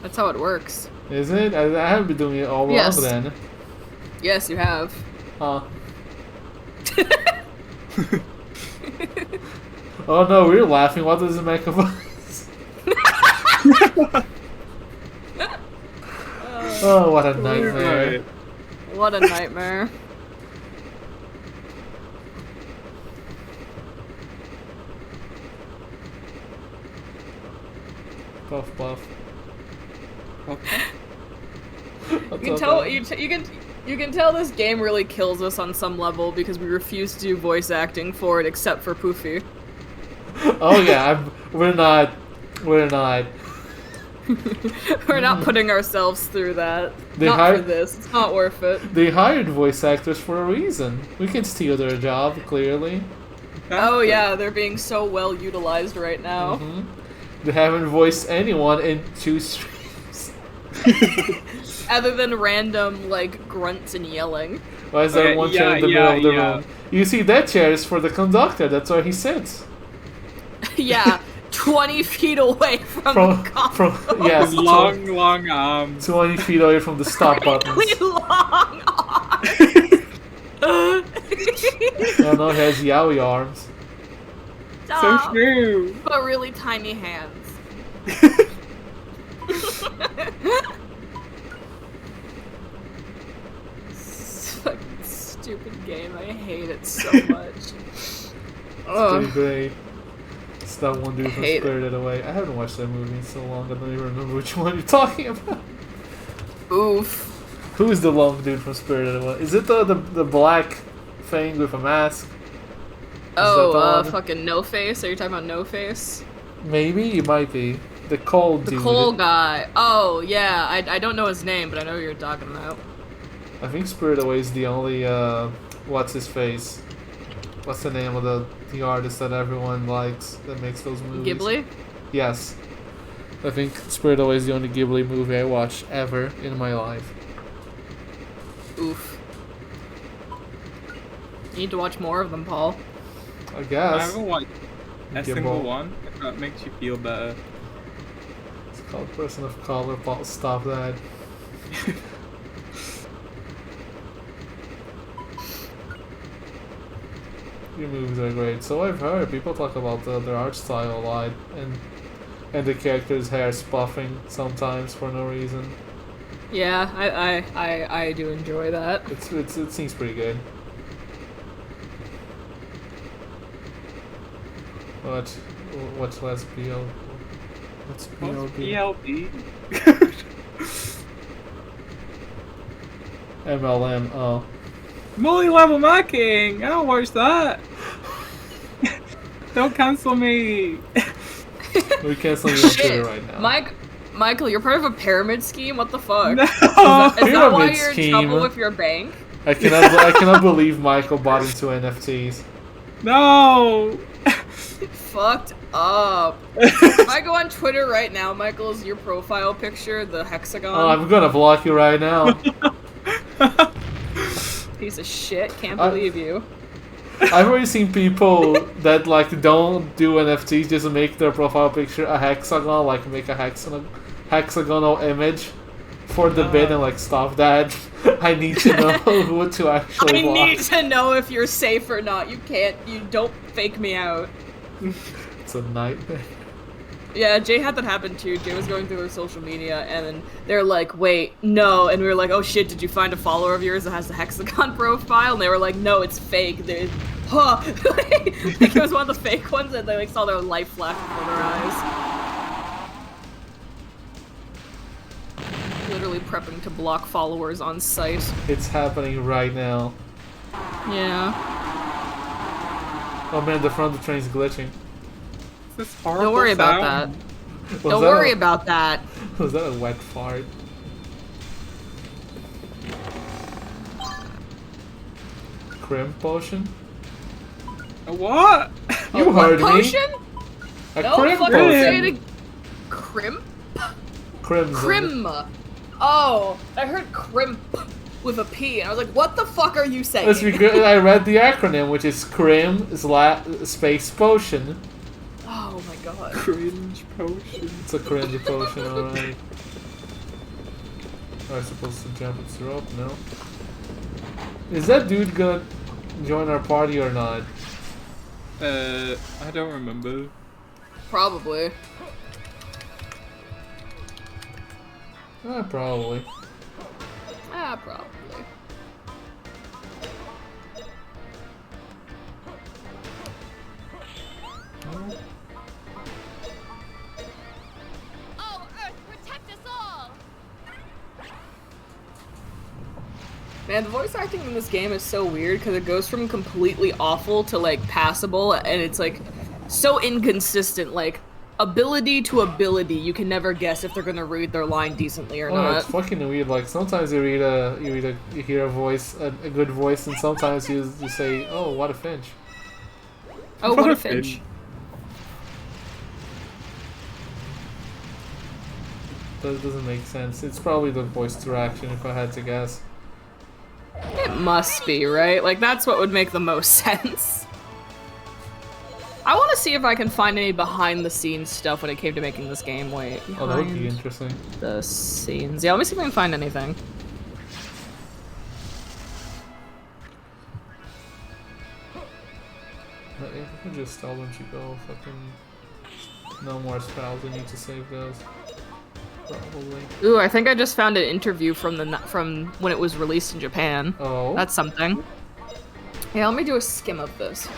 That's how it works. Is it? I haven't been doing it all wrong Yes. then. Yes, you have. Huh. Oh no, we're laughing. What does it make of us? Oh, what a nightmare. Right. What a nightmare. Puff, puff. You can tell you can tell this game really kills us on some level because we refuse to do voice acting for it except for Poofy. Oh yeah, we're not. We're not putting ourselves through that. They Not hired- for this. It's not worth it. They hired voice actors for a reason. We can steal their job, clearly. Oh yeah, they're being so well utilized right now. Mhm. They haven't voiced anyone in 2 streams. Other than random like grunts and yelling. Why is there Okay, one chair in the yeah, middle of the yeah. room? You see, that chair is for the conductor. That's where he sits. Yeah, 20 feet away from the console. Yes, His long arms. 20 feet away from the stop buttons. Really long arms. Oh no, he has yaoi arms. So Stop. true. But really tiny hands. Fucking stupid game. I hate it so much. Pretty Ugh. great. It's that one dude from hate it. Spirited Away. I haven't watched that movie in so long, I don't even remember which one you're talking about. Oof. Who is the long dude from Spirited Away? Is it the black thing with a mask? Oh, that the one? fucking No Face. Are you talking about No Face? Maybe, it might be. The cold The dude. coal guy. Oh, yeah. I don't know his name, but I know who you're talking about. I think Spirited Away is the only, what's his face? What's the name of the artist that everyone likes that makes those movies? Ghibli? Yes. I think Spirited Away is the only Ghibli movie I watched ever in my life. Oof. You need to watch more of them, Paul. I I guess. haven't watched a Gimbal. single one. If that makes you feel better. It's called Person of Color. Paul, stop that. Your movies are great. So I've heard people talk about their art style a lot, and the characters' hair spuffing sometimes for no reason. Yeah, I do enjoy that. It seems pretty good. What's less BL? What's What's BLB? PLP? MLM. Oh. Multi-level marking! I don't watch that! Don't cancel me! We're canceling you on Twitter Shit. right now. Michael, you're part of a pyramid scheme? What the fuck? No! Is that why Pyramid you're in scheme. trouble with your bank? I cannot believe Michael bought into NFTs. No! Fucked up. If I go on Twitter right now, Michael, is your profile picture the hexagon? Oh, I'm gonna block you right now. Piece of shit. Can't I- believe you. I've already seen people that like don't do NFTs, just make their profile picture a hexagon, like make a hexagonal image for the bid and like stop that. I need to know who to actually I block. need to know if you're safe or not. You don't fake me out. It's a nightmare. Yeah, Jay had that happen too. Jay was going through her social media, and then they're like, wait, no. And we were like, oh shit, did you find a follower of yours that has the hexagon profile? And they were like, no, it's fake. Like, it was one of the fake ones, and they like saw their life flash before their eyes. literally prepping to block followers on sight. It's happening right now. Yeah. Oh man, the front of the train's glitching. This horrible Don't worry about sound. that. Don't worry about that. Was that a wet fart? Crim potion? A what? You heard me. Potion? A No crim fucking potion. say it again. Crim? Crimson. Crim. Oh, I heard crimp with a P, and I was like, what the fuck are you saying? That's because I read the acronym, which is crim space potion. Oh my god. Cringe potion. It's a cringe potion, alright. Am I supposed to jump up the rope? No. Is that dude gonna join our party or not? I don't remember. Probably. Probably. Probably. Oh, Earth, protect us all! Man, the voice acting in this game is so weird because it goes from completely awful to like passable, and it's like so inconsistent. Like ability to ability, you can never guess if they're gonna read their line decently or Oh, not. it's fucking weird. Like sometimes you hear a voice, a good voice, and sometimes you say, "Oh, what a finch." Oh, what a finch! That doesn't make sense. It's probably the voice interaction, if I had to guess. It must be, right? Like that's what would make the most sense. I want to see if I can find any behind-the-scenes stuff when it came to making this game. Wait, Oh, that would be behind interesting. the scenes. Yeah, let me see if I can find anything. If I could just tell them to go, fucking no more spells. I need to save those. Probably. Ooh, I think I just found an interview from when it was released in Japan. Oh. That's something. Yeah, let me do a skim of this.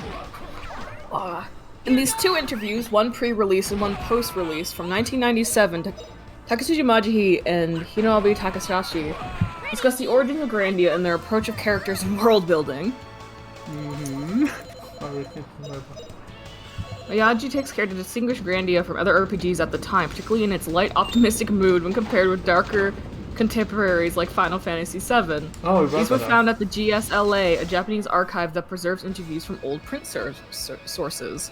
In these two interviews, one pre-release and one post-release from 1997, Takatsuji Majihi and Hinoabi Takasashi discuss the origin of Grandia and their approach of characters and world building. Miyaji takes care to distinguish Grandia from other RPGs at the time, particularly in its light, optimistic mood when compared with darker contemporaries like Final Fantasy VII. Oh, These were found at the GSLA, a Japanese archive that preserves interviews from old print sources.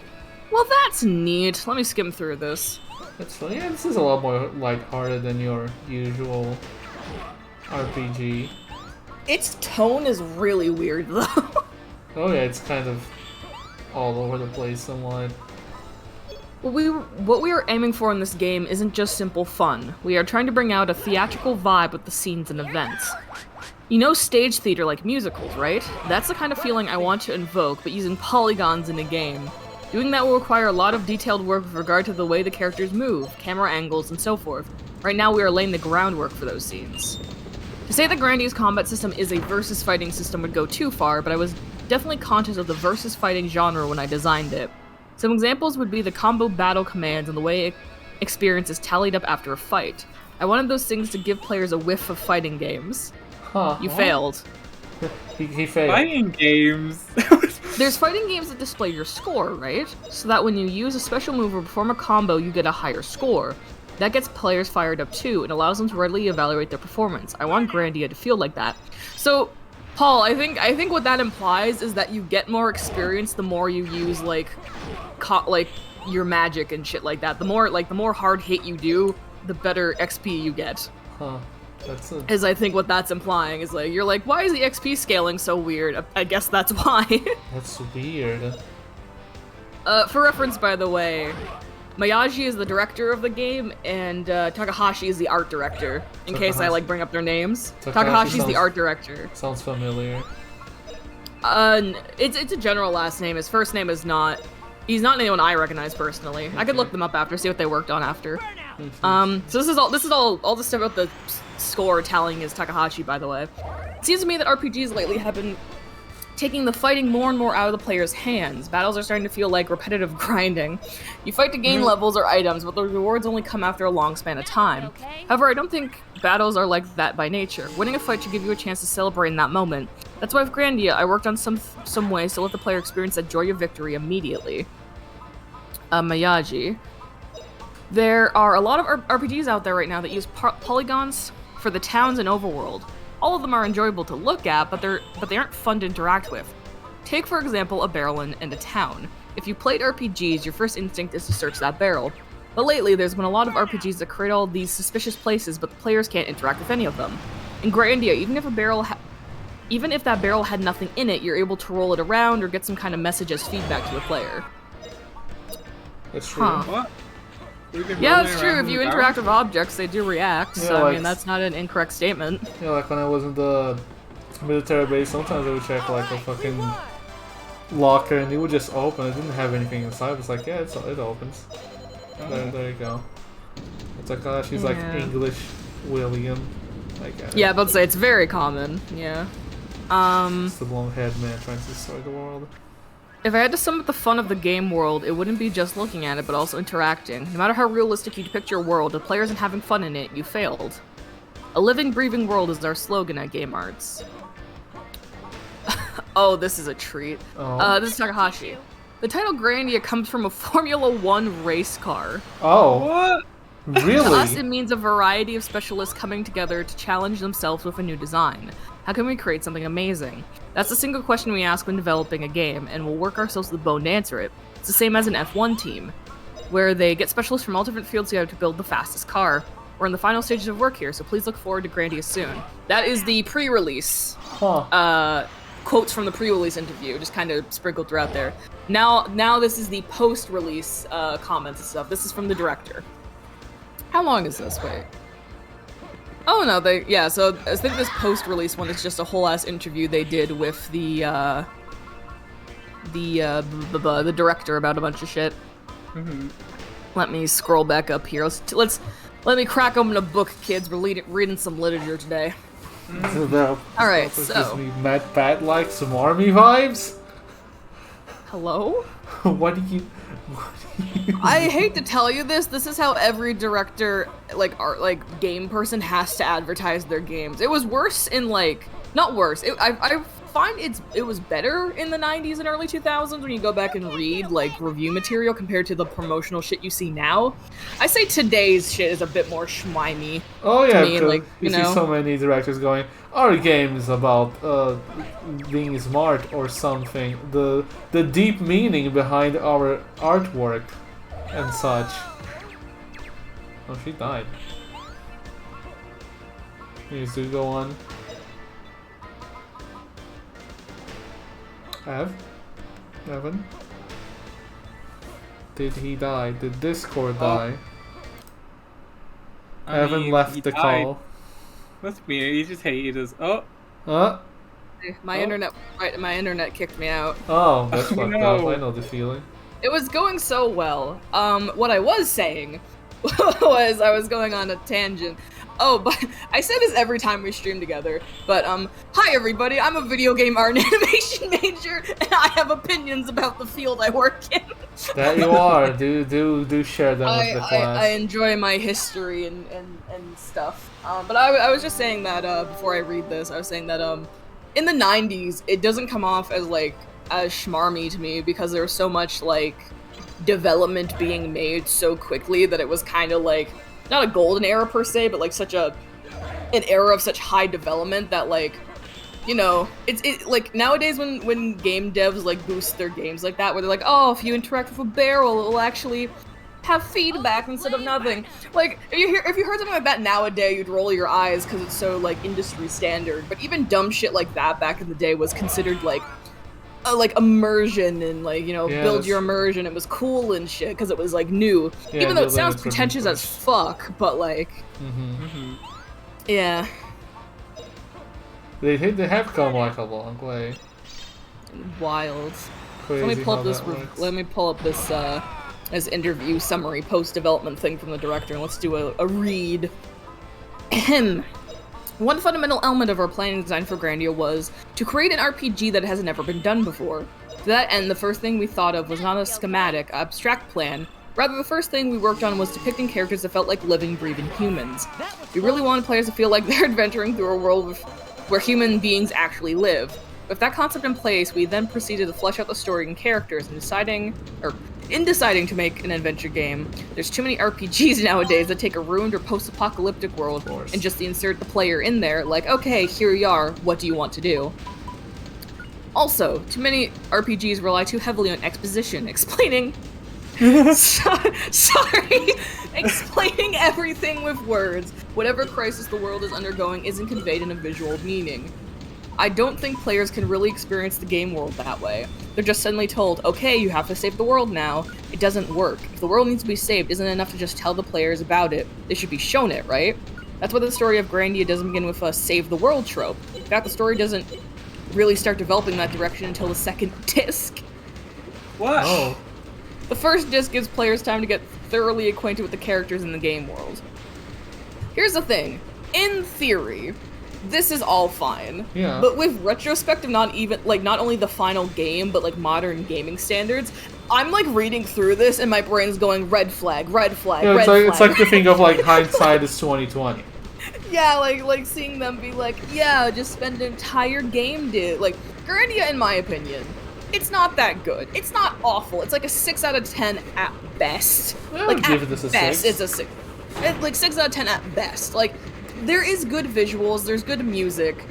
Well, that's neat. Let me skim through this. That's funny. Yeah, this is a lot more lighthearted than your usual RPG. Its tone is really weird, though. Oh yeah, it's kind of all over the place somewhat. What we are aiming for in this game isn't just simple fun. We are trying to bring out a theatrical vibe with the scenes and events. You know stage theater like musicals, right? That's the kind of feeling I want to invoke, but using polygons in a game. Doing that will require a lot of detailed work with regard to the way the characters move, camera angles, and so forth. Right now we are laying the groundwork for those scenes. To say that Grandia's combat system is a versus fighting system would go too far, but I was definitely conscious of the versus fighting genre when I designed it. Some examples would be the combo battle commands and the way experience is tallied up after a fight. I wanted those things to give players a whiff of fighting games. Huh? You failed. He failed. Fighting games. There's fighting games that display your score, right? So that when you use a special move or perform a combo, you get a higher score. That gets players fired up too, and allows them to readily evaluate their performance. I want Grandia to feel like that. So, Paul, I think what that implies is that you get more experience the more you use like your magic and shit like that. The more hard hit you do, the better XP you get. Huh? Is I think what that's implying is like you're like, why is the XP scaling so weird? I guess that's why. That's weird. For reference, by the way, Miyaji is the director of the game, and Takahashi is the art director. In case I like bring up their names, Takahashi's the art director. Sounds familiar. It's a general last name. His first name is not. He's not anyone I recognize personally. I could look them up after, see what they worked on after. So this is all the stuff about the score tallying is Takahashi, by the way. It seems to me that RPGs lately have been taking the fighting more and more out of the player's hands. Battles are starting to feel like repetitive grinding. You fight to gain levels or items, but the rewards only come after a long span of time. However, I don't think battles are like that by nature. Winning a fight should give you a chance to celebrate in that moment. That's why with Grandia, I worked on some ways to let the player experience that joy of victory immediately. Mayaji. There are a lot of RPGs out there right now that use polygons for the towns and overworld. All of them are enjoyable to look at, but they aren't fun to interact with. Take, for example, a barrel and a town. If you played RPGs, your first instinct is to search that barrel. But lately, there's been a lot of RPGs that create all these suspicious places, but the players can't interact with any of them. In Grandia, even if that barrel had nothing in it, you're able to roll it around or get some kind of message as feedback to the player. That's true. What? Yeah, it's true. If you interact with objects, they do react. Yeah, So, like, I mean, that's not an incorrect statement. Yeah, like when I was in the military base, sometimes I would check like a fucking locker and it would just open. It didn't have anything inside. I was like, yeah, it opens. There you go. It's like, oh, she's like English William. Like, yeah, but say it's very common. Yeah. It's the long-haired man trying to destroy the world. If I had to sum up the fun of the game world, it wouldn't be just looking at it, but also interacting. No matter how realistic you depict your world, if players aren't having fun in it, you failed. A living, breathing world is our slogan at Game Arts. Oh, this is a treat. Oh. This is Takahashi. The title Grandia comes from a Formula 1 race car. Oh. What? Really? To us, it means a variety of specialists coming together to challenge themselves with a new design. How can we create something amazing? That's the single question we ask when developing a game, and we'll work ourselves to the bone to answer it. It's the same as an F1 team, where they get specialists from all different fields together to build the fastest car. We're in the final stages of work here, so please look forward to Grandia soon. That is the pre-release. Quotes from the pre-release interview, just kind of sprinkled throughout there. Now this is the post-release comments and stuff. This is from the director. How long is this? Wait. Oh no, so I think this post-release one is just a whole ass interview they did with the director about a bunch of shit. Mm-hmm. Let me scroll back up here. Let me crack open a book, kids. We're reading some literature today. All right, so so- gives me Mad Pat like some army vibes. Hello? What do you? I hate to tell you this. This is how every director, like game person, has to advertise their games. It was worse in not worse. I find it was better in the 90s and early 2000s when you go back and read review material compared to the promotional shit you see now. I say today's shit is a bit more schmimey. Oh yeah, to me, you see so many directors going, our game is about being smart or something. The deep meaning behind our artwork and such. Oh, she died. Needs to go on. Evan? Did he die? Did Discord die? Evan left the call. That's weird. He just hated us. Oh. My internet kicked me out. Oh, that's fucked no. up. I know the feeling. It was going so well. What I was saying was I was going on a tangent. Oh, but I say this every time we stream together. But hi everybody. I'm a video game art and animation major, and I have opinions about the field I work in. That you are. Do share them with the class. I enjoy my history and stuff. But I was just saying that before I read this, I was saying that in the 90s, it doesn't come off as as schmarmy to me because there was so much development being made so quickly that it was kind of not a golden era per se, but such an era of such high development that it's nowadays when game devs boost their games like that, where they're like, oh, if you interact with a barrel, it'll actually have feedback instead of nothing. If you heard something like that nowadays, you'd roll your eyes because it's so industry standard. But even dumb shit like that back in the day was considered immersion and build your immersion. It was cool and shit because it was new. Yeah, even though it sounds pretentious as fuck, but yeah. They have come a long way. Wild. Crazy Let me pull how up this. that works. Let me pull up this interview summary post development thing from the director, and let's do a read. One fundamental element of our planning design for Grandia was to create an RPG that has never been done before. To that end, the first thing we thought of was not a schematic, abstract plan. Rather, the first thing we worked on was depicting characters that felt like living, breathing humans. We really wanted players to feel like they're adventuring through a world where human beings actually live. With that concept in place, we then proceeded to flesh out the story and characters, and in deciding to make an adventure game, there's too many RPGs nowadays that take a ruined or post-apocalyptic world and just insert the player in there, like, okay, here you are, what do you want to do? Also, too many RPGs rely too heavily on exposition, explaining explaining everything with words. Whatever crisis the world is undergoing isn't conveyed in a visual meaning. I don't think players can really experience the game world that way. They're just suddenly told, okay, you have to save the world now. It doesn't work. If the world needs to be saved, isn't it enough to just tell the players about it? They should be shown it, right? That's why the story of Grandia doesn't begin with a save the world trope. In fact, the story doesn't really start developing that direction until the second disc. What? Oh. The first disc gives players time to get thoroughly acquainted with the characters in the game world. Here's the thing. In theory, this is all fine. Yeah. But with retrospective, not only the final game, but like modern gaming standards, I'm like reading through this and my brain's going red flag, red flag, Yeah, red flag. it's like the thing of like hindsight is 2020. Yeah, like seeing them be like, yeah, just spend an entire game like Grandia, in my opinion, it's not that good. It's not awful. It's like a 6 out of 10 at best. I Like would give at this a best, 6. it's a 6. Like 6 out of 10 at best. Like there is good visuals, there's good music.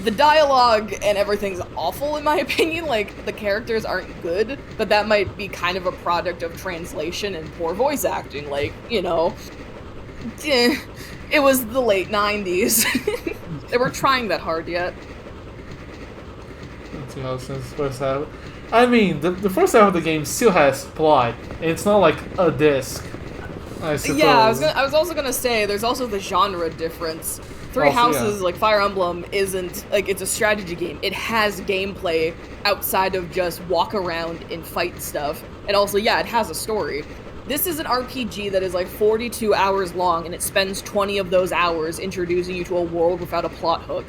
The dialogue and everything's awful in my opinion. Like the characters aren't good, but that might be kind of a product of translation and poor voice acting. Like, you know, it was the late 90s. They weren't trying that hard yet. Let's see how since first half. I mean, the first half of the game still has plot, and it's not like a disc. I suppose. Yeah, I was also gonna say there's also the genre difference. Three Also, Houses, yeah. like Fire Emblem, isn't like it's a strategy game. It has gameplay outside of just walk around and fight stuff. And also, yeah, it has a story. This is an RPG that is like 42 hours long, and it spends 20 of those hours introducing you to a world without a plot hook.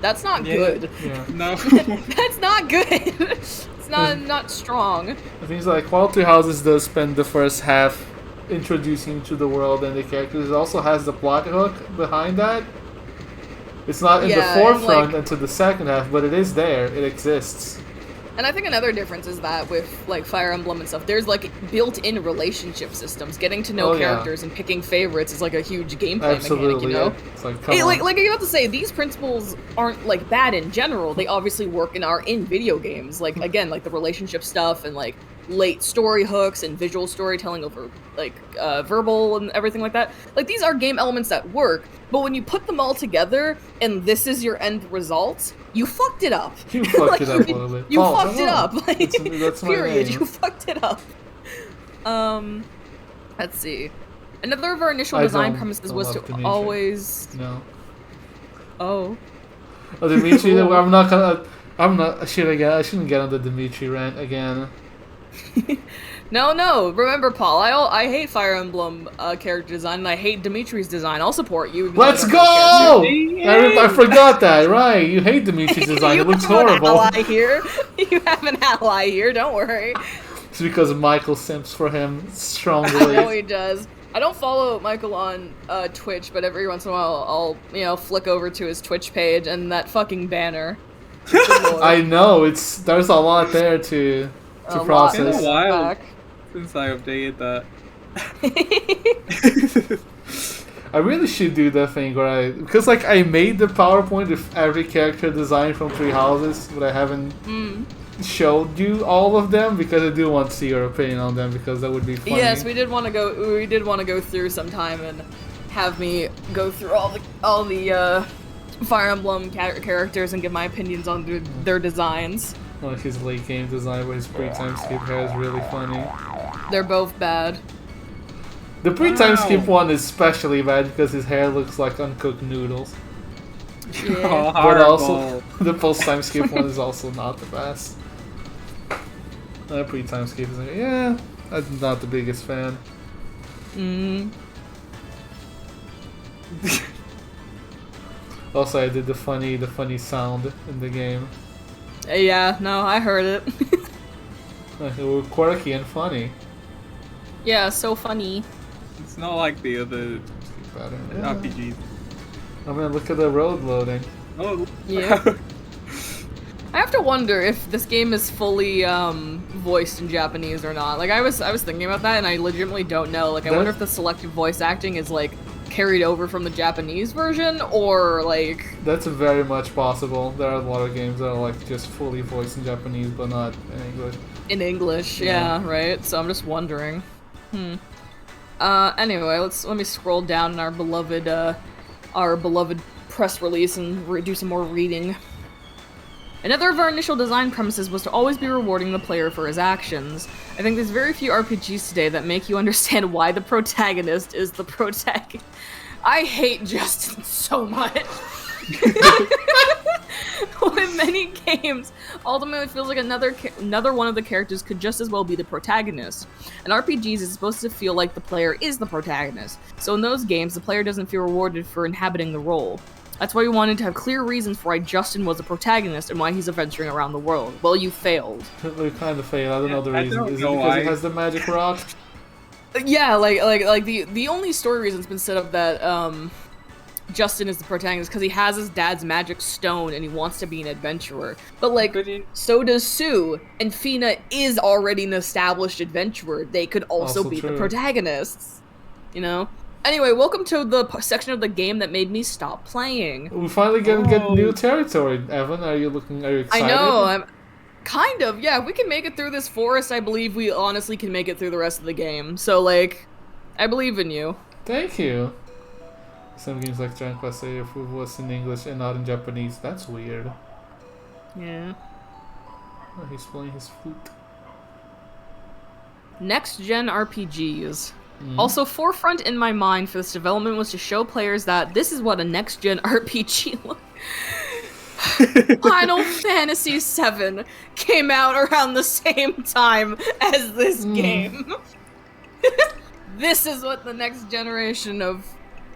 That's not good. Yeah. No. That's not good. It's not strong. The thing is, like, while Three Houses does spend the first half introducing you to the world and the characters, it also has the plot hook behind that. It's not in the forefront until the second half, but it is there. It exists. And I think another difference is that with like Fire Emblem and stuff, there's like built-in relationship systems. Getting to know characters and picking favorites is like a huge gameplay mechanic, you know? Yeah. It's like, come on. Like I'm about to say, these principles aren't like bad in general. They obviously work and are in video games. Like again, like the relationship stuff and like late story hooks and visual storytelling over like verbal and everything like that. Like these are game elements that work, but when you put them all together and this is your end result, you fucked it up. You fucked like, it up a little bit. You fucked it up. Like, that's my period. name. You fucked it up. Let's see. Another of our initial design premises was to Dimitri. always. No. Oh. Oh, Dimitri. I shouldn't get on the Dimitri rant again. No. Remember, Paul, I hate Fire Emblem character design, and I hate Dimitri's design. I'll support you. Let's go! I forgot that. Right, you hate Dimitri's design. It looks horrible. You have an ally here. Don't worry. It's because Michael simps for him strongly. I know he does. I don't follow Michael on Twitch, but every once in a while I'll flick over to his Twitch page and that fucking banner. I know there's a lot there to process. It's been a while since I updated that. I really should do that thing where because like I made the PowerPoint with every character design from Three Houses, but I haven't showed you all of them because I do want to see your opinion on them because that would be funny. Yes, we did want to go through sometime and have me go through all the Fire Emblem characters and give my opinions on their designs. Like his late game design with his pre-time skip hair is really funny. They're both bad. The pre-time skip one is especially bad because his hair looks like uncooked noodles. Yeah. Oh, But also, horrible. the post-time skip one is also not the best. The pre-time skip is like, yeah, I'm not the biggest fan. Also, I did the funny sound in the game. Yeah, no, I heard it. Like, they were quirky and funny. Yeah, so funny. It's not like the other Better. RPGs. I mean, look at the road loading. Oh, Yeah. I have to wonder if this game is fully voiced in Japanese or not. Like I was thinking about that, and I legitimately don't know. Like I wonder if the selective voice acting is like carried over from the Japanese version, or like. That's very much possible. There are a lot of games that are like just fully voiced in Japanese, but not in English. In English, yeah, right. So I'm just wondering. Anyway, let me scroll down in our beloved press release and do some more reading. Another of our initial design premises was to always be rewarding the player for his actions. I think there's very few RPGs today that make you understand why the protagonist is the protagonist. I hate Justin so much. With many games, ultimately it feels like another one of the characters could just as well be the protagonist. In RPGs, it's supposed to feel like the player is the protagonist. So in those games, the player doesn't feel rewarded for inhabiting the role. That's why we wanted to have clear reasons for why Justin was the protagonist and why he's adventuring around the world. Well, you failed. We kind of failed. I don't know the reason. don't Is it know because why. he has the magic rock? Yeah, like the only story reason's been set up that Justin is the protagonist because he has his dad's magic stone and he wants to be an adventurer. But like, so does Sue, and Fina is already an established adventurer. They could also be the protagonists, you know? Anyway, welcome to the section of the game that made me stop playing. We finally gonna get new territory, Evan. Are you excited? I know, I'm kind of, yeah. If we can make it through this forest, I believe we honestly can make it through the rest of the game. So, like, I believe in you. Thank you. Some games like Dragon Quest say if it was in English and not in Japanese. That's weird. Yeah. Oh, he's playing his flute. Next-gen RPGs. Also, forefront in my mind for this development was to show players that this is what a next-gen RPG looks. Final Fantasy VII came out around the same time as this game. This is what the next generation of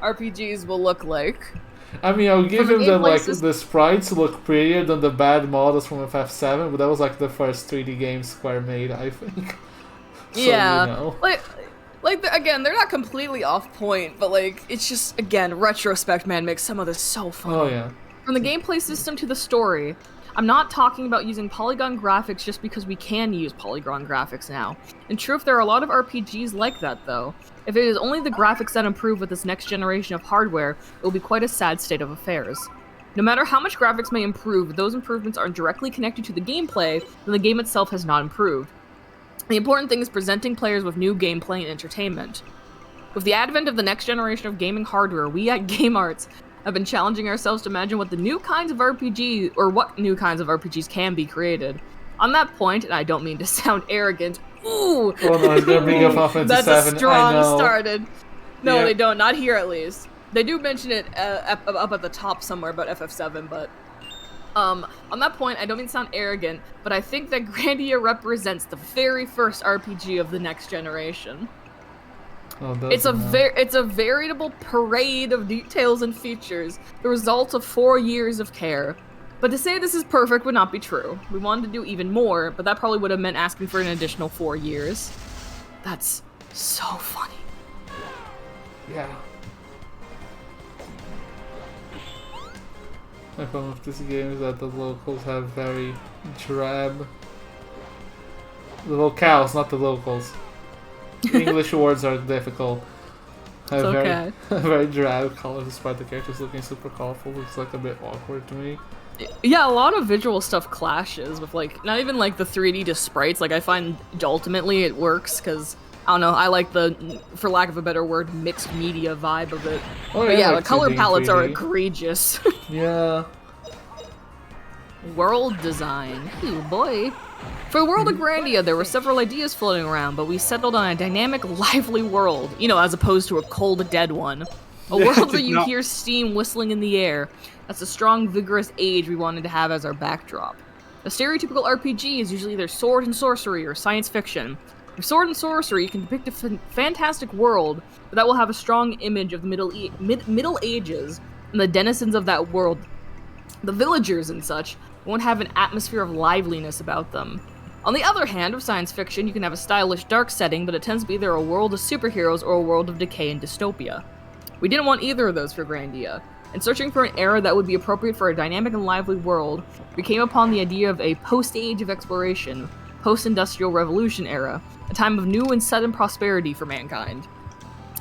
RPGs will look like. I mean, I'll give him that like the sprites look prettier than the bad models from FF7, but that was like the first 3D game Square made, I think. So, yeah, you know. Again, they're not completely off point, but like it's just again retrospect, man, makes some of this so fun. Oh yeah. From the gameplay system to the story, I'm not talking about using polygon graphics just because we can use polygon graphics now. In truth, there are a lot of RPGs like that, though. If it is only the graphics that improve with this next generation of hardware, it will be quite a sad state of affairs. No matter how much graphics may improve, if those improvements aren't directly connected to the gameplay, then the game itself has not improved. The important thing is presenting players with new gameplay and entertainment. With the advent of the next generation of gaming hardware, we at Game Arts have been challenging ourselves to imagine what new kinds of RPGs can be created. On that point, and I don't mean to sound arrogant, ooh! Oh no, he's gonna bring up Final Fantasy That's 7. a strong I know. started. No, Yeah. they don't. Not here, at least. They do mention it up at the top somewhere about FF7, but on that point, I don't mean to sound arrogant, but I think that Grandia represents the very first RPG of the next generation. Oh, It's a veritable parade of details and features, the result of 4 years of care. But to say this is perfect would not be true. We wanted to do even more, but that probably would have meant asking for an additional 4 years. That's so funny. Yeah. My problem with this game is that the locals have very drab... The locales, not the locals. English words are difficult. Have It's okay. very drab colors despite the characters looking super colorful. It's like a bit awkward to me. Yeah, a lot of visual stuff clashes with, like, not even, like, the 3D to sprites. Like, I find ultimately it works, because, I don't know, I like the, for lack of a better word, mixed media vibe of it. Oh, But yeah, like the color 2D, palettes are 3D. egregious. Yeah. World design. Ooh, boy. For the world of Grandia, there were several ideas floating around, but we settled on a dynamic, lively world, you know, as opposed to a cold, dead one. A world where you hear steam whistling in the air. That's a strong, vigorous age we wanted to have as our backdrop. A stereotypical RPG is usually either sword and sorcery or science fiction. For sword and sorcery, you can depict a fantastic world, but that will have a strong image of the Middle Ages, And the denizens of that world, the villagers and such, won't have an atmosphere of liveliness about them. On the other hand, with science fiction, you can have a stylish, dark setting, but it tends to be either a world of superheroes or a world of decay and dystopia. We didn't want either of those for Grandia. In searching for an era that would be appropriate for a dynamic and lively world, we came upon the idea of a post-age of exploration, post-industrial revolution era, a time of new and sudden prosperity for mankind.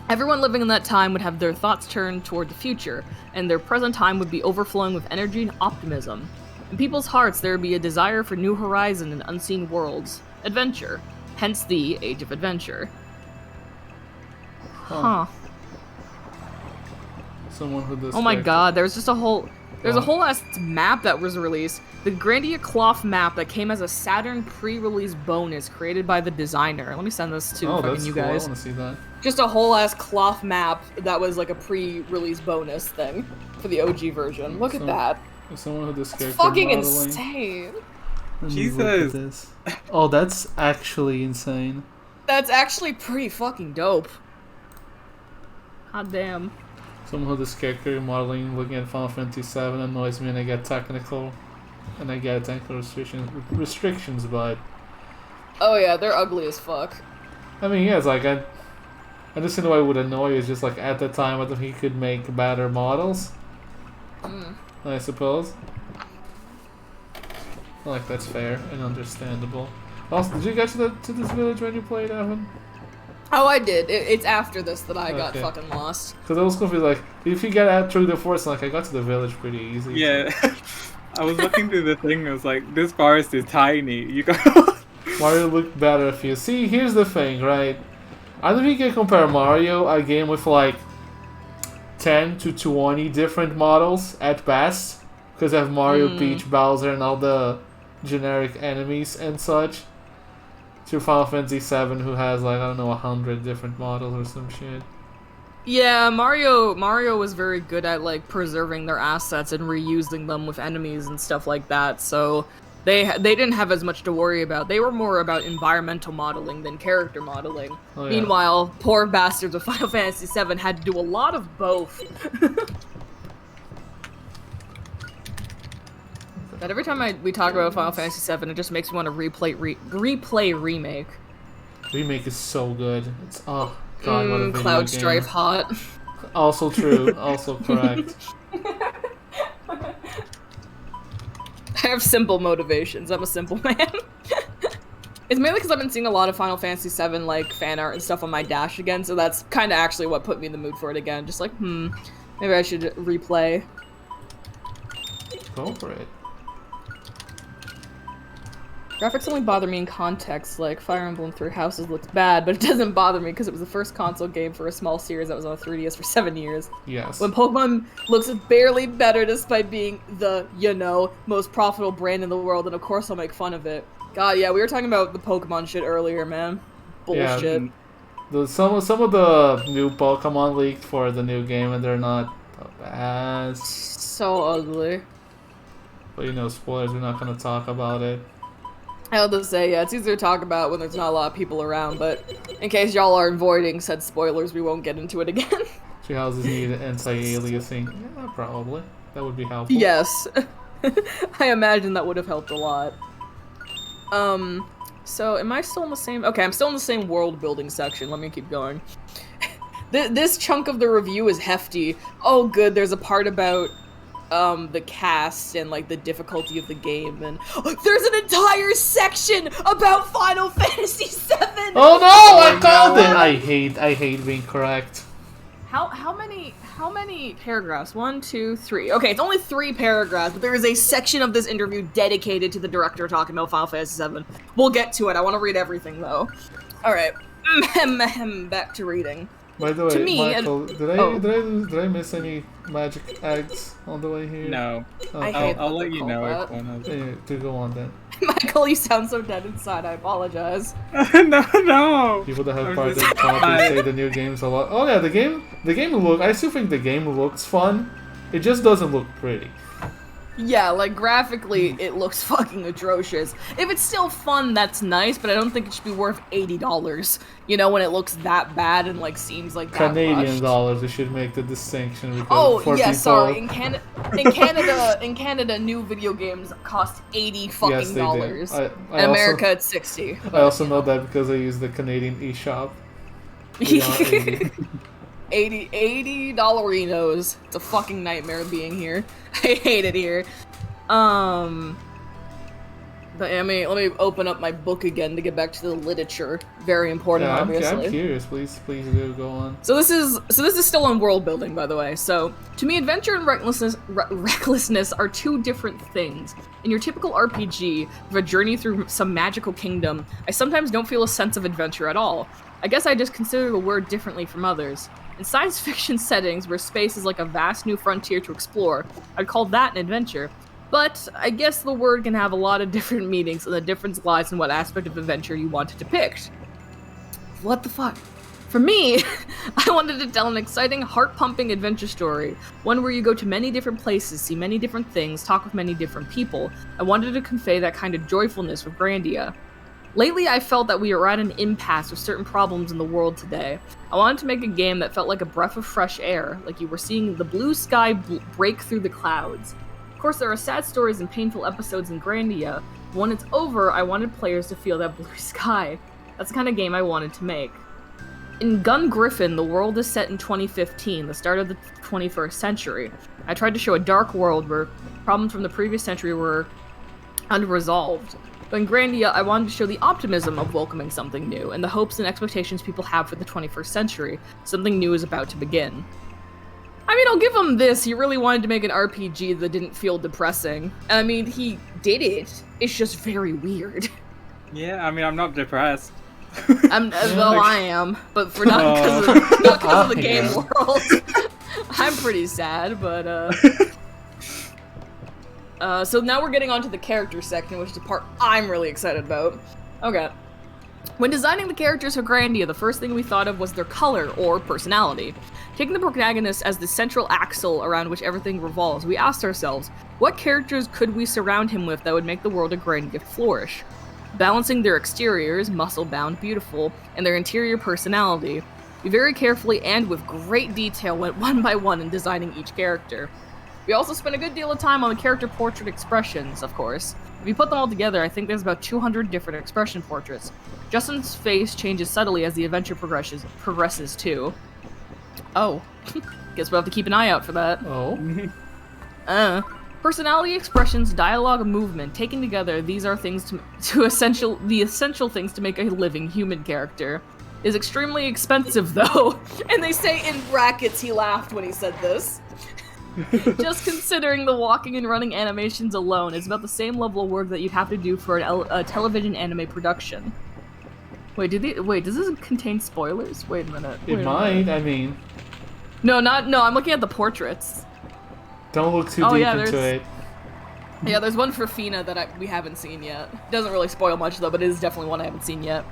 Everyone living in that time would have their thoughts turned toward the future, and their present time would be overflowing with energy and optimism. In people's hearts, there would be a desire for new horizon and unseen worlds. Adventure. Hence the Age of Adventure. Huh. Someone who does. Oh my god, there's just a whole... There's a whole ass map that was released. The Grandia Cloth map that came as a Saturn pre-release bonus created by the designer. Let me send this to fucking you guys. I want to see that. Just a whole ass cloth map that was like a pre-release bonus thing for the OG version. Look at that. Someone who does character fucking modeling. insane. Jesus. Oh, that's actually insane. That's actually pretty fucking dope. God damn. Someone who does character modeling looking at Final Fantasy VII annoys me, and I get technical restrictions, but Oh yeah, they're ugly as fuck. I mean, yeah, it's like I understand why it would annoy you. Is just like at the time, I thought he could make better models. I suppose. Like that's fair and understandable. Also, did you get to this village when you played, Evan? Oh, I did. It's after this that I got Okay. fucking lost. Because I was confused, like, if you get out through the forest, like, I got to the village pretty easy. Yeah. I was looking through the thing, I was like, this forest is tiny. You go. Mario looked better if you... See, here's the thing, right? I don't think you can compare Mario, a game with, like, 10 to 20 different models, at best. Because I have Mario, Peach, Bowser, and all the generic enemies and such. To Final Fantasy VII, who has, like, I don't know, 100 different models or some shit. Yeah, Mario was very good at like preserving their assets and reusing them with enemies and stuff like that. So they didn't have as much to worry about. They were more about environmental modeling than character modeling. Oh, yeah. Meanwhile, poor bastards of Final Fantasy VII had to do a lot of both. But every time we talk about Final Fantasy VII, it just makes me want to replay Remake. Remake is so good. It's oh god, what a video Cloud game. Strife hot. Also true. Also correct. I have simple motivations. I'm a simple man. It's mainly because I've been seeing a lot of Final Fantasy VII like fan art and stuff on my dash again, so that's kind of actually what put me in the mood for it again. Just like, maybe I should replay. Go for it. Graphics only bother me in context, like Fire Emblem Three Houses looks bad, but it doesn't bother me because it was the first console game for a small series that was on a 3DS for 7 years. Yes. When Pokemon looks barely better despite being the, most profitable brand in the world, and of course I'll make fun of it. God, yeah, we were talking about the Pokemon shit earlier, man. Bullshit. Yeah, some of the new Pokemon leaked for the new game, and they're not as... So ugly. But spoilers, we're not gonna talk about it. I have to say, yeah, it's easier to talk about when there's not a lot of people around, but in case y'all are avoiding said spoilers, we won't get into it again. Tree houses need anti-aliasing. Yeah, probably. That would be helpful. Yes. I imagine that would have helped a lot. So am I still in the same... Okay, I'm still in the same world building section. Let me keep going. This chunk of the review is hefty. Oh good, there's a part about the cast and like the difficulty of the game, and there's an entire section about Final Fantasy VII. Oh no! I called it. I hate being correct. How many paragraphs? 1, 2, 3. Okay, it's only 3 paragraphs, but there is a section of this interview dedicated to the director talking about Final Fantasy VII. We'll get to it. I want to read everything though. All right, back to reading. By the way, To me, Michael, did I miss any magic eggs on the way here? No. Oh, I hate I'll that let they you call know that. if one has. yeah, do go on then. Michael, you sound so dead inside. I apologize. No. People that have I'm parted just- copies say the new game's a lot. Oh yeah, the game look. I still think the game looks fun. It just doesn't look pretty. Yeah, like, graphically, it looks fucking atrocious. If it's still fun, that's nice, but I don't think it should be worth $80. You know, when it looks that bad and, like, seems like that Canadian rushed. dollars, we should make the distinction because Oh, for yeah, people... sorry. In Canada, new video games cost $80 fucking Yes, they dollars. do. I In America, also, it's 60. I also know that because I use the Canadian eShop. We are 80. $80 It's a fucking nightmare being here. I hate it here. But let me open up my book again to get back to the literature. Very important, Yeah, obviously. I'm curious. Please do go on. So this is still on world building, by the way. So to me, adventure and recklessness are two different things. In your typical RPG, of a journey through some magical kingdom, I sometimes don't feel a sense of adventure at all. I guess I just consider the word differently from others. In science fiction settings where space is like a vast new frontier to explore, I'd call that an adventure. But I guess the word can have a lot of different meanings, and the difference lies in what aspect of adventure you want to depict. What the fuck? For me, I wanted to tell an exciting, heart-pumping adventure story. One where you go to many different places, see many different things, talk with many different people. I wanted to convey that kind of joyfulness with Grandia. Lately, I felt that we are at an impasse with certain problems in the world today. I wanted to make a game that felt like a breath of fresh air, like you were seeing the blue sky break through the clouds. Of course, there are sad stories and painful episodes in Grandia, but when it's over, I wanted players to feel that blue sky. That's the kind of game I wanted to make. In Gun Griffin, the world is set in 2015, the start of the 21st century. I tried to show a dark world where problems from the previous century were unresolved. But in Grandia, I wanted to show the optimism of welcoming something new, and the hopes and expectations people have for the 21st century. Something new is about to begin. I mean, I'll give him this, he really wanted to make an RPG that didn't feel depressing. I mean, he did it, it's just very weird. Yeah, I mean, I'm not depressed. Well, I am, but for not because of the game world. I'm pretty sad, but so now we're getting on to the character section, which is the part I'm really excited about. Okay. When designing the characters for Grandia, the first thing we thought of was their color, or personality. Taking the protagonist as the central axle around which everything revolves, we asked ourselves, what characters could we surround him with that would make the world of Grandia flourish? Balancing their exteriors, muscle-bound, beautiful, and their interior personality, we very carefully and with great detail went one by one in designing each character. We also spent a good deal of time on the character portrait expressions, of course. If you put them all together, I think there's about 200 different expression portraits. Justin's face changes subtly as the adventure progresses too. Oh. Guess we'll have to keep an eye out for that. Oh. Personality, expressions, dialogue, and movement, taken together, these are things the essential things to make a living human character. Is extremely expensive though, and they say in brackets he laughed when he said this. Just considering the walking and running animations alone is about the same level of work that you'd have to do for a television anime production. Wait, does this contain spoilers? Wait a minute. It might, I mean... No, I'm looking at the portraits. Don't look too deep into it. Yeah, there's one for Fina that we haven't seen yet. Doesn't really spoil much though, but it is definitely one I haven't seen yet.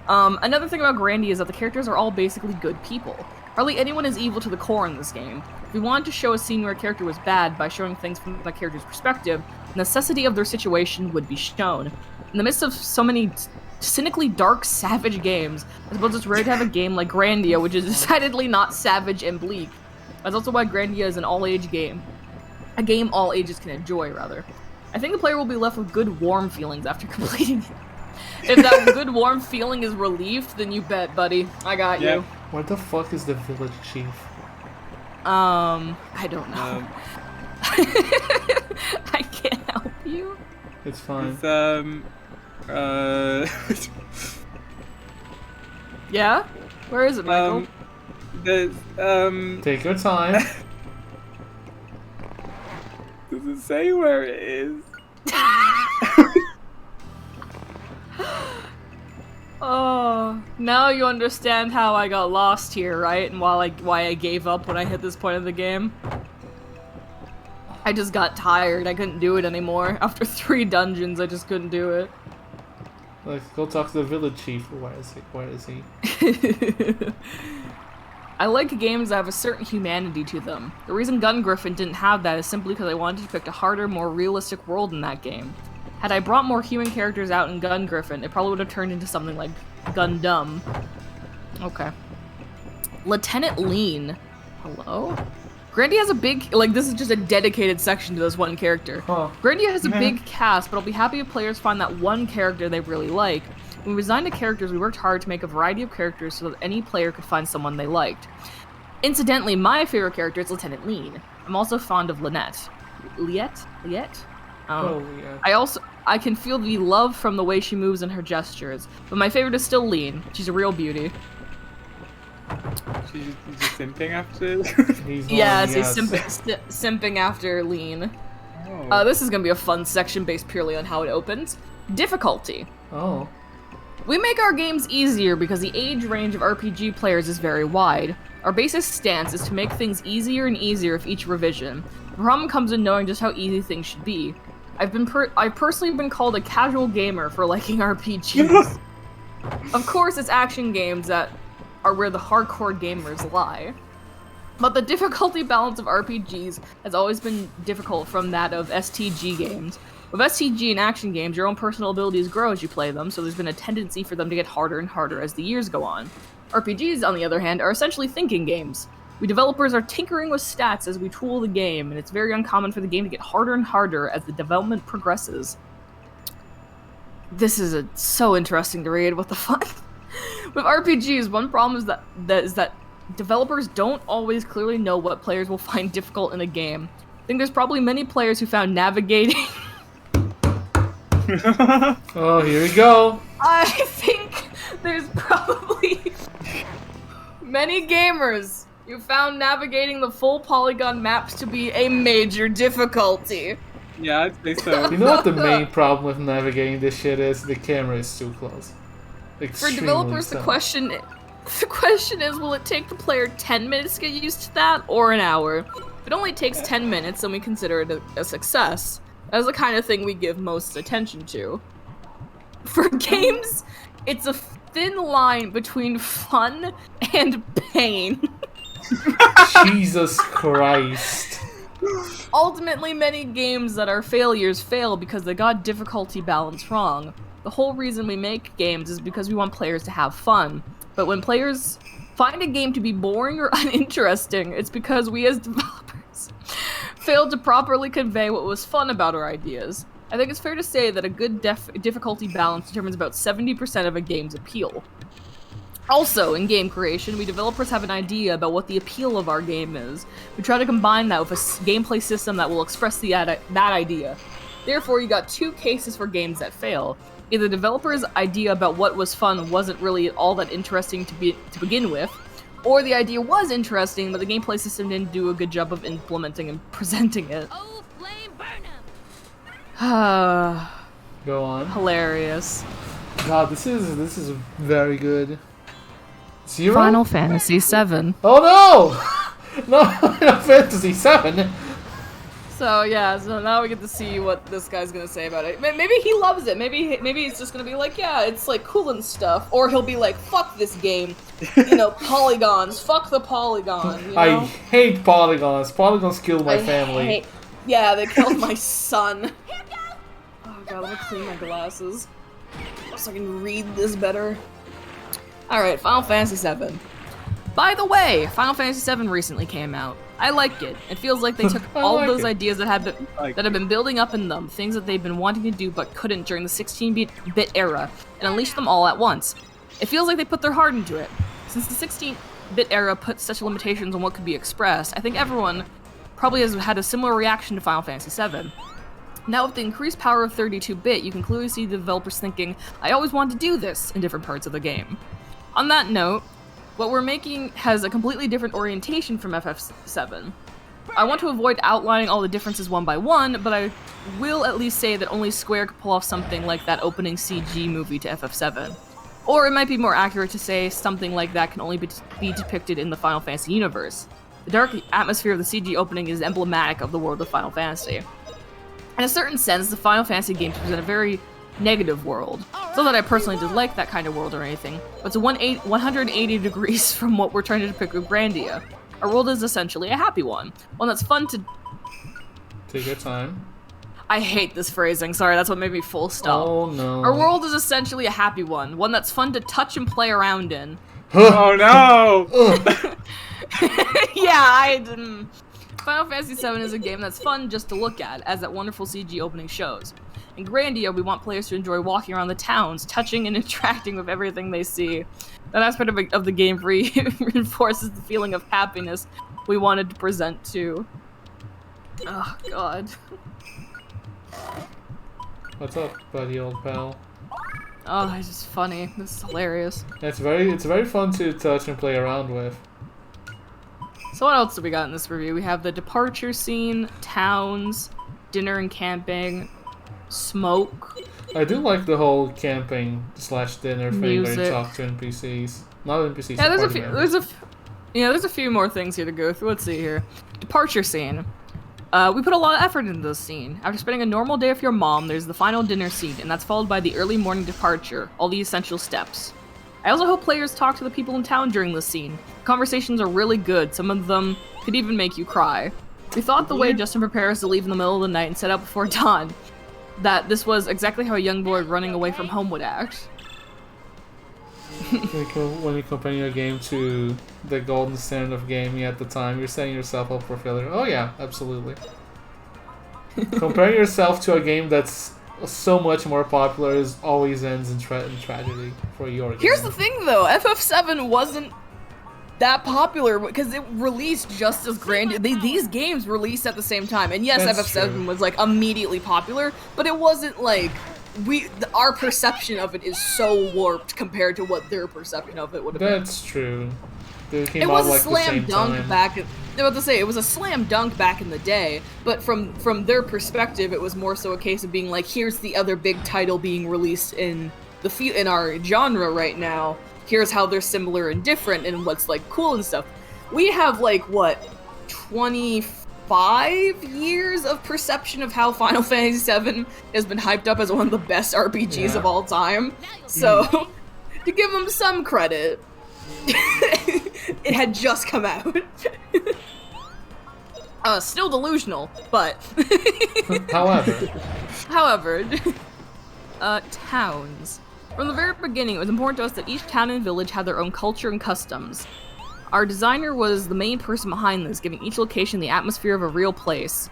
Another thing about Grandia is that the characters are all basically good people. Hardly anyone is evil to the core in this game. If we wanted to show a scene where a character was bad by showing things from that character's perspective, the necessity of their situation would be shown. In the midst of so many cynically dark, savage games, I suppose it's rare to have a game like Grandia, which is decidedly not savage and bleak. That's also why Grandia is an all-age game. A game all ages can enjoy, rather. I think the player will be left with good, warm feelings after completing it. If that good, warm feeling is relieved, then you bet, buddy. I got you. Where the fuck is the village chief? I don't know. I can't help you. It's fine. It's, Yeah? Where is it, Michael? Take your time. Does it say where it is? Oh, now you understand how I got lost here, right? And why I gave up when I hit this point of the game? I just got tired. I couldn't do it anymore. After 3 dungeons, I just couldn't do it. Like, go talk to the village chief. Where is he? I I like games that have a certain humanity to them. The reason Gun Griffin didn't have that is simply because I wanted to depict a harder, more realistic world in that game. Had I brought more human characters out in Gun Griffin, it probably would have turned into something like Gundam. Okay. Lieutenant Lean. Hello? Grandia has a big, like, this is just a dedicated section to this one character. Huh. Grandia has a big cast, but I'll be happy if players find that one character they really like. When we designed the characters, we worked hard to make a variety of characters so that any player could find someone they liked. Incidentally, my favorite character is Lieutenant Lean. I'm also fond of Lynette. Liette? Yeah. I can feel the love from the way she moves and her gestures, but my favorite is still Lean. She's a real beauty. She's just simping after. He's simping after Lean. Oh. This is gonna be a fun section based purely on how it opens. Difficulty. Oh. We make our games easier because the age range of RPG players is very wide. Our basic stance is to make things easier and easier with each revision. The problem comes in knowing just how easy things should be. I've personally been called a casual gamer for liking RPGs. Of course, it's action games that are where the hardcore gamers lie. But the difficulty balance of RPGs has always been difficult from that of STG games. With STG and action games, your own personal abilities grow as you play them, so there's been a tendency for them to get harder and harder as the years go on. RPGs, on the other hand, are essentially thinking games. We developers are tinkering with stats as we tool the game, and it's very uncommon for the game to get harder and harder as the development progresses. This is so interesting to read, what the fuck? With RPGs, one problem is that developers don't always clearly know what players will find difficult in a game. I think there's probably many players who found navigating... Oh, here we go. I think there's probably many gamers who found navigating the full polygon maps to be a major difficulty. Yeah, I'd say so. You know what the main problem with navigating this shit is? The camera is too close. Extremely For developers, so. the question is, will it take the player 10 minutes to get used to that, or an hour? If it only takes 10 minutes, then we consider it a success. That's the kind of thing we give most attention to. For games, it's a thin line between fun and pain. Jesus Christ. Ultimately, many games that are failures fail because they got difficulty balance wrong. The whole reason we make games is because we want players to have fun. But when players find a game to be boring or uninteresting, it's because we as developers failed to properly convey what was fun about our ideas. I think it's fair to say that a good difficulty balance determines about 70% of a game's appeal. Also, in game creation, we developers have an idea about what the appeal of our game is. We try to combine that with a gameplay system that will express that idea. Therefore, you got two cases for games that fail. Either the developer's idea about what was fun wasn't really all that interesting to begin with, or the idea was interesting, but the gameplay system didn't do a good job of implementing and presenting it. Oh, flame burn 'em! Go on. Hilarious. God, this is very good. Zero? Final Fantasy VII. Oh no! No, Final Fantasy 7. So yeah, so now we get to see what this guy's gonna say about it. Maybe he loves it. Maybe he's just gonna be like, yeah, it's like cool and stuff. Or he'll be like, fuck this game. You know, polygons. Fuck the polygon. You know? I hate polygons. Polygons killed my family. Yeah, they killed my son. Oh god, let me clean my glasses so I can read this better. Alright, Final Fantasy VII. By the way, Final Fantasy VII recently came out. I like it. It feels like they took all of those ideas that have been building up in them, things that they've been wanting to do but couldn't during the 16-bit era, and unleashed them all at once. It feels like they put their heart into it. Since the 16-bit era put such limitations on what could be expressed, I think everyone probably has had a similar reaction to Final Fantasy VII. Now with the increased power of 32-bit, you can clearly see the developers thinking, I always wanted to do this in different parts of the game. On that note, what we're making has a completely different orientation from FF7. I want to avoid outlining all the differences one by one, but I will at least say that only Square could pull off something like that opening CG movie to FF7. Or it might be more accurate to say something like that can only be depicted in the Final Fantasy universe. The dark atmosphere of the CG opening is emblematic of the world of Final Fantasy. In a certain sense, the Final Fantasy games present a very negative world. It's not that I personally dislike that kind of world or anything, but it's 180 degrees from what we're trying to depict with Grandia. Our world is essentially a happy one that's fun to... Take your time. I hate this phrasing, sorry, that's what made me full stop. Oh no. Our world is essentially a happy one that's fun to touch and play around in. Oh no! Yeah, Final Fantasy VII is a game that's fun just to look at, as that wonderful CG opening shows. In Grandia, we want players to enjoy walking around the towns, touching and interacting with everything they see. That aspect of the game reinforces the feeling of happiness we wanted to present to. Oh, God. What's up, buddy old pal? Oh, it's just funny. This is hilarious. It's very fun to touch and play around with. So what else do we got in this review? We have the departure scene, towns, dinner and camping, smoke. I do like the whole camping / dinner thing where you Music. talk to NPCs. Not NPCs. Yeah, party members. there's a few more things here to go through. Let's see here. Departure scene. We put a lot of effort into this scene. After spending a normal day with your mom, there's the final dinner scene, and that's followed by the early morning departure, all the essential steps. I also hope players talk to the people in town during this scene. Conversations are really good, some of them could even make you cry. We thought the way Justin prepares to leave in the middle of the night and set out before dawn, that this was exactly how a young boy running away from home would act. When you compare your game to the golden standard of gaming at the time, you're setting yourself up for failure. Oh yeah, absolutely. Comparing yourself to a game that's so much more popular is always ends in tragedy for your game. Here's the thing though, FF7 wasn't that popular because it released just as Grandia. These games released at the same time, and yes, That's FF7 true. was like immediately popular, but it wasn't like our perception of it is so warped compared to what their perception of it would have been. That's true. They came It out was like a the slam same dunk time. back. It was a slam dunk back in the day, but from their perspective, it was more so a case of being like, here's the other big title being released in our genre right now. Here's how they're similar and different, and what's like cool and stuff. We have like what 25 years of perception of how Final Fantasy VII has been hyped up as one of the best RPGs of all time. So, to give them some credit, it had just come out. Still delusional, but however, towns. From the very beginning, it was important to us that each town and village had their own culture and customs. Our designer was the main person behind this, giving each location the atmosphere of a real place.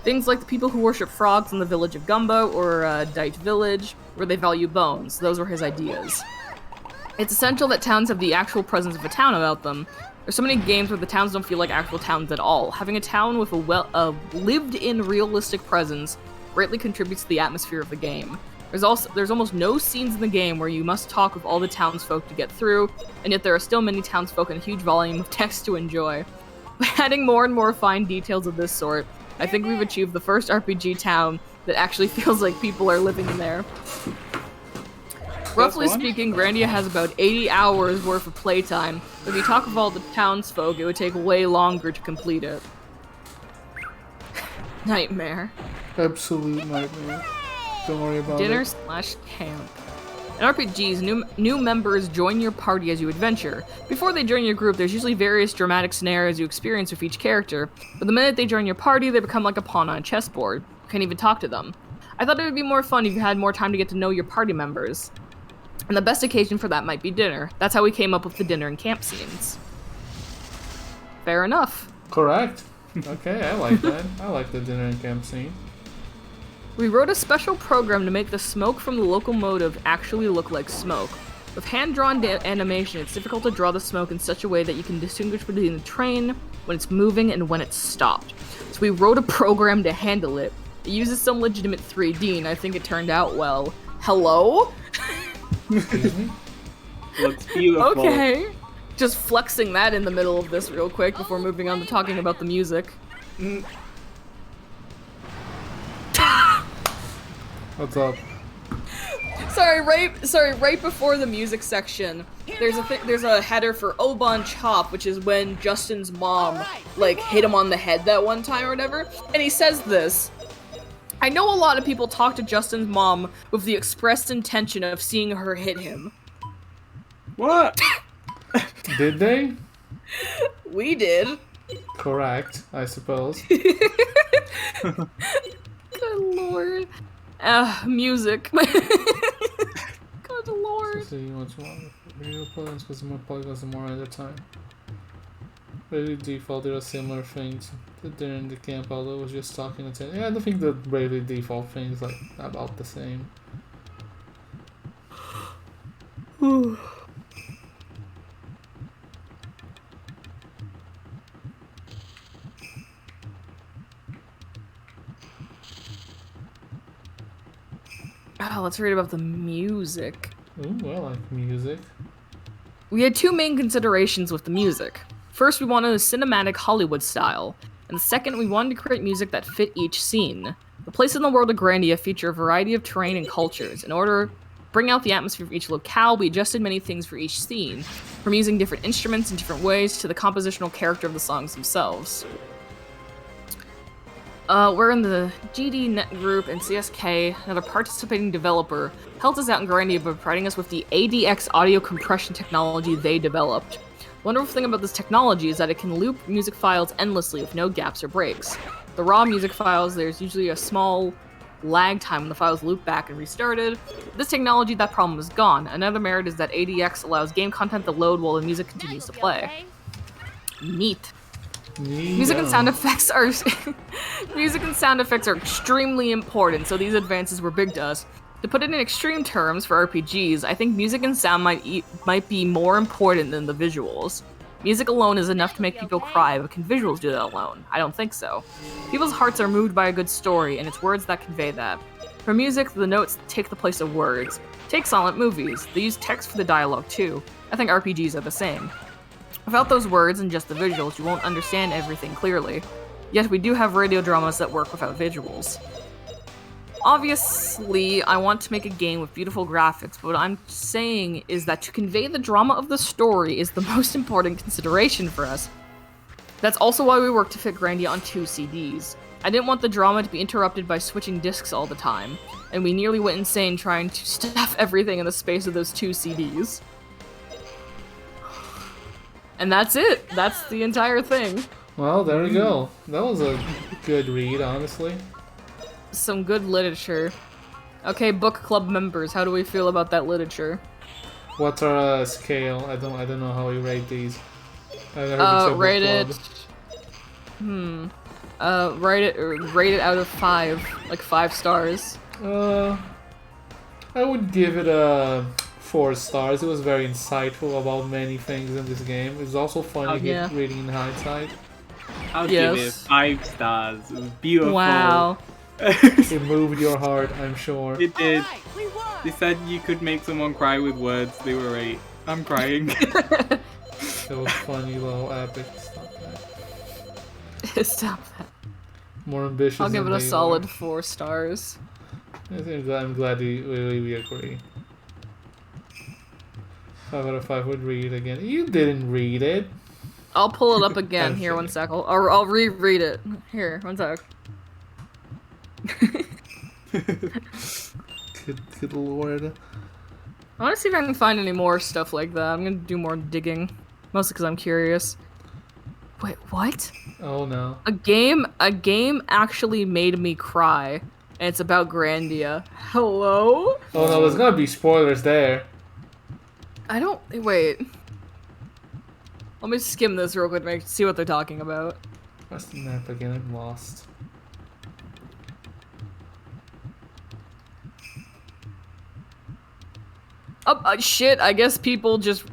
Things like the people who worship frogs in the village of Gumbo, or Dite Village, where they value bones. Those were his ideas. It's essential that towns have the actual presence of a town about them. There's so many games where the towns don't feel like actual towns at all. Having a town with a lived-in realistic presence greatly contributes to the atmosphere of the game. There's almost no scenes in the game where you must talk with all the townsfolk to get through, and yet there are still many townsfolk and a huge volume of text to enjoy. By adding more and more fine details of this sort, I think we've achieved the first RPG town that actually feels like people are living in there. Roughly speaking, Grandia has about 80 hours worth of playtime. If you talk with all the townsfolk, it would take way longer to complete it. Nightmare. Absolute nightmare. Don't worry about Dinner it. / camp. In RPGs, new members join your party as you adventure. Before they join your group, there's usually various dramatic scenarios you experience with each character, but the minute they join your party, they become like a pawn on a chessboard. You can't even talk to them. I thought it would be more fun if you had more time to get to know your party members. And the best occasion for that might be dinner. That's how we came up with the dinner and camp scenes. Fair enough. Correct. Okay, I like that. I like the dinner and camp scene. We wrote a special program to make the smoke from the locomotive actually look like smoke. With hand-drawn animation, it's difficult to draw the smoke in such a way that you can distinguish between the train when it's moving and when it's stopped. So we wrote a program to handle it. It uses some legitimate 3D, and I think it turned out well. Hello? Excuse me? Looks beautiful. Okay. Just flexing that in the middle of this real quick before moving on to talking about the music. What's up? Sorry, right before the music section, there's a header for Oban Chop, which is when Justin's mom, like, hit him on the head that one time or whatever, and he says this. I know a lot of people talk to Justin's mom with the expressed intention of seeing her hit him. What? Did they? We did. Correct, I suppose. Good lord. Music. Good lord. So you want video plugins because more plugins the more at a time. Bravely Default there are similar things that they're in the camp, although I was just talking to yeah, I don't think the Bravely Default thing is like about the same. Let's read about the music. Ooh, I like music. We had two main considerations with the music. First, we wanted a cinematic Hollywood style, and second, we wanted to create music that fit each scene. The places in the world of Grandia feature a variety of terrain and cultures. In order to bring out the atmosphere of each locale, we adjusted many things for each scene, from using different instruments in different ways to the compositional character of the songs themselves. We're in the GD Net group, and CSK, another participating developer, helped us out in Grandia by providing us with the ADX audio compression technology they developed. The wonderful thing about this technology is that it can loop music files endlessly with no gaps or breaks. The raw music files, there's usually a small lag time when the files loop back and restarted. With this technology, that problem is gone. Another merit is that ADX allows game content to load while the music continues to play. Neat. Music and sound effects are extremely important, so these advances were big to us. To put it in extreme terms for RPGs, I think music and sound might be more important than the visuals. Music alone is enough to make people cry, but can visuals do that alone? I don't think so. People's hearts are moved by a good story, and it's words that convey that. For music, the notes take the place of words. Take silent movies. They use text for the dialogue too. I think RPGs are the same. Without those words and just the visuals, you won't understand everything clearly. Yet we do have radio dramas that work without visuals. Obviously, I want to make a game with beautiful graphics, but what I'm saying is that to convey the drama of the story is the most important consideration for us. That's also why we worked to fit Grandia on 2 CDs. I didn't want the drama to be interrupted by switching discs all the time, and we nearly went insane trying to stuff everything in the space of those 2 CDs. And that's it. That's the entire thing. Well, there we go. That was a good read, honestly. Some good literature. Okay, book club members, how do we feel about that literature? What's our scale? I don't know how we rate these. Rate it. Rate it out of 5, like 5 stars. I would give it a 4 stars. It was very insightful about many things in this game. It was also fun to get reading in hindsight. I'll give it 5 stars. It was beautiful. Wow. It moved your heart, I'm sure. It did. They said you could make someone cry with words. They were right. I'm crying. It was funny, little epic. Stop that. Stop that. More ambitious. I'll give it than a they solid are. 4 stars. I'm glad we agree. 5 out of 5 would read it again. You didn't read it. I'll pull it up again. Here, one sec. I'll reread it. Here, one sec. Good lord. I want to see if I can find any more stuff like that. I'm gonna do more digging. Mostly because I'm curious. Wait, what? Oh no. A game actually made me cry. And it's about Grandia. Hello? Oh no, there's gonna be spoilers there. I don't... Wait. Let me skim this real quick to see what they're talking about. What's the map again? I'm lost. Oh, shit, I guess people just...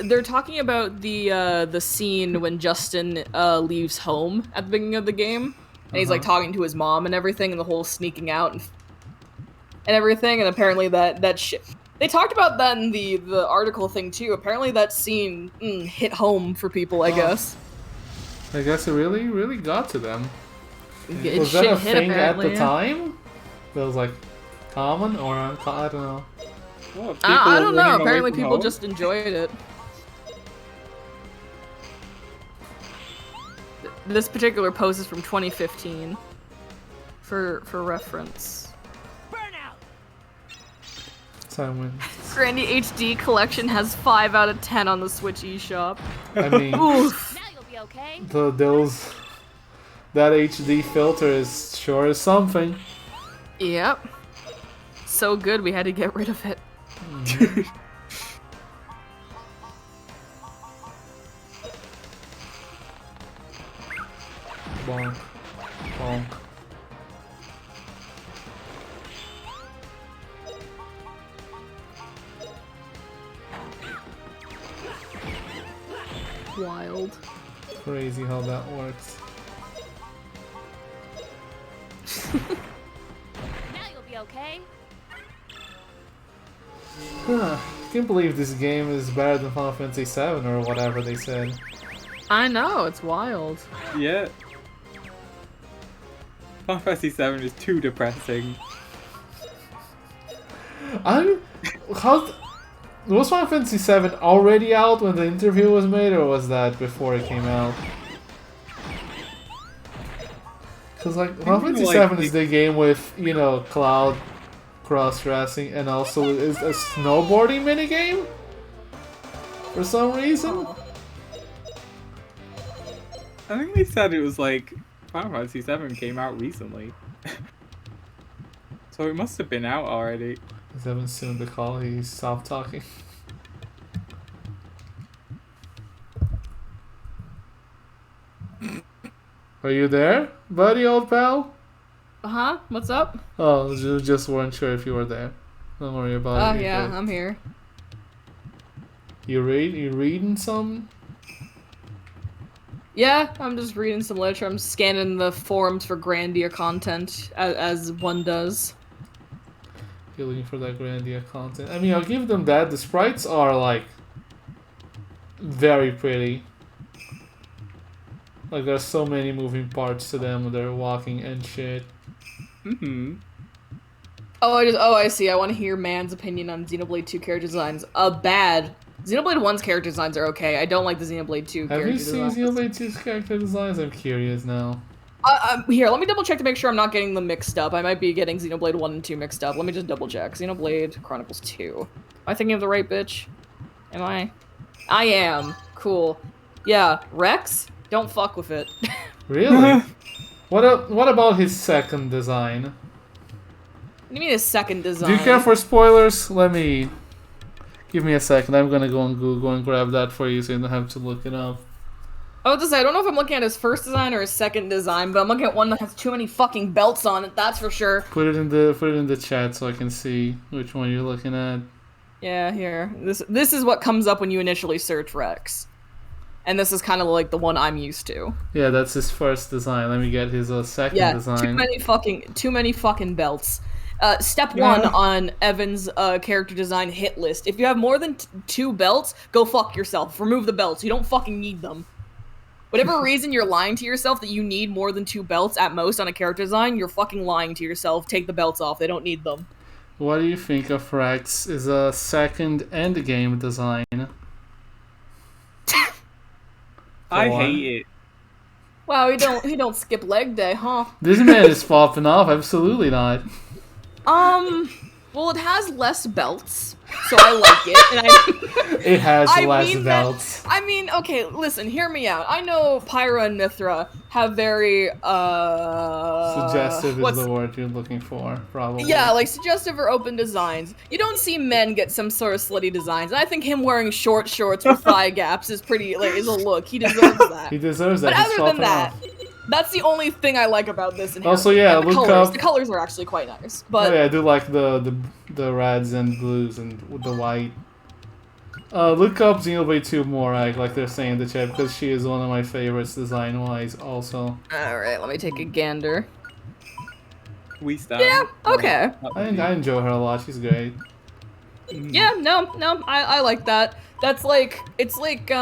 They're talking about the scene when Justin leaves home at the beginning of the game. And he's like talking to his mom and everything, and the whole sneaking out and everything, and apparently that shit... They talked about that in the article thing too. Apparently that scene hit home for people, I guess. I guess it really got to them. Was that a thing at the time? That was like common or I don't know. Well, I don't know. Apparently people just enjoyed it. This particular post is from 2015. for reference. Burnout. Simon. Grandia HD collection has 5 out of 10 on the Switch eShop. I mean, Oof. Now you'll be okay. that HD filter is sure is something. Yep. So good, we had to get rid of it. Bonk. Bonk. Wild. Crazy how that works. Now you'll be okay. Huh. I can't believe this game is better than Final Fantasy VII or whatever they said. I know, it's wild. Yeah. Final Fantasy VII is too depressing. Was Final Fantasy VII already out when the interview was made, or was that before it came out? Because like Final Fantasy VII is the game with, you know, Cloud cross-dressing and also is a snowboarding minigame for some reason. I think they said it was like Final Fantasy VII came out recently. So it must have been out already. Is Evan soon the call? He stopped talking. Are you there, buddy, old pal? Uh-huh, what's up? Oh, just weren't sure if you were there. Don't worry about it. Oh yeah, Good. I'm here. You reading some? Yeah, I'm just reading some literature. I'm scanning the forums for Grandia content, as one does. You're looking for that Grandia content. I mean, I'll give them that. The sprites are, like, very pretty. Like, there's so many moving parts to them. They're walking and shit. Mm-hmm. Oh, I see. I want to hear Man's opinion on Xenoblade 2 character designs. Bad. Xenoblade 1's character designs are okay. I don't like the Xenoblade 2 Have character you seen designs. Xenoblade 2's character designs? I'm curious now. Here, let me double check to make sure I'm not getting them mixed up. I might be getting Xenoblade 1 and 2 mixed up. Let me just double check. Xenoblade Chronicles 2. Am I thinking of the right bitch? Am I? I am. Cool. Yeah, Rex? Don't fuck with it. Really? What about his second design? What do you mean his second design? Do you care for spoilers? Give me a second. I'm gonna go on Google and grab that for you so you don't have to look it up. I don't know if I'm looking at his first design or his second design, but I'm looking at one that has too many fucking belts on it, that's for sure. Put it in the chat so I can see which one you're looking at. Yeah, here. This is what comes up when you initially search Rex. And this is kind of like the one I'm used to. Yeah, that's his first design. Let me get his second design. Too many fucking belts. Step 1 on Evan's character design hit list. If you have more than 2 belts, go fuck yourself. Remove the belts. You don't fucking need them. Whatever reason you're lying to yourself that you need more than 2 belts at most on a character design, you're fucking lying to yourself. Take the belts off. They don't need them. What do you think of Rex as a second endgame design? I hate it. Wow, he don't skip leg day, huh? This man is popping off. Absolutely not. Well, it has less belts, so I like it. And It has I less mean belts. okay, listen, hear me out. I know Pyra and Mithra have very, Suggestive is the word you're looking for, probably. yeah, like suggestive or open designs. You don't see men get some sort of slutty designs, and I think him wearing short shorts with thigh gaps is pretty, like, is a look. He deserves that. He deserves that. But He's other than popping that, off. that's the only thing I like about this. Also, yeah, and the look colors. up- The colors are actually quite nice, but Oh yeah, I do like the reds and blues and the white. Look up Xenoblade 2 more, like they're saying in the chat, because she is one of my favorites design-wise also. alright, let me take a gander. We stop. Yeah, okay. I enjoy her a lot, she's great. Yeah, no, I like that. That's like, it's like,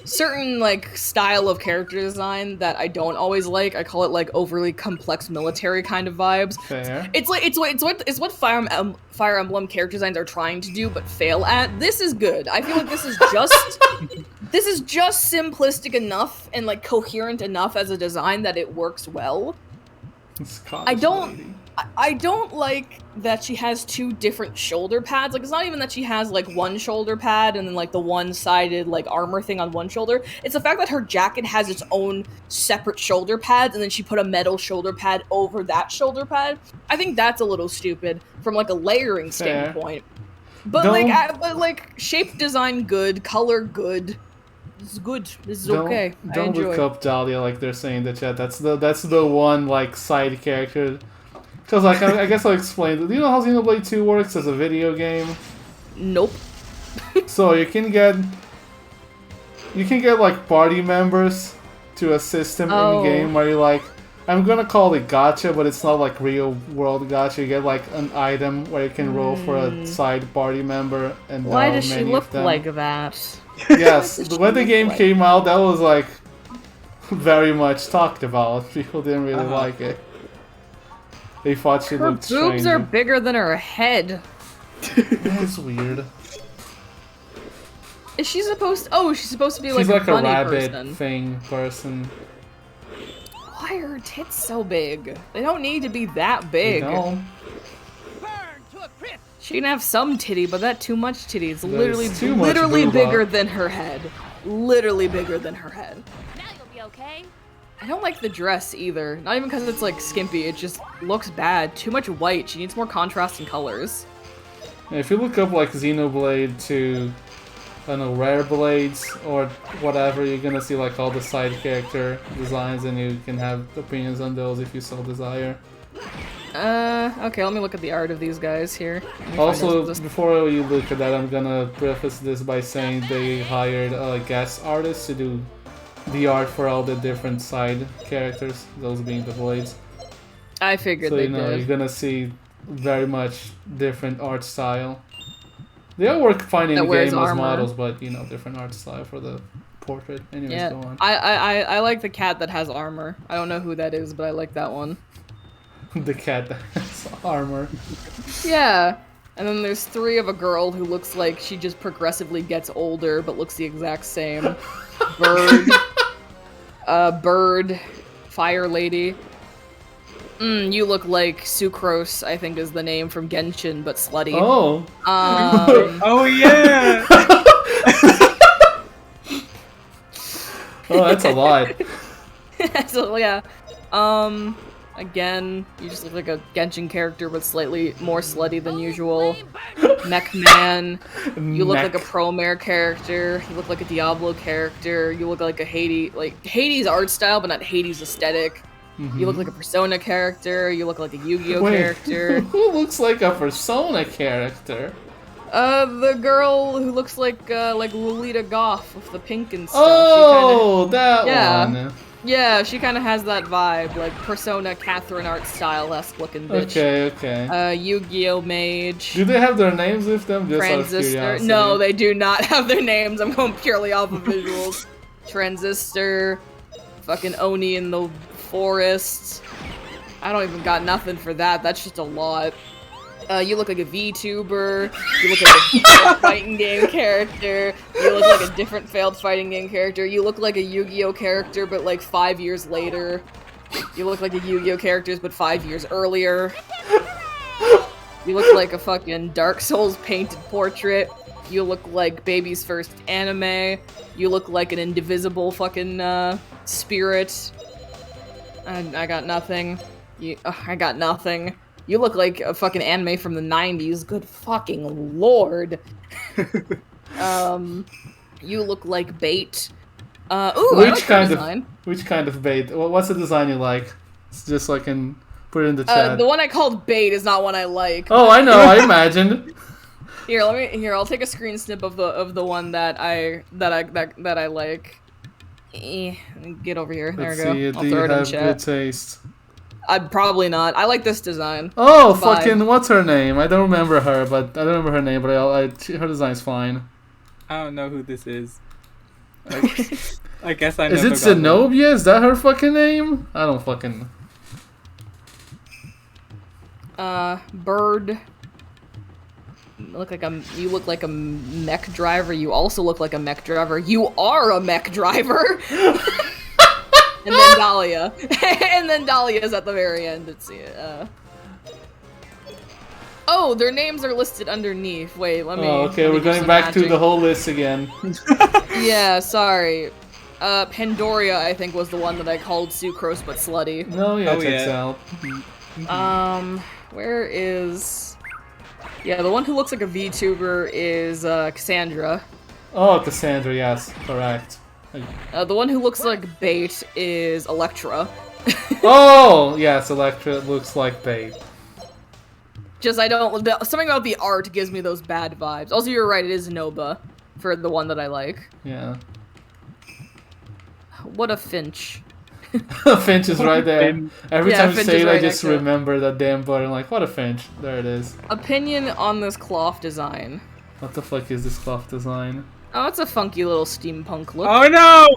certain, like, style of character design that I don't always like. I call it, like, overly complex military kind of vibes. Fair. It's what Fire Emblem character designs are trying to do, but fail at. This is good. I feel like this is just simplistic enough and, like, coherent enough as a design that it works well. I don't like that she has two different shoulder pads. Like, it's not even that she has, like, one shoulder pad and then, like, the one-sided, like, armor thing on one shoulder. It's the fact that her jacket has its own separate shoulder pads and then she put a metal shoulder pad over that shoulder pad. I think that's a little stupid from, like, a layering standpoint. But, like, shape design good, color good. This is good. This is okay. Don't look up Dahlia like they're saying in the chat. That's the one, like, side character. Because, like, I guess I'll explain. Do you know how Xenoblade 2 works as a video game? Nope. So you can get like party members to assist him in game where you're like, I'm gonna call it gacha, but it's not like real world gacha. You get like an item where you can roll for a side party member, and why does she look like that? Yes, when the game came out, that was like very much talked about. People didn't really like it. They thought she looked strange. Her boobs are bigger than her head. That's weird. Is she supposed? Oh, she's supposed to be like She's like a funny rabbit person. Why are her tits so big? They don't need to be that big. No. She can have some titty, but that too much titty. It's literally literally bigger than her head. Literally bigger than her head. Now you'll be okay. I don't like the dress either. Not even because it's like skimpy. It just looks bad. Too much white. She needs more contrast in colors. If you look up like Xenoblade to, I don't know, Rare Blades or whatever, you're gonna see like all the side character designs, and you can have opinions on those if you so desire. Okay, let me look at the art of these guys here. Also, before you look at that, I'm gonna preface this by saying they hired a guest artist to do the art for all the different side characters, those being the blades. I figured so, they you know, did. you're gonna see very much different art style. They all work fine in the game as models, but, you know, different art style for the portrait. Anyways, yeah. go on. I like the cat that has armor. I don't know who that is, but I like that one. The cat that has armor. Yeah. And then there's three of a girl who looks like she just progressively gets older, but looks the exact same. Bird, Fire Lady. You look like Sucrose, I think is the name from Genshin, but slutty. Oh. Oh yeah. Oh, that's a lot. So yeah. Again, you just look like a Genshin character, but slightly more slutty than usual. Mech Man. You look like a Promare character. You look like a Diablo character. You look like a Hades art style, but not Hades aesthetic. You look like a Persona character. You look like a Yu-Gi-Oh character. Who looks like a Persona character? The girl who looks like Lolita Goth with the pink and stuff. Oh, that one. Yeah, she kind of has that vibe, like Persona Catherine art style-esque looking bitch. Okay. Yu-Gi-Oh mage. Do they have their names with them? Just Transistor. No, they do not have their names. I'm going purely off of visuals. Transistor. Fucking Oni in the forest. I don't even got nothing for that. That's just a lot. You look like a VTuber. You look like a failed fighting game character. You look like a different failed fighting game character. You look like a Yu-Gi-Oh character, but like 5 years later. You look like a Yu-Gi-Oh characters, but 5 years earlier. You look like a fucking Dark Souls painted portrait. You look like baby's first anime. You look like an indivisible fucking spirit. I got nothing. I got nothing. You look like a fucking anime from the 90s. Good fucking lord. You look like bait. Ooh, which kind of bait? What's the design you like? It's just so I can put it in the chat. The one I called bait is not one I like. Oh, I know. I imagined. Here, I'll take a screen snip of the one that I like. Get over here. There we go. I'll throw it in chat. Good taste? Probably not. I like this design. Oh, fucking, what's her name? I don't remember her, but her name, but her design's fine. I don't know who this is. I guess I know. Is it Zenobia? Is that her fucking name? I don't fucking... Bird. You look like a mech driver. You also look like a mech driver. You are a mech driver! and then Dahlia, and then Dahlia's at the very end. Let's see it. Oh, their names are listed underneath. Wait, let me. Oh, okay, let me we're do going some back magic. to the whole list again. Yeah, sorry. Pandoria, I think, was the one that I called Sucrose but slutty. No, yeah, Oh, checks yeah. out. Where is... Yeah, the one who looks like a VTuber is, Cassandra. Oh, Cassandra, yes, correct. The one who looks like Bait is Electra. Oh, yes, Electra looks like Babe. Just, I don't... Something about the art gives me those bad vibes. Also, you're right, it is Noba for the one that I like. Yeah. What a Finch. Finch is right there. Finch. Every Yeah, time you Finch say is it, right I just next to it. remember that damn button. Like, what a Finch. There it is. Opinion on this cloth design. What the fuck is this cloth design? Oh, it's a funky little steampunk look. Oh no!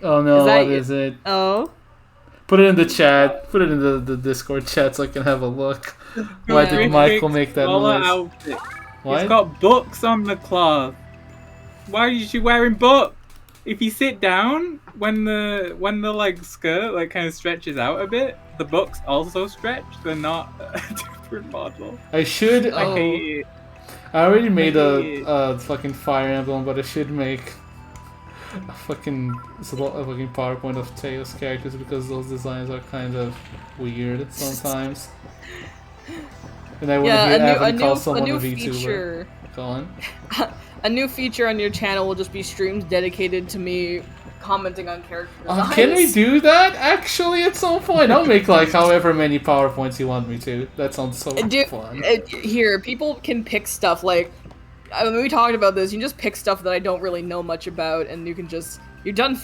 Oh no, Is that what it? is it? Oh? Put it in the chat. Put it in the Discord chat so I can have a look. Why Yeah. did Michael make that Roller noise? outfit. What? It's got books on the cloth. Why is she wearing books? If you sit down, when the like skirt like kind of stretches out a bit, the books also stretch. They're not a different model. I should. I Oh. hate it. I already made Maybe- a fucking Fire Emblem, but I should make a fucking PowerPoint of Tails characters because those designs are kind of weird sometimes. And I wouldn't Yeah, call someone a new a VTuber. feature. Go on. A new feature on your channel will just be streams dedicated to me commenting on character designs. Can we do that actually at some point? I'll make like however many PowerPoints you want me to. That sounds so fun. Here, people can pick stuff like when we talked about this. You can just pick stuff that I don't really know much about, and you can just you're doing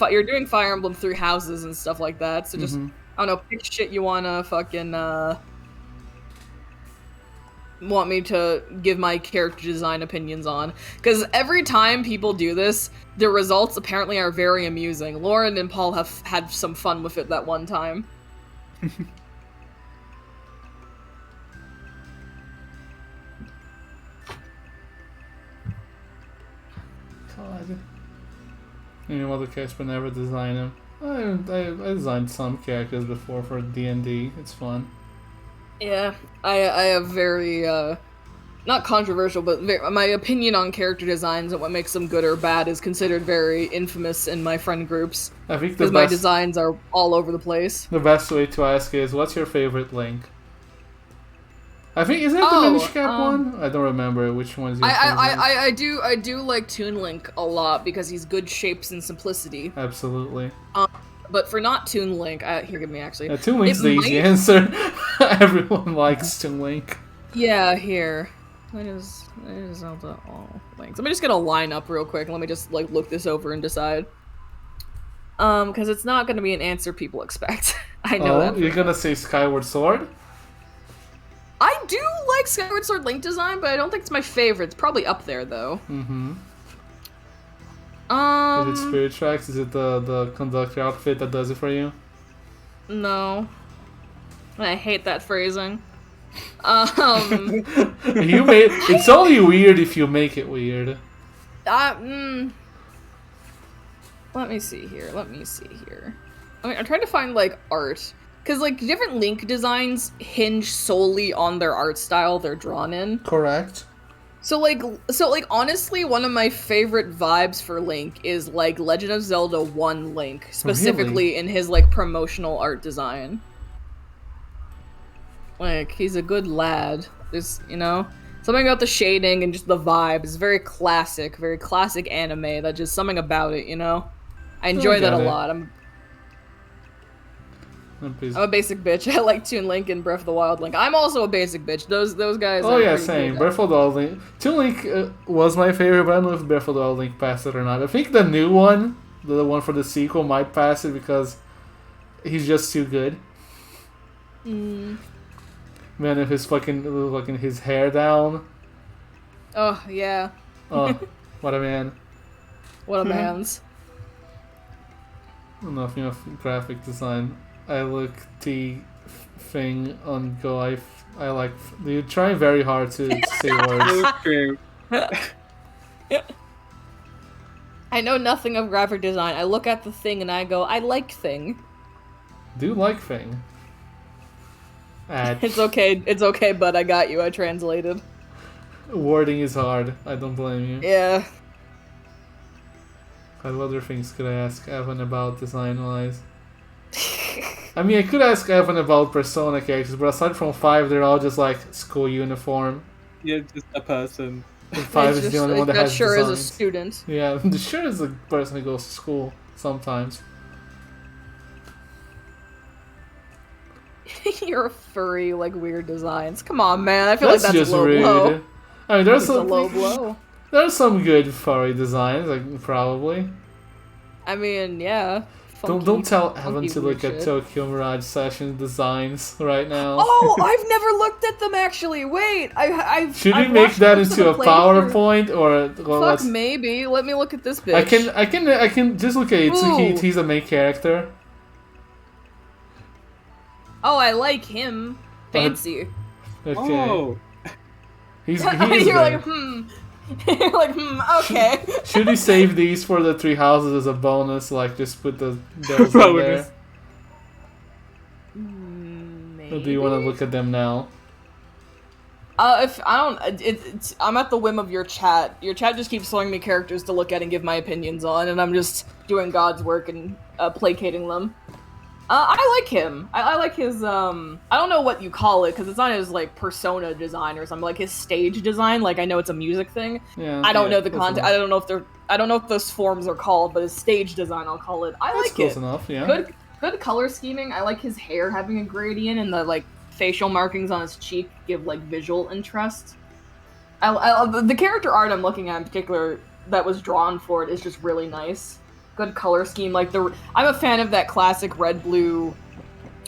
Fire Emblem 3 houses and stuff like that. So just I don't know, pick shit you wanna fucking want me to give my character design opinions on, because every time people do this, the results apparently are very amusing. Lauren and Paul have had some fun with it that one time. God. Any other characters but never design them. I designed some characters before for D&D. It's fun. Yeah, I have very, not controversial, but my opinion on character designs and what makes them good or bad is considered very infamous in my friend groups. I think Because my designs are all over the place. the best way to ask is, what's your favorite Link? I think, isn't it the Oh, Minish Cap one? I don't remember which one's your favorite. I do like Toon Link a lot because he's good shapes and simplicity. Absolutely. But for not Toon Link, here, give me actually. Toon Link's It the easy might- answer. Everyone likes Toon Link. Yeah, here. What is Zelda all links? Let me just get a line up real quick and let me just like look this over and decide. Because it's not gonna be an answer people expect. I know that. You're gonna say Skyward Sword? I do like Skyward Sword Link design, but I don't think it's my favorite. It's probably up there though. Mm-hmm. Is it Spirit Tracks? Is it the conductor outfit that does it for you? No. I hate that phrasing. You made it's only weird if you make it weird. Let me see here. I mean, I'm trying to find like art, because like different Link designs hinge solely on their art style they're drawn in. Correct. So like honestly, one of my favorite vibes for Link is like Legend of Zelda 1 Link, specifically in his like promotional art design. Like, he's a good lad. There's, something about the shading and just the vibe is very classic anime. That's just something about it, I enjoy that a lot. I'm a basic bitch. I like Toon Link and Breath of the Wild Link. I'm also a basic bitch. Those guys. Oh are yeah, pretty same. cool. Breath of the Wild Link. Toon Link was my favorite, but I don't know if Breath of the Wild Link passed it or not. I think the new one, the one for the sequel, might pass it because he's just too good. Man, if his fucking his hair down. Oh yeah. Oh, what a man. What a man's. Nothing of graphic design. I look the thing on Go. I like. You try very hard to say words. So true. I I know nothing of graphic design. I look at the thing and I go, I like thing. Do like thing. It's okay, bud. I got you. I translated. Wording is hard. I don't blame you. Yeah. What other things could I ask Evan about design-wise? I mean, I could ask Evan about Persona characters, but aside from 5, they're all just like school uniform. You're just a person. And 5 is the only one that has sure designs. is a student. Yeah, the sure is a person who goes to school sometimes. You're a furry, like weird designs. Come on, man. I feel That's like that's just a low rude. blow. I mean, there's It's a some low blow. there's some good furry designs, like probably. I mean, yeah. Don't tell Evan funky to weird look at shit. Tokyo Mirage Session designs right now. Oh, I've never looked at them actually. Wait, Should we I've make watched that clips into a of them playthrough. PowerPoint or well, Fuck, let's? maybe. Let me look at this bitch. I can just look at Itsuki. Ooh. He's the main character. Oh, I like him. Fancy. Okay. Oh, He's You're good. like, You're like, okay. Should we save these for the 3 houses as a bonus? Like, just put those in Bonus. there? Maybe. Or do you want to look at them now? If I don't, I'm at the whim of your chat. Your chat just keeps throwing me characters to look at and give my opinions on, and I'm just doing God's work and placating them. I like him. I like his, I don't know what you call it, because it's not his, like, persona design or something, like his stage design, like, I know it's a music thing. Yeah. I don't know the close content, enough. I don't know if those forms are called, but his stage design, I'll call it. I That's like close it. enough, yeah. Good color scheming. I like his hair having a gradient, and the, like, facial markings on his cheek give, like, visual interest. The character art I'm looking at in particular that was drawn for it is just really nice. Good color scheme, like I'm a fan of that classic red, blue,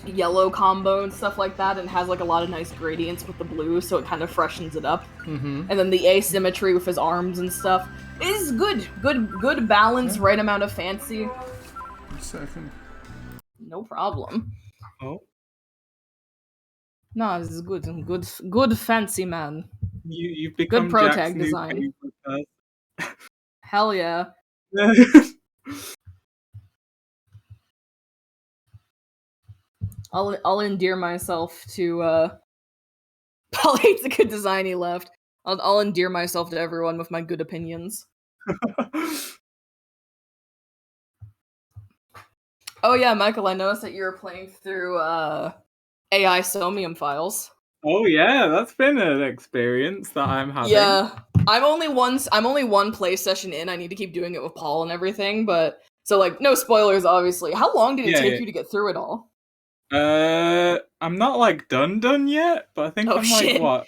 yellow combo and stuff like that, and has like a lot of nice gradients with the blue, so it kind of freshens it up. Mm-hmm. And then the asymmetry with his arms and stuff is good balance, Yeah. right amount of fancy. Second. No problem. oh, No, this is good fancy man. you've become pro Jack's tag new design. favorite Hell yeah. person. I'll endear myself to Paul hates the good design he left. I'll endear myself to everyone with my good opinions. Oh yeah, Michael, I noticed that you were playing through AI Somium files. Oh yeah, that's been an experience that I'm having. Yeah. I'm only one play session in. I need to keep doing it with Paul and everything, but so like no spoilers obviously. How long did it Yeah, take yeah. you to get through it all? I'm not like done yet, but I think Oh, I'm shit. like what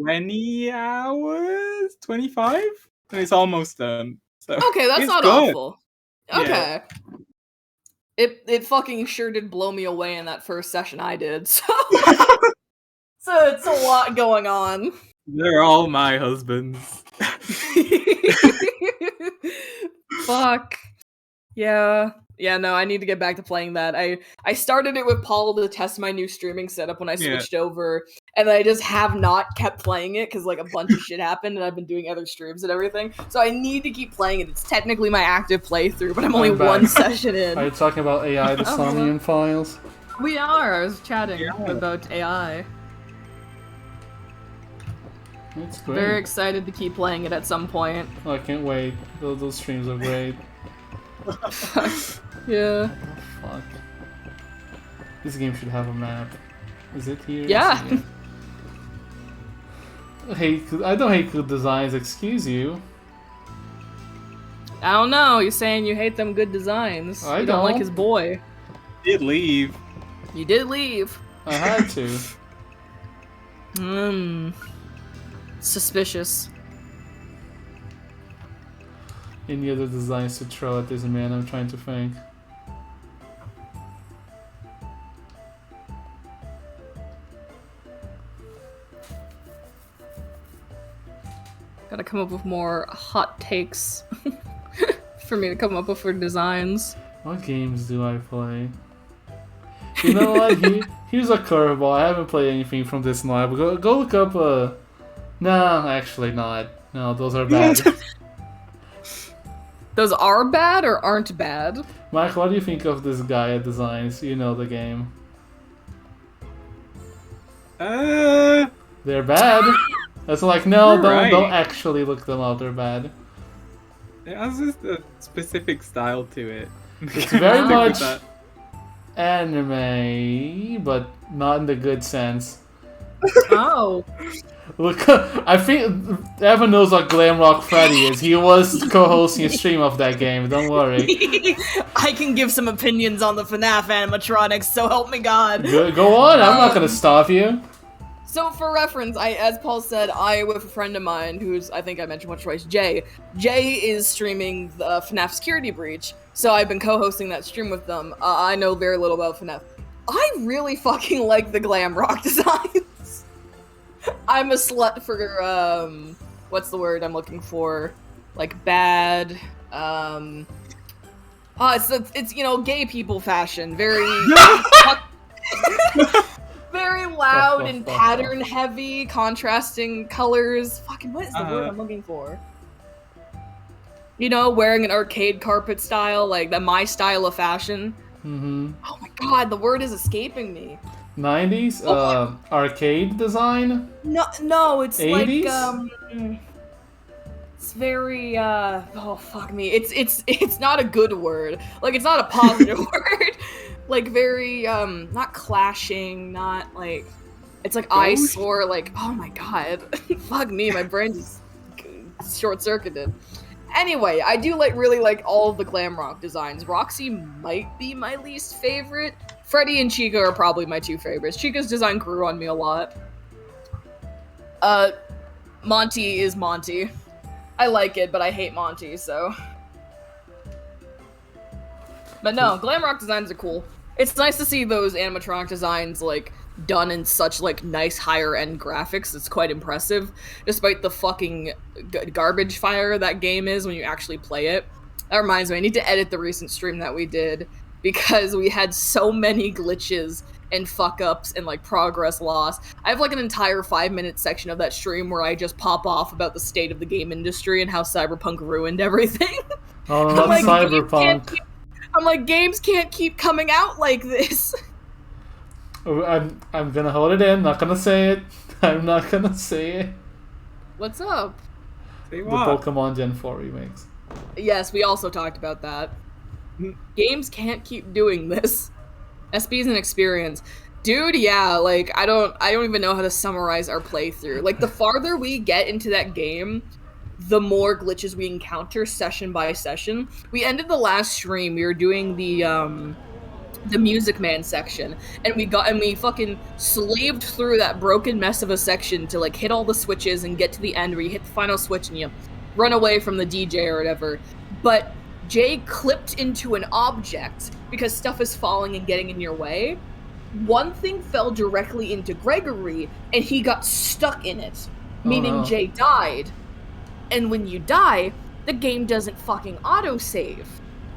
20 hours, 25, and it's almost done. So Okay, that's it's not good. awful. Yeah. Okay. It fucking sure did blow me away in that first session I did. So so it's a lot going on. They're all my husbands. Fuck. Yeah, no, I need to get back to playing that. I started it with Paul to test my new streaming setup when I Yeah. switched over, and I just have not kept playing it because like a bunch of shit happened and I've been doing other streams and everything. So I need to keep playing it. It's technically my active playthrough, but I'm only I'm back. one session in. Are you talking about AI the hello. Somium files? We are. I was chatting Yeah. about AI. It's great. Very excited to keep playing it at some point. Oh, I can't wait. Those streams are great. Yeah. Fuck. This game should have a map. Is it here? Yeah. It's here. I don't hate good designs, excuse you. I don't know. You're saying you hate them good designs. I you don't like don't. his boy. Did leave. You did leave. I had to. Suspicious. Any other designs to throw at this man? I'm trying to think. Gotta come up with more hot takes for me to come up with for designs. What games do I play? You know what? Here's a curveball. I haven't played anything from this lab. Go look up. No, actually not. No, those are bad. Those are bad or aren't bad? Mike, what do you think of this Gaia designs? You know the game. They're bad. It's like, no, don't actually look them up. They're bad. It has just a specific style to it. It's very much anime, but not in the good sense. Oh. Look, I think Evan knows what Glamrock Freddy is. He was co-hosting a stream of that game. Don't worry. I can give some opinions on the FNAF animatronics, so help me God. Go on, I'm not gonna stop you. So for reference, as Paul said, I with a friend of mine who's, I think I mentioned once or twice, Jay. Jay is streaming the FNAF Security Breach, so I've been co-hosting that stream with them. I know very little about FNAF. I really fucking like the glam rock designs. I'm a slut for, what's the word I'm looking for? Like, bad, it's you know, gay people fashion. Very... very loud and pattern heavy, contrasting colors. Fucking, what is the word I'm looking for? You know, wearing an arcade carpet style, like my style of fashion. Mm-hmm. Oh my god, the word is escaping me. 90s? Arcade design? No, it's 80s? like, it's very, oh fuck me. It's not a good word. Like, it's not a positive word. Like, very, not clashing, not, like, it's like eyesore, like, oh my god. Fuck me, my brain just short-circuited. Anyway, I do really like all of the glam rock designs. Roxy might be my least favorite. Freddy and Chica are probably my two favorites. Chica's design grew on me a lot. Monty is Monty. I like it, but I hate Monty, so... But no, glam rock designs are cool. It's nice to see those animatronic designs, like, done in such, like, nice higher-end graphics. It's quite impressive, despite the fucking garbage fire that game is when you actually play it. That reminds me, I need to edit the recent stream that we did, because we had so many glitches and fuck-ups and, like, progress loss. I have, like, an entire 5-minute section of that stream where I just pop off about the state of the game industry and how Cyberpunk ruined everything. Oh, not like, Cyberpunk. I'm like, games can't keep coming out like this. I'm gonna hold it in, not gonna say it. I'm not gonna say it. What's up? Say what? The Pokemon Gen 4 remakes. Yes, we also talked about that. Games can't keep doing this. SB's an experience. Dude, yeah, like, I don't even know how to summarize our playthrough. Like, the farther we get into that game, the more glitches we encounter session by session. We ended the last stream, we were doing the Music Man section, and we fucking slaved through that broken mess of a section to, like, hit all the switches and get to the end where you hit the final switch and you run away from the DJ or whatever. But Jay clipped into an object because stuff is falling and getting in your way. One thing fell directly into Gregory, and he got stuck in it, meaning Jay died. And when you die, the game doesn't fucking autosave.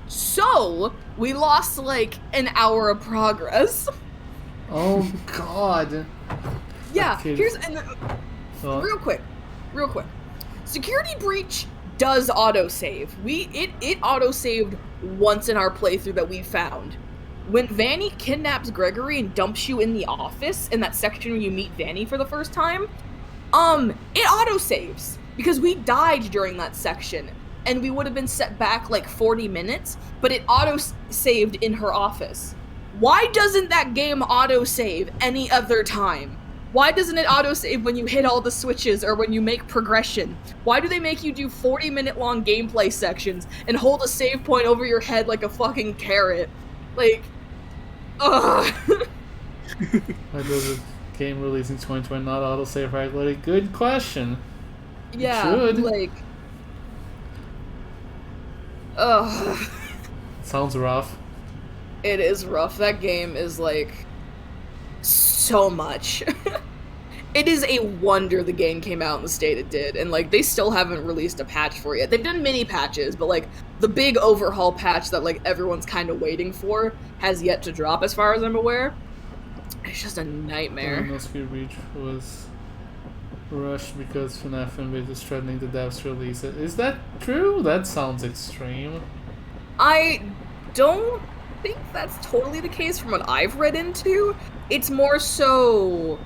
So, we lost, like, an hour of progress. Oh, God. Yeah, here's... real quick. Security Breach does autosave. It autosaved once in our playthrough that we found. When Vanny kidnaps Gregory and dumps you in the office, in that section where you meet Vanny for the first time, it autosaves. Because we died during that section, and we would have been set back like 40 minutes, but it auto-saved in her office. Why doesn't that game auto-save any other time? Why doesn't it auto-save when you hit all the switches or when you make progression? Why do they make you do 40-minute-long gameplay sections and hold a save point over your head like a fucking carrot? Like, ugh. Why does a game released in 2020 not auto-save regularly? Good question. Yeah, like... Ugh. Sounds rough. It is rough. That game is, like, so much. It is a wonder the game came out in the state it did, and, like, they still haven't released a patch for it yet. They've done mini patches, but, like, the big overhaul patch that, like, everyone's kind of waiting for has yet to drop, as far as I'm aware. It's just a nightmare. No Security Breach was rushed because FNAF Invade is threatening the devs release it. Is that true? That sounds extreme. I don't think that's totally the case from what I've read into. It's more so,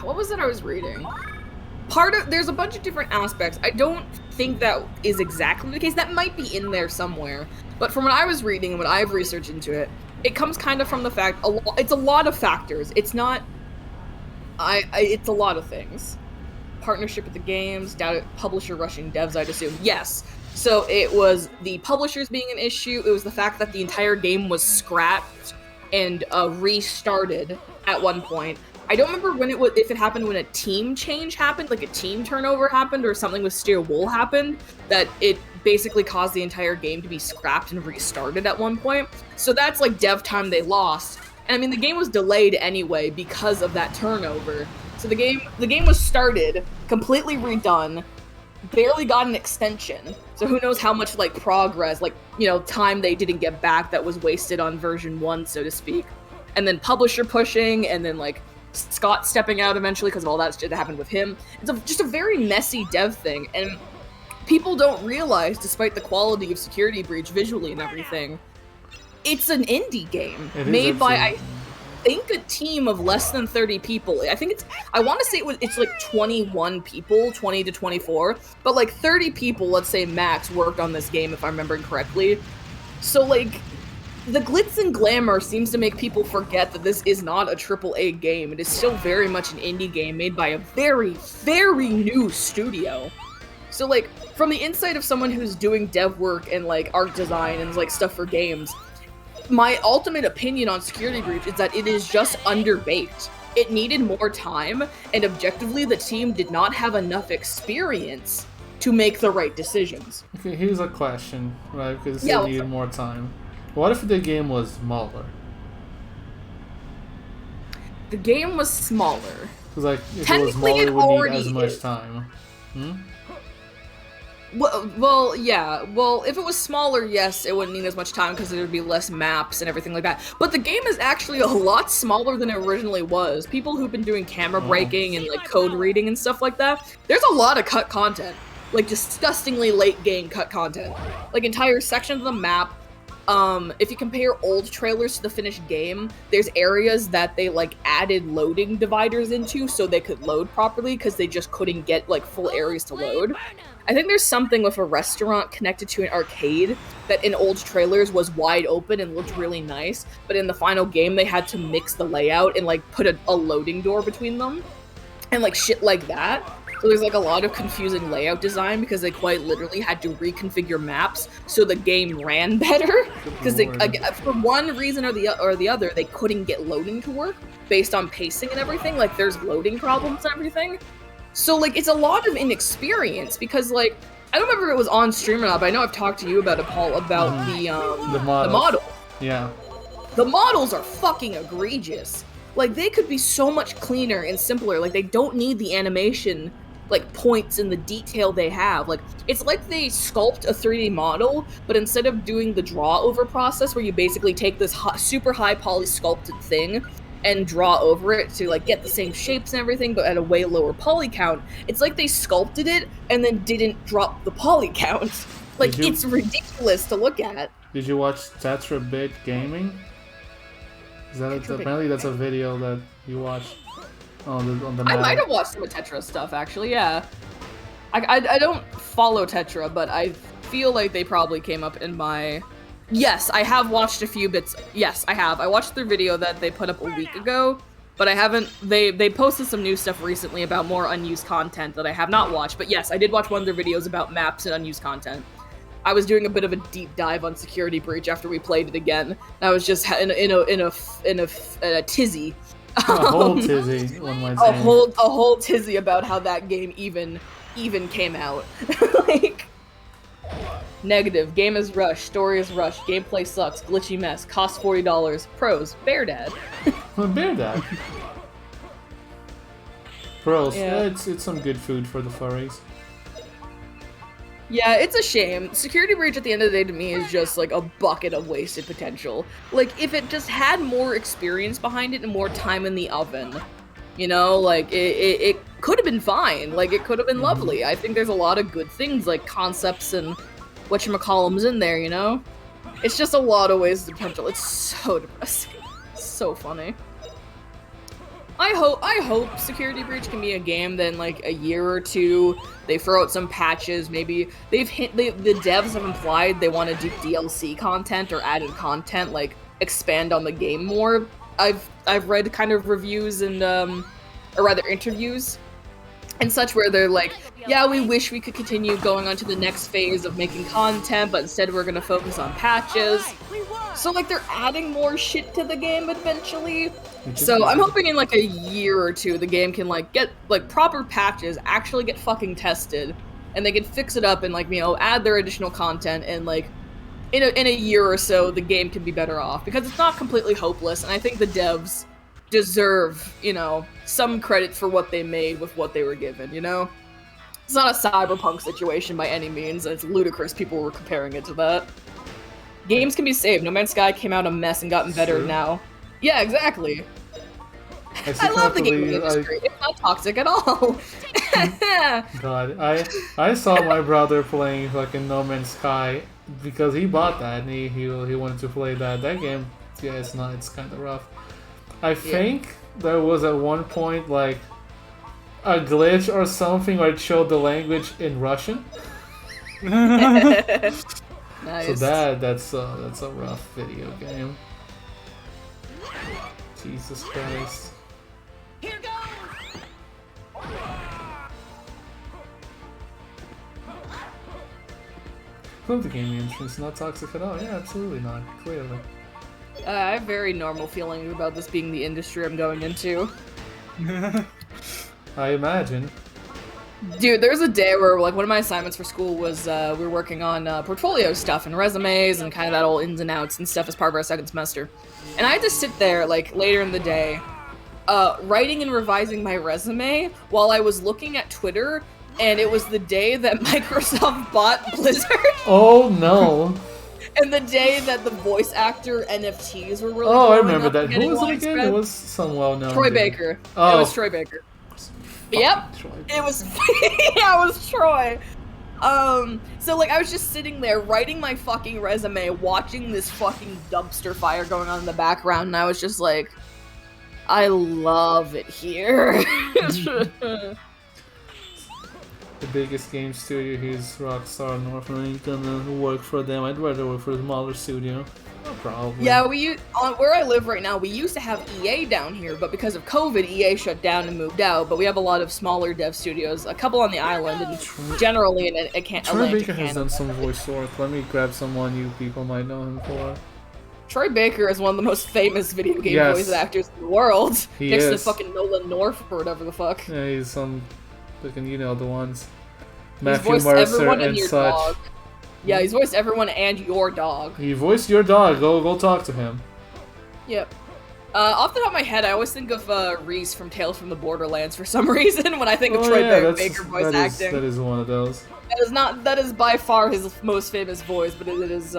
what was it I was reading? There's a bunch of different aspects. I don't think that is exactly the case. That might be in there somewhere. But from what I was reading and what I've researched into it, it comes kind of from the fact, it's a lot of factors. It's not, it's a lot of things. Partnership with the games, publisher rushing devs, I'd assume. Yes. So it was the publishers being an issue. It was the fact that the entire game was scrapped and restarted at one point. I don't remember when if it happened when a team change happened, like a team turnover happened, or something with Steel Wool happened, that it basically caused the entire game to be scrapped and restarted at one point. So that's like dev time they lost. And I mean, the game was delayed anyway because of that turnover. So the game was started, completely redone, barely got an extension. So who knows how much like progress, like, you know, time they didn't get back that was wasted on version 1, so to speak. And then publisher pushing, and then like Scott stepping out eventually because of all that shit that happened with him. It's just a very messy dev thing, and people don't realize, despite the quality of Security Breach visually and everything, it's an indie game made by, I think, a team of less than 30 people. I want to say it's like 21 people, 20 to 24, but like 30 people, let's say max, worked on this game if I'm remembering correctly. So like, the glitz and glamour seems to make people forget that this is not a AAA game. It is still very much an indie game made by a very, very new studio. So like, from the insight of someone who's doing dev work and like art design and like stuff for games, my ultimate opinion on Security Breach is that it is just underbaked. It needed more time, and objectively the team did not have enough experience to make the right decisions. Okay, here's a question, right? Because it needed more time. What if the game was smaller? The game was smaller. Because like, if it was smaller, it would need as much time. Well, yeah. Well, if it was smaller, yes, it wouldn't need as much time because there would be less maps and everything like that. But the game is actually a lot smaller than it originally was. People who've been doing camera breaking and like code reading and stuff like that, there's a lot of cut content. Like disgustingly late game cut content. Like entire sections of the map. If you compare old trailers to the finished game, there's areas that they like added loading dividers into so they could load properly because they just couldn't get like full areas to load. I think there's something with a restaurant connected to an arcade that in old trailers was wide open and looked really nice, but in the final game they had to mix the layout and like put a loading door between them and like shit like that. So there's like a lot of confusing layout design because they quite literally had to reconfigure maps so the game ran better. Because for one reason or the other, they couldn't get loading to work based on pacing and everything. Like there's loading problems and everything. So like it's a lot of inexperience because like I don't remember if it was on stream or not, but I know I've talked to you about it, Paul, about the model. Yeah. The models are fucking egregious. Like they could be so much cleaner and simpler. Like they don't need the animation like points in the detail they have. Like it's like they sculpt a 3D model, but instead of doing the draw over process where you basically take this super high poly sculpted thing and draw over it to like get the same shapes and everything, but at a way lower poly count, it's like they sculpted it and then didn't drop the poly count. Like it's ridiculous to look at. Did you watch Tetra Bit Gaming? Is that apparently that's a video that you watched on the I might have watched some of Tetra stuff actually, yeah. I don't follow Tetra, but I feel like they probably came up in my... Yes, I have watched a few bits. Yes, I have. I watched their video that they put up a week ago, but I haven't... They posted some new stuff recently about more unused content that I have not watched, but yes, I did watch one of their videos about maps and unused content. I was doing a bit of a deep dive on Security Breach after we played it again, and I was just in a tizzy. A whole tizzy, one might say. A whole tizzy about how that game even came out. Like, negative. Game is rushed. Story is rushed. Gameplay sucks. Glitchy mess. Cost $40. Pros. Bear Dad. Bear Dad. Pros. Yeah. It's some good food for the furries. Yeah, it's a shame. Security Breach at the end of the day to me is just like a bucket of wasted potential. Like, if it just had more experience behind it and more time in the oven, you know, like, it could have been fine. Like, it could have been lovely. I think there's a lot of good things, like concepts and whatchamacallums in there, you know? It's just a lot of wasted potential. It's so depressing. So funny. I hope Security Breach can be a game that in like a year or two they throw out some patches. Maybe the devs have implied they want to do DLC content or added content, like expand on the game more. I've read kind of reviews and or rather interviews and such where they're like, yeah, we wish we could continue going on to the next phase of making content, but instead we're gonna focus on patches. So like they're adding more shit to the game eventually. So I'm hoping in like a year or two the game can like get like proper patches, actually get fucking tested, and they can fix it up and like, you know, add their additional content, and like in a year or so the game can be better off, because it's not completely hopeless, and I think the devs deserve, you know, some credit for what they made with what they were given, you know? It's not a cyberpunk situation by any means, and it's ludicrous people were comparing it to that. Games can be saved. No Man's Sky came out a mess and gotten better now. Yeah, exactly. I love the gaming industry. It's not toxic at all. God, I saw my brother playing fucking No Man's Sky because he bought that and he wanted to play that. That game, yeah, it's kind of rough. I think there was at one point like a glitch or something where it showed the language in Russian. Nice. So that's a rough video game. Jesus Christ. Here goes! Love the gaming entrance, not toxic at all. Yeah, absolutely not. Clearly. I have very normal feelings about this being the industry I'm going into. I imagine. Dude, there was a day where like one of my assignments for school was we were working on portfolio stuff and resumes and kind of that all ins and outs and stuff as part of our second semester. And I had to sit there like later in the day writing and revising my resume while I was looking at Twitter, and it was the day that Microsoft bought Blizzard. Oh no. And the day that the voice actor NFTs were really I remember that. Who was it again? It was some well-known Troy dude. Baker. Oh. It was Troy Baker. Yep. Troy. It was yeah, it was Troy. So like I was just sitting there writing my fucking resume, watching this fucking dumpster fire going on in the background, and I was just like, I love it here. The biggest game studio here is Rockstar North, and I ain't gonna work for them. I'd rather work for a smaller studio. No problem. Yeah, where I live right now, we used to have EA down here, but because of COVID, EA shut down and moved out. But we have a lot of smaller dev studios, a couple on the island, and generally in Atlantic Troy Baker has Canada. done some voice work. Let me grab someone you people might know him for. Troy Baker is one of the most famous video game Yes. voice actors in the world. He next to is. fucking Nolan North or whatever the fuck. Yeah, he's some fucking, you know, the ones. He's Matthew voiced Mercer everyone and and your such. dog. Yeah, he's voiced everyone and your dog. He voiced your dog. Go talk to him. Yep. Off the top of my head, I always think of Reese from Tales from the Borderlands for some reason when I think of Troy Baker voice acting. That is one of those. That is by far his most famous voice, but it is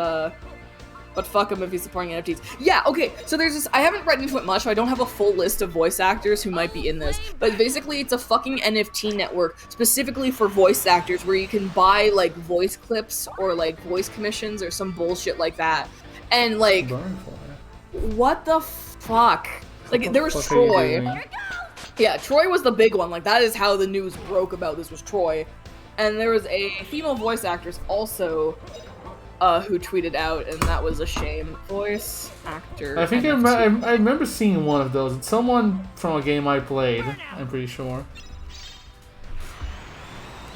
but fuck him if he's supporting NFTs. Yeah, okay, so there's this, I haven't read into it much, so I don't have a full list of voice actors who might be in this, but basically it's a fucking NFT network specifically for voice actors where you can buy, like, voice clips or, like, voice commissions or some bullshit like that. And, like, what the fuck? Like, there was Troy. Yeah, Troy was the big one. Like, that is how the news broke about this, was Troy. And there was a female voice actress also who tweeted out, and that was a shame. Voice actor. I think I remember seeing one of those. It's someone from a game I played, I'm pretty sure.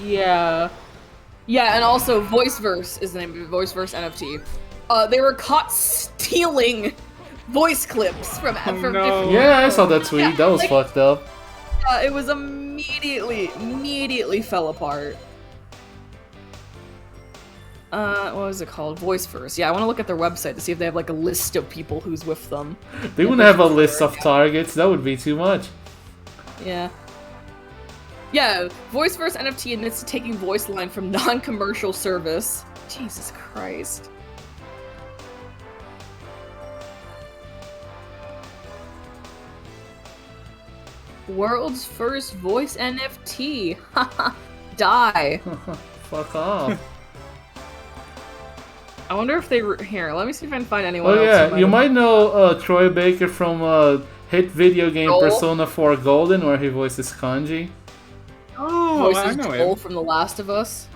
Yeah. Yeah, and also VoiceVerse is the name of it, VoiceVerse NFT. They were caught stealing voice clips from different... Yeah, I saw that tweet. Yeah, that was like, fucked up. It was immediately fell apart. What was it called? VoiceVerse. Yeah, I want to look at their website to see if they have like a list of people who's with them. They wouldn't have a list of targets. That would be too much. Yeah. Yeah, VoiceVerse NFT admits to taking voice line from non-commercial service. Jesus Christ. World's first voice NFT. Haha. Die. Fuck off. I wonder if they were here. Let me see if I can find anyone Oh else. yeah, who you have- might know Troy Baker from hit video game Joel? Persona 4 Golden, where he voices Kanji. Oh, I voices know Joel him. from The Last of Us.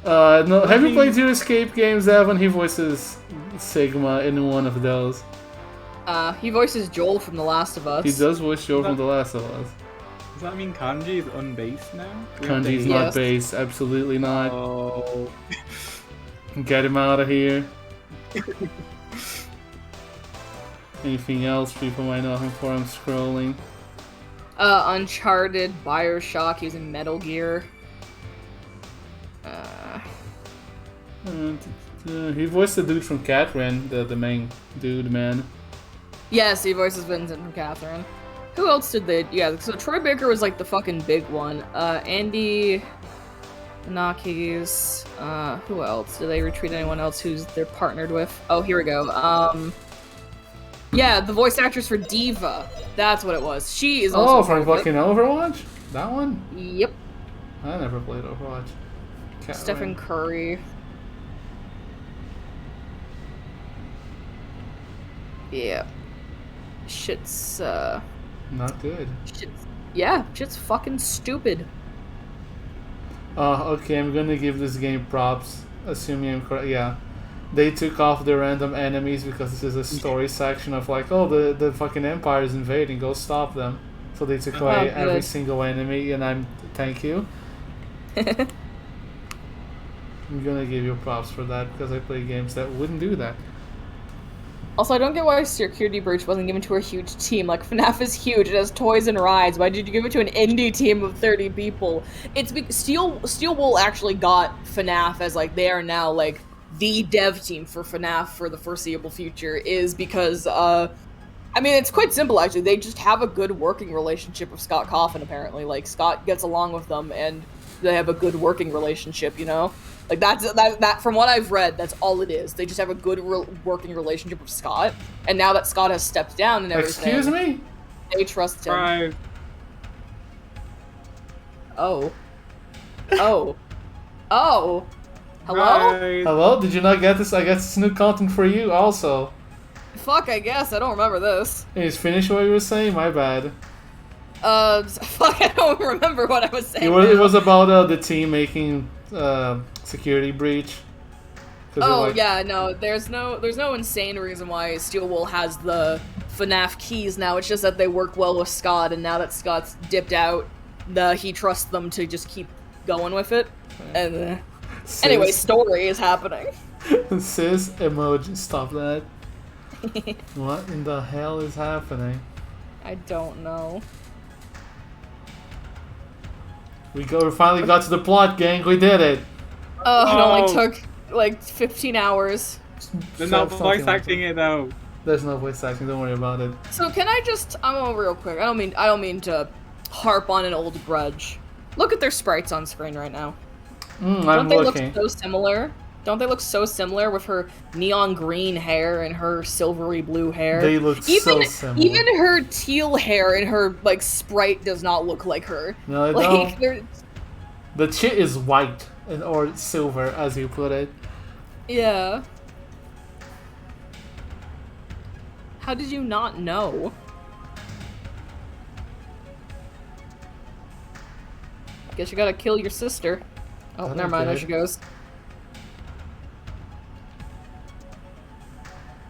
No, have you he- played your Escape games, Evan? He voices Sigma in one of those. He voices Joel from The Last of Us. He does voice Joe from The Last of Us. Does that mean Kanji is unbased now? Kanji's Yes. not base, absolutely not. Oh. Get him out of here. Anything else people might know him for? I'm scrolling. Uncharted, Bioshock, he was in Metal Gear. He voiced the dude from Catherine, the main dude, man. Yes, he voices Vincent from Catherine. Who else did they? Yeah, so Troy Baker was like the fucking big one. Andy Nakis. Who else? Did they retweet anyone else who's they're partnered with? Oh, here we go. Yeah, the voice actress for Diva. That's what it was. She is also. Oh, from fucking Overwatch? That one? Yep. I never played Overwatch. Catherine. Stephen Curry. Yeah. Shit's Not good. shit's fucking stupid. Okay, I'm gonna give this game props, assuming I'm correct. Yeah. They took off the random enemies because this is a story section of like, oh, the fucking Empire is invading, go stop them. So they took away good. every single enemy, and thank you. I'm gonna give you props for that because I play games that wouldn't do that. Also, I don't get why Security Breach wasn't given to a huge team. Like, FNAF is huge, it has toys and rides. Why did you give it to an indie team of 30 people? It's Steel Wool actually got FNAF as, like, they are now, like, the dev team for FNAF for the foreseeable future is because, I mean, it's quite simple, actually. They just have a good working relationship with Scott Cawthon, apparently. Like, Scott gets along with them, and they have a good working relationship, you know? Like, that from what I've read, that's all it is. They just have a good working relationship with Scott, and now that Scott has stepped down and everything... Excuse me? They trust him. Right. Oh. Oh. Oh! Hello? Right. Hello? Did you not get this? I guess it's new content for you also. Fuck, I guess. I don't remember this. Can you finish what you were saying? My bad. Fuck, I don't remember what I was saying. It now. was about the team making security breach. 'Cause they're Oh like, yeah, no, there's no insane reason why Steel Wool has the FNAF keys now. It's just that they work well with Scott, and now that Scott's dipped out, he trusts them to just keep going with it. And anyway, story is happening. Sis emoji, stop that. What in the hell is happening? I don't know. We finally got to the plot, gang. We did it. Oh, it only Oh. took like 15 hours. They're not Something voice like acting that. it though. There's no voice acting. Don't worry about it. So can I just? I'm on real quick. I don't mean to harp on an old grudge. Look at their sprites on screen right now. I'm Don't they looking. look so similar? Don't they look so similar with her neon green hair and her silvery blue hair? They look so similar. Even her teal hair and her like sprite does not look like her. No, I Like don't. they're The chit is white or silver, as you put it. yeah. How did you not know? Guess you gotta kill your sister. Oh, That never I mind. There did. she goes.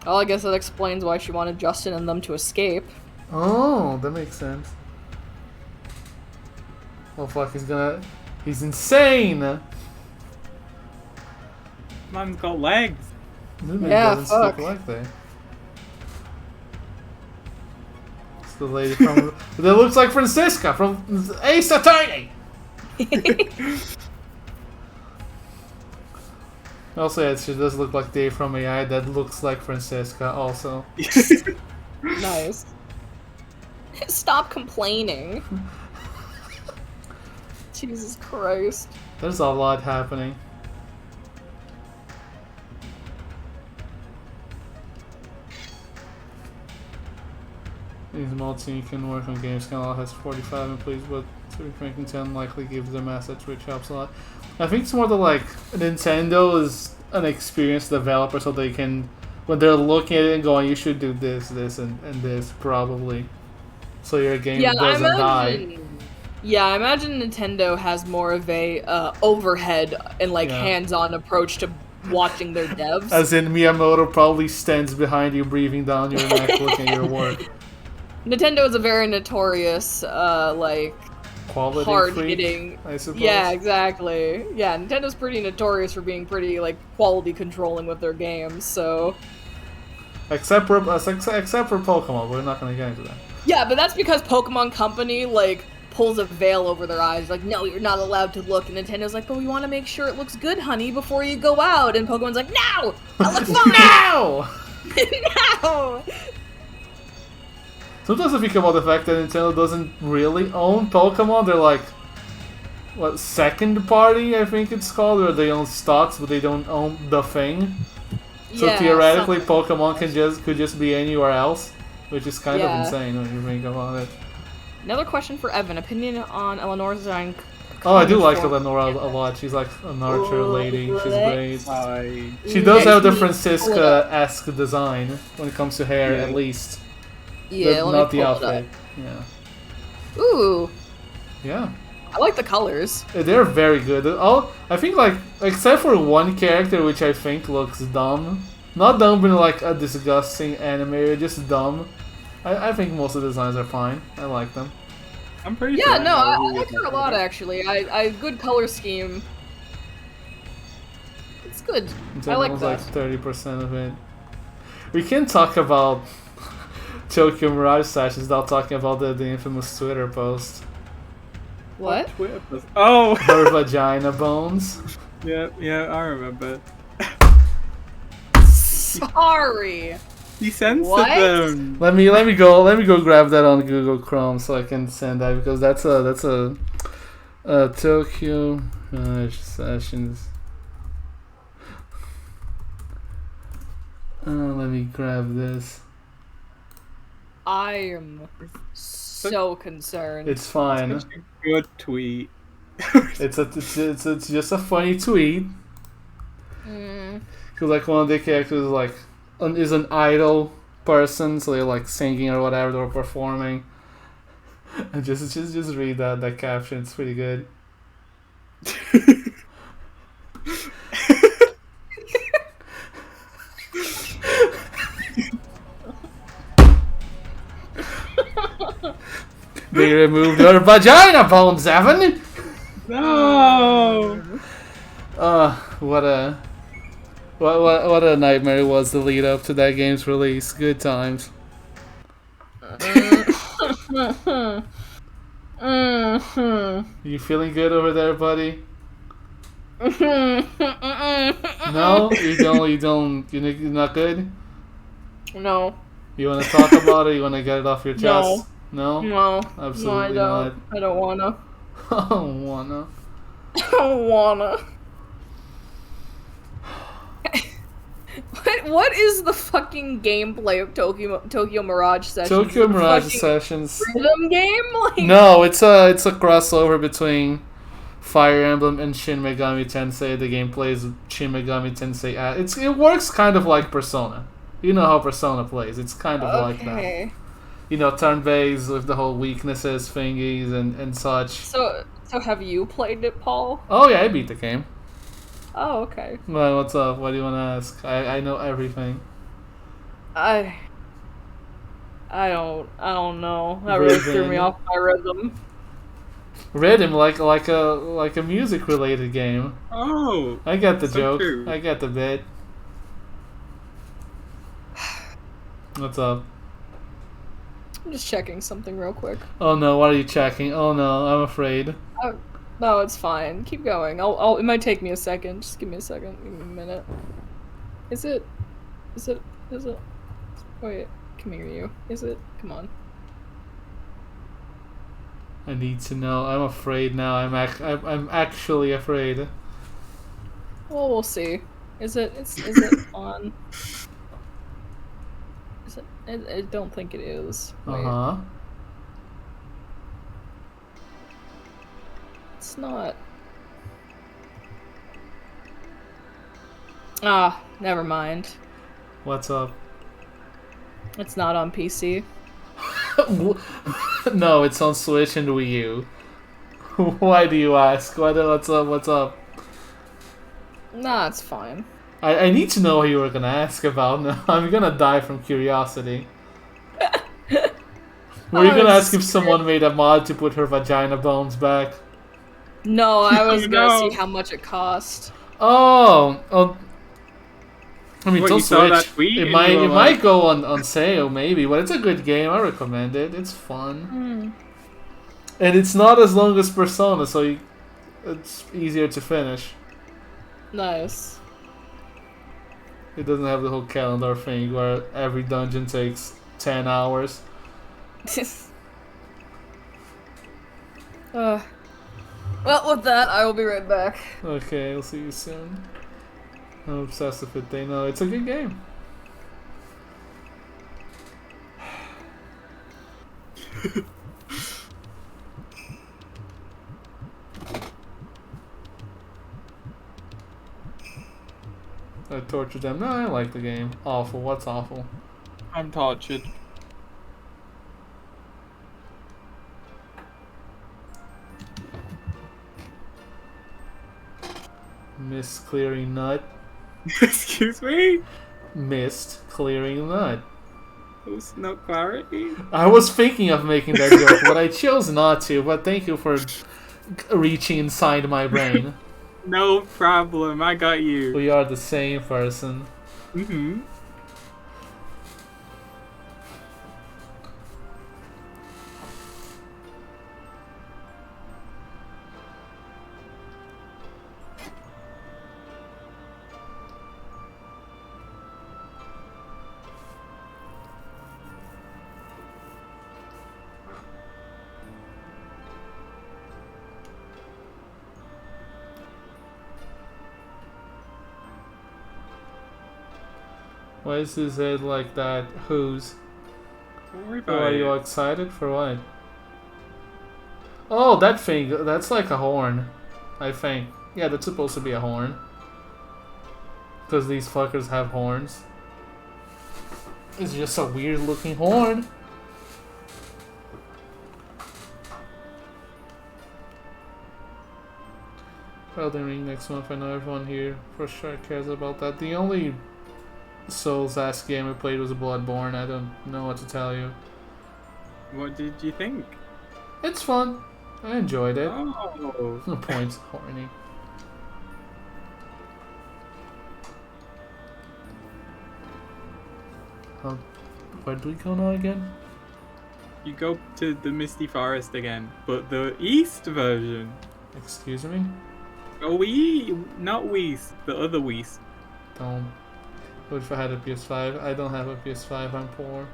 Well, I guess that explains why she wanted Justin and them to escape. Oh, that makes sense. Oh fuck, he's insane! Man's got legs. This man Yeah, doesn't fuck. speak like that. It's the lady from... that looks like Francisca from Ace Attorney! Also, yeah, she does look like Dave from AI. That looks like Francisca also. Nice. Stop complaining. Jesus Christ. There's a lot happening. These mods you can work on games. Canal has 45 employees, but making 10 likely gives them assets, which helps a lot. I think it's more the like Nintendo is an experienced developer, so they can, when they're looking at it and going, you should do this, this, and this probably, so your game doesn't die. Yeah, I imagine Nintendo has more of a overhead and like hands-on approach to watching their devs. As in Miyamoto probably stands behind you, breathing down your neck, looking at your work. Nintendo is a very notorious, like, quality hard-hitting. I suppose. Yeah, exactly. Yeah, Nintendo's pretty notorious for being pretty like quality controlling with their games. So, except for Pokemon, we're not gonna get into that. Yeah, but that's because Pokemon Company like pulls a veil over their eyes, like, no, you're not allowed to look. And Nintendo's like, but we want to make sure it looks good, honey, before you go out. And Pokemon's like, no, I look fine. No. No. Sometimes I think about the fact that Nintendo doesn't really own Pokemon. They're like, what, second party, I think it's called, where they own stocks, but they don't own the thing. So Yeah, theoretically, Pokemon could just be anywhere else, which is kind of Yeah. insane when you think about it. Another question for Evan. Opinion on Eleanor's design? Oh, I do like Eleanor a lot. She's like an archer lady. She's great. She does have the Francisca-esque design when it comes to hair, at least. Yeah, Not the outfit. Yeah. Ooh. Yeah. I like the colors. They're very good. I think like except for one character which I think looks dumb. Not dumb in like a disgusting anime, just dumb. I think most of the designs are fine. I like them. I'm pretty Yeah, sure. no, I like her a lot actually. I good color scheme. It's good. I like that. Like 30% of it. We can talk about Tokyo Mirage Sessions without talking about the infamous Twitter post. What? Twitter post? Oh! Her vagina bones. Yeah, I remember. Sorry. He censored What? them. Let me go grab that on Google Chrome so I can send that, because that's a Tokyo Mirage Sessions. Let me grab this. I am so concerned. It's fine. Such a good tweet. It's just a funny tweet. Because like one of the characters is an idol person, so they're like singing or whatever, they're performing. And just read that caption. It's pretty good. They removed her vagina bones, Evan! No! What a nightmare it was the lead up to that game's release. Good times. You feeling good over there, buddy? No? You're not good? No. You wanna talk about it? You wanna get it off your chest? No? No. Absolutely no, I not. don't. I don't wanna. I don't wanna. I don't wanna. What is the fucking gameplay of Tokyo Mirage Sessions? Tokyo Mirage Sessions. Rhythm game? Like... No, it's a crossover between Fire Emblem and Shin Megami Tensei. The gameplay is Shin Megami Tensei. It works kind of like Persona. You know how Persona plays. It's kind of like that. You know, turn-based with the whole weaknesses, thingies, and such. So have you played it, Paul? Oh yeah, I beat the game. Oh, okay. Well, what's up? What do you want to ask? I know everything. I don't know. That really threw me off my rhythm. Rhythm, like a music related game. Oh! I get the so joke. true. I get the bit. What's up? I'm just checking something real quick. Oh no, what are you checking? Oh no, I'm afraid. No, it's fine. Keep going. It might take me a second. Just give me a second. Give me a minute. Is it? Wait, come here, you. Is it? Come on. I need to know. I'm afraid now. I'm actually afraid. Well, we'll see. Is it on? Is it? I don't think it is. Wait. It's not. Ah, never mind. What's up? It's not on PC. No, it's on Switch and Wii U. Why do you ask? What's up? What's up? Nah, it's fine. I need to know what you were gonna ask about now. I'm gonna die from curiosity. Were you gonna ask if someone made a mod to put her vagina bones back? No, I was gonna see how much it cost. Oh, I mean, What, it's on you saw that Switch. tweet It and might you were it like- might go on sale maybe, but it's a good game. I recommend it. It's fun, and it's not as long as Persona, so it's easier to finish. Nice. It doesn't have the whole calendar thing where every dungeon takes 10 hours. Well, with that, I will be right back. Okay, I'll see you soon. I'm obsessed with it. They know it's a good game. I tortured them. No, I like the game. Awful. What's awful? I'm tortured. Mist clearing nut. Excuse me? Mist clearing nut. There's no clarity. I was thinking of making that joke, but I chose not to. But thank you for reaching inside my brain. No problem, I got you. We are the same person. Mm-hmm. Why is his head like that? Whose? Don't worry Oh, about are you it. excited for what? Oh, that thing. That's like a horn. I think. Yeah, that's supposed to be a horn. Because these fuckers have horns. It's just a weird looking horn. Elden Ring next month. I know everyone here for sure cares about that. The only Souls-ass game I played was Bloodborne. I don't know what to tell you. What did you think? It's fun. I enjoyed it. Oh. No points, horny. Where do we go now again? You go to the Misty Forest again, but the East version. Excuse me? Oh, not West, the other West. Don't. What if I had a PS5? I don't have a PS5, I'm poor.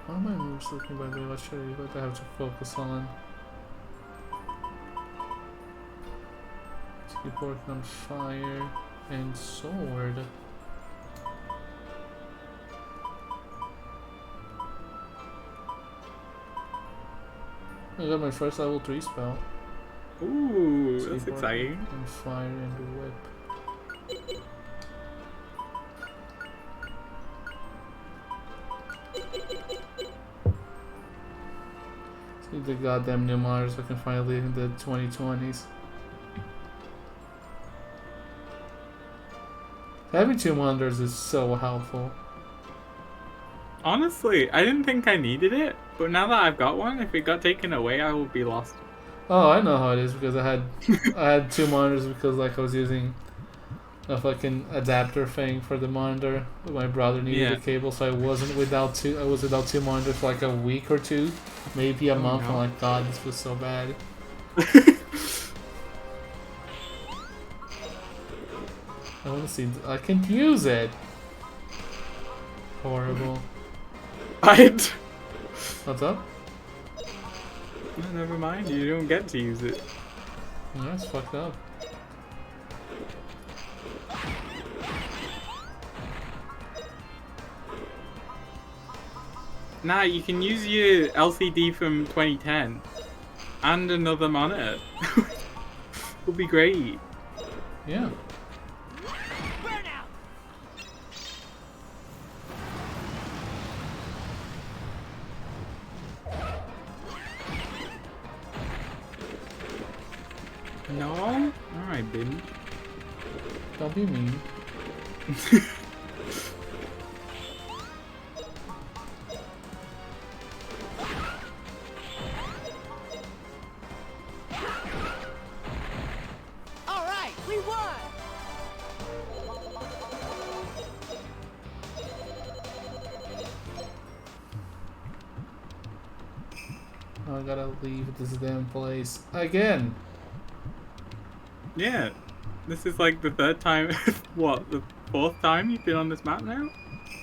How are my moves looking by the way? What I have to focus on? Keep working on fire and sword. I got my first level 3 spell. Ooh, Keep that's working exciting. on fire and whip. See the goddamn new Mars so I can finally live in the 2020s. Having 2 wonders is so helpful. Honestly, I didn't think I needed it, but now that I've got one, if it got taken away, I will be lost. Oh, I know how it is because I had 2 monitors because like I was using a fucking adapter thing for the monitor. But my brother needed a cable, so I was without 2 monitors for like a week or 2, maybe a month. no. I'm like, God, this was so bad. I want to see. I can't use it. Horrible. What's up? Never mind, you don't get to use it. Yeah, it's fucked up. Nah, you can use your LCD from 2010 and another monitor. Would be great. Yeah. No? Alright, binge. Don't be mean. All right, we won. I gotta leave this damn place again. Yeah. This is like the third time, what, the fourth time you've been on this map now?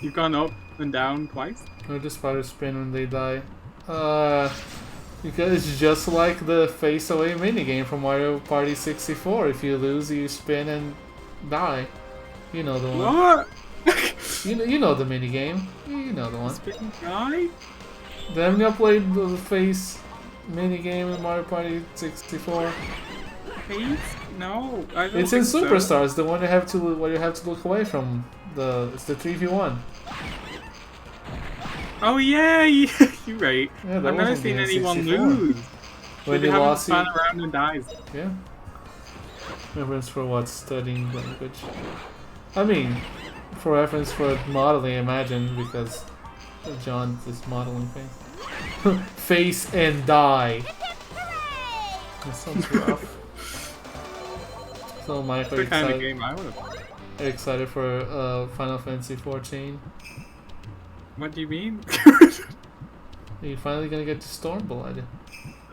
You've gone up and down twice? Or the spiders spin when they die. Because it's just like the face away minigame from Mario Party 64. If you lose, you spin and die. You know the one. What? You know the minigame. You know the one. Spin guy? Haven't you played the face minigame in Mario Party 64? Face? No, I don't It's in think Superstars, the one you have to where you have to look away from. It's the 3v1. Oh yeah, you're right. Yeah, that I've never was on seen the anyone N64. lose. When They you haven't lost, spun around and dies. yeah. Reference for what? Studying language. I mean, for reference for modeling, I imagine, because John is modeling things. Face and die. That sounds rough. So, Mike, are The you kind of excited, game I would have played. are you excited for Final Fantasy 14? What do you mean? Are you finally gonna get to Stormblood?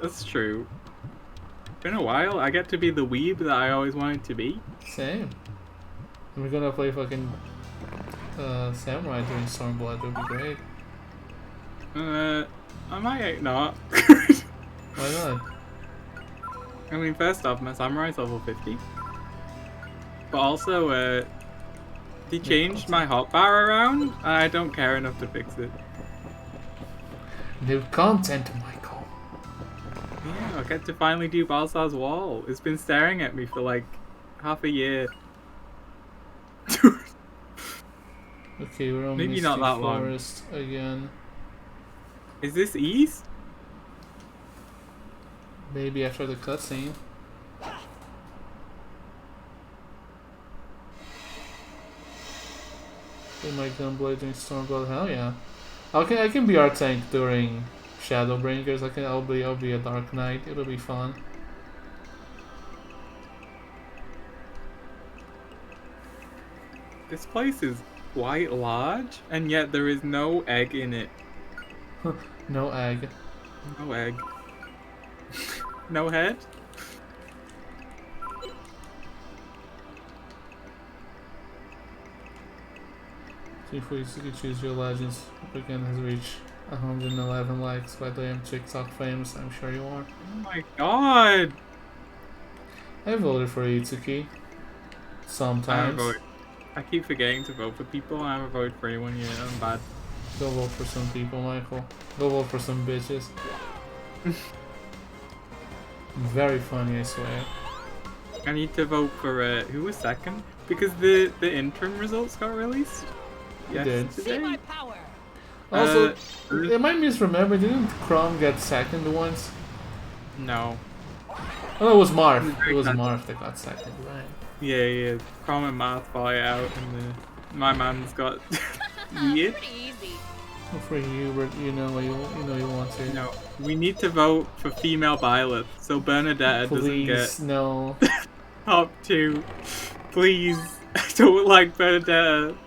That's true. Been a while. I get to be the weeb that I always wanted to be. Same. And we're gonna play fucking Samurai during Stormblood. That would be great. I might not. Why not? I mean, first off, my samurai's level 50. But also, they changed my hotbar around, and I don't care enough to fix it. New content, Michael. Yeah, I get to finally do Balsar's wall. It's been staring at me for like half a year. Okay, we're on Maybe Misty not that long. Forest again. Is this east? Maybe after the cutscene. They might gunblade during Stormblood. Hell yeah! I can be our tank during Shadowbringers. I'll be a Dark Knight. It'll be fun. This place is quite large, and yet there is no egg in it. No egg. No egg. No head? Before you choose your legends, Weekend has reached 111 likes. By the way, I'm TikTok famous. I'm sure you are. Oh my god! I voted for Itsuki. Sometimes. I keep forgetting to vote for people. I haven't voted for anyone yet. I'm bad. Go vote for some people, Michael. Go vote for some bitches. Very funny, I swear. I need to vote for who was second? Because the interim results got released. It did. See my power. Also, am I misremembering? Didn't Chrome get second once? No. Oh, it was Marth. It was Marth that got second, right? Yeah. Chrome and Math fly out, and my man's got yeet. Pretty easy. Good for you, but you know you want to. No, we need to vote for female Byleth so Bernadette doesn't Please, get no. top 2. Please, I don't like Bernadette.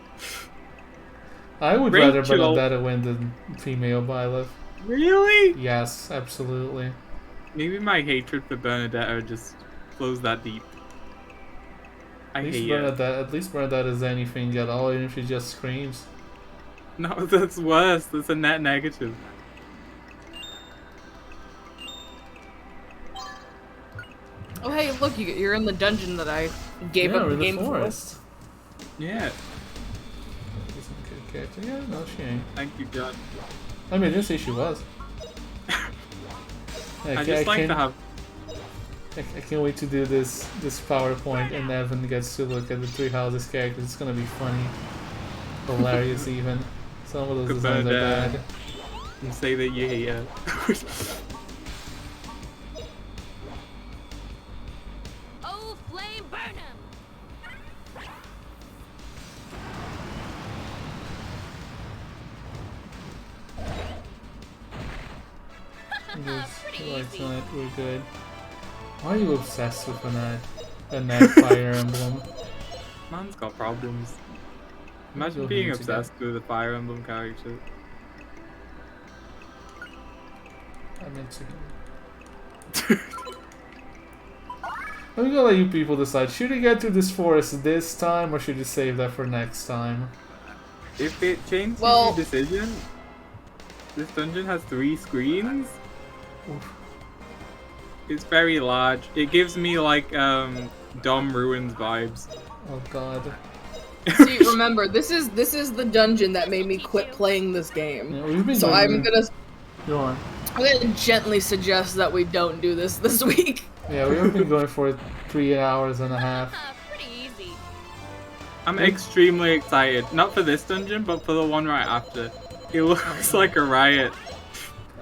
I would rather Rachel. Benedetta win than female Byleth. Really? Yes, absolutely. Maybe my hatred for Bernadette just flows that deep. I At least hate it. Bernadette. At least Bernadette is anything at all, even if she just screams. No, that's worse. That's a net negative. Oh hey, look, you're in the dungeon that I gave Yeah, up we're the in the game for. forest. Yeah. She's a good character. Yeah, no, she ain't. Thank you, John. I mean, I didn't say she was. I just like to have. I can't wait to do this PowerPoint and Evan gets to look at the Three Houses characters. It's gonna be funny. Hilarious even. Some of those Good designs are Bernadette. bad. You say that you hate her. Oh, flame burn him! Pretty Lights easy. on it, we're good. Why are you obsessed with a net Fire Emblem? Man's got problems. We'll Imagine being hint again. obsessed with a Fire Emblem character. I meant to. I'm gonna let you people decide. Should we get through this forest this time, or should we save that for next time? If it changes Well- your decision, this dungeon has 3 screens. Oof. It's very large. It gives me like Dom Ruins vibes. Oh god. See, remember, this is the dungeon that made me quit playing this game. Yeah, we've been So doing I'm Go on. gonna gently suggest that we don't do this week. Yeah, we've been going for 3 hours and a half. Pretty easy. I'm extremely excited. Not for this dungeon, but for the one right after. It looks like a riot.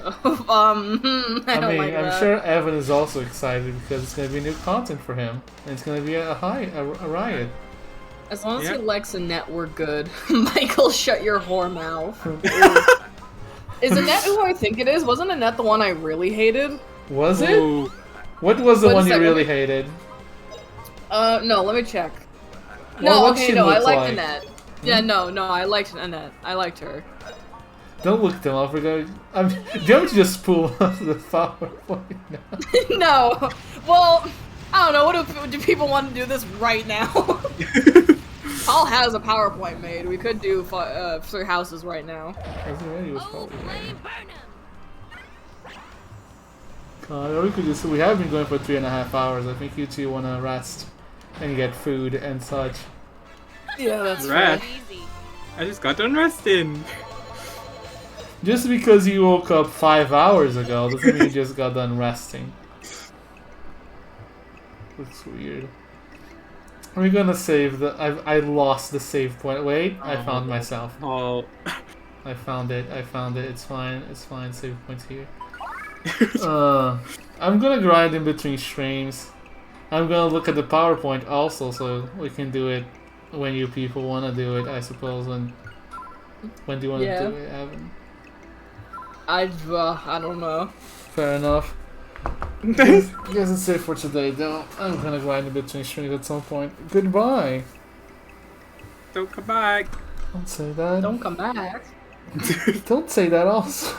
I I don't mean, like I'm that. sure Evan is also excited because it's gonna be new content for him, and it's gonna be a riot. As long as Yeah. he likes Annette, we're good. Michael, shut your whore mouth. Is Annette who I think it is? Wasn't Annette the one I really hated? Was it? Ooh. What was the Wait a one you second, really let me- hated? No, let me check. Well, No, what'd okay, she no, I look liked like? Annette. Yeah, no, I liked Annette. I liked her. Don't look them up. We're going. Do you want to just pull off the PowerPoint now? No, well, I don't know. What do people want to do this right now? Paul has a PowerPoint made. We could do 3 houses right now. It was Oh, probably right. flame burn him! Or we could just. We have been going for 3.5 hours. I think you two want to rest and get food and such. Yeah, that's Rest. right. Easy. I just got done resting. Just because you woke up 5 hours ago doesn't mean you just got done resting. Looks weird. Are we gonna save the? I lost the save point. Wait, I found myself. Oh. I found it. It's fine. It's fine. Save points here. I'm gonna grind in between streams. I'm gonna look at the PowerPoint also, so we can do it when you people want to do it. I suppose when do you want to Yeah. do it, Evan? I don't know. Fair enough. Guess it's it for today, though. I'm gonna grind in between streams at some point. Goodbye. Don't come back. Don't say that. Don't come back. Don't say that also.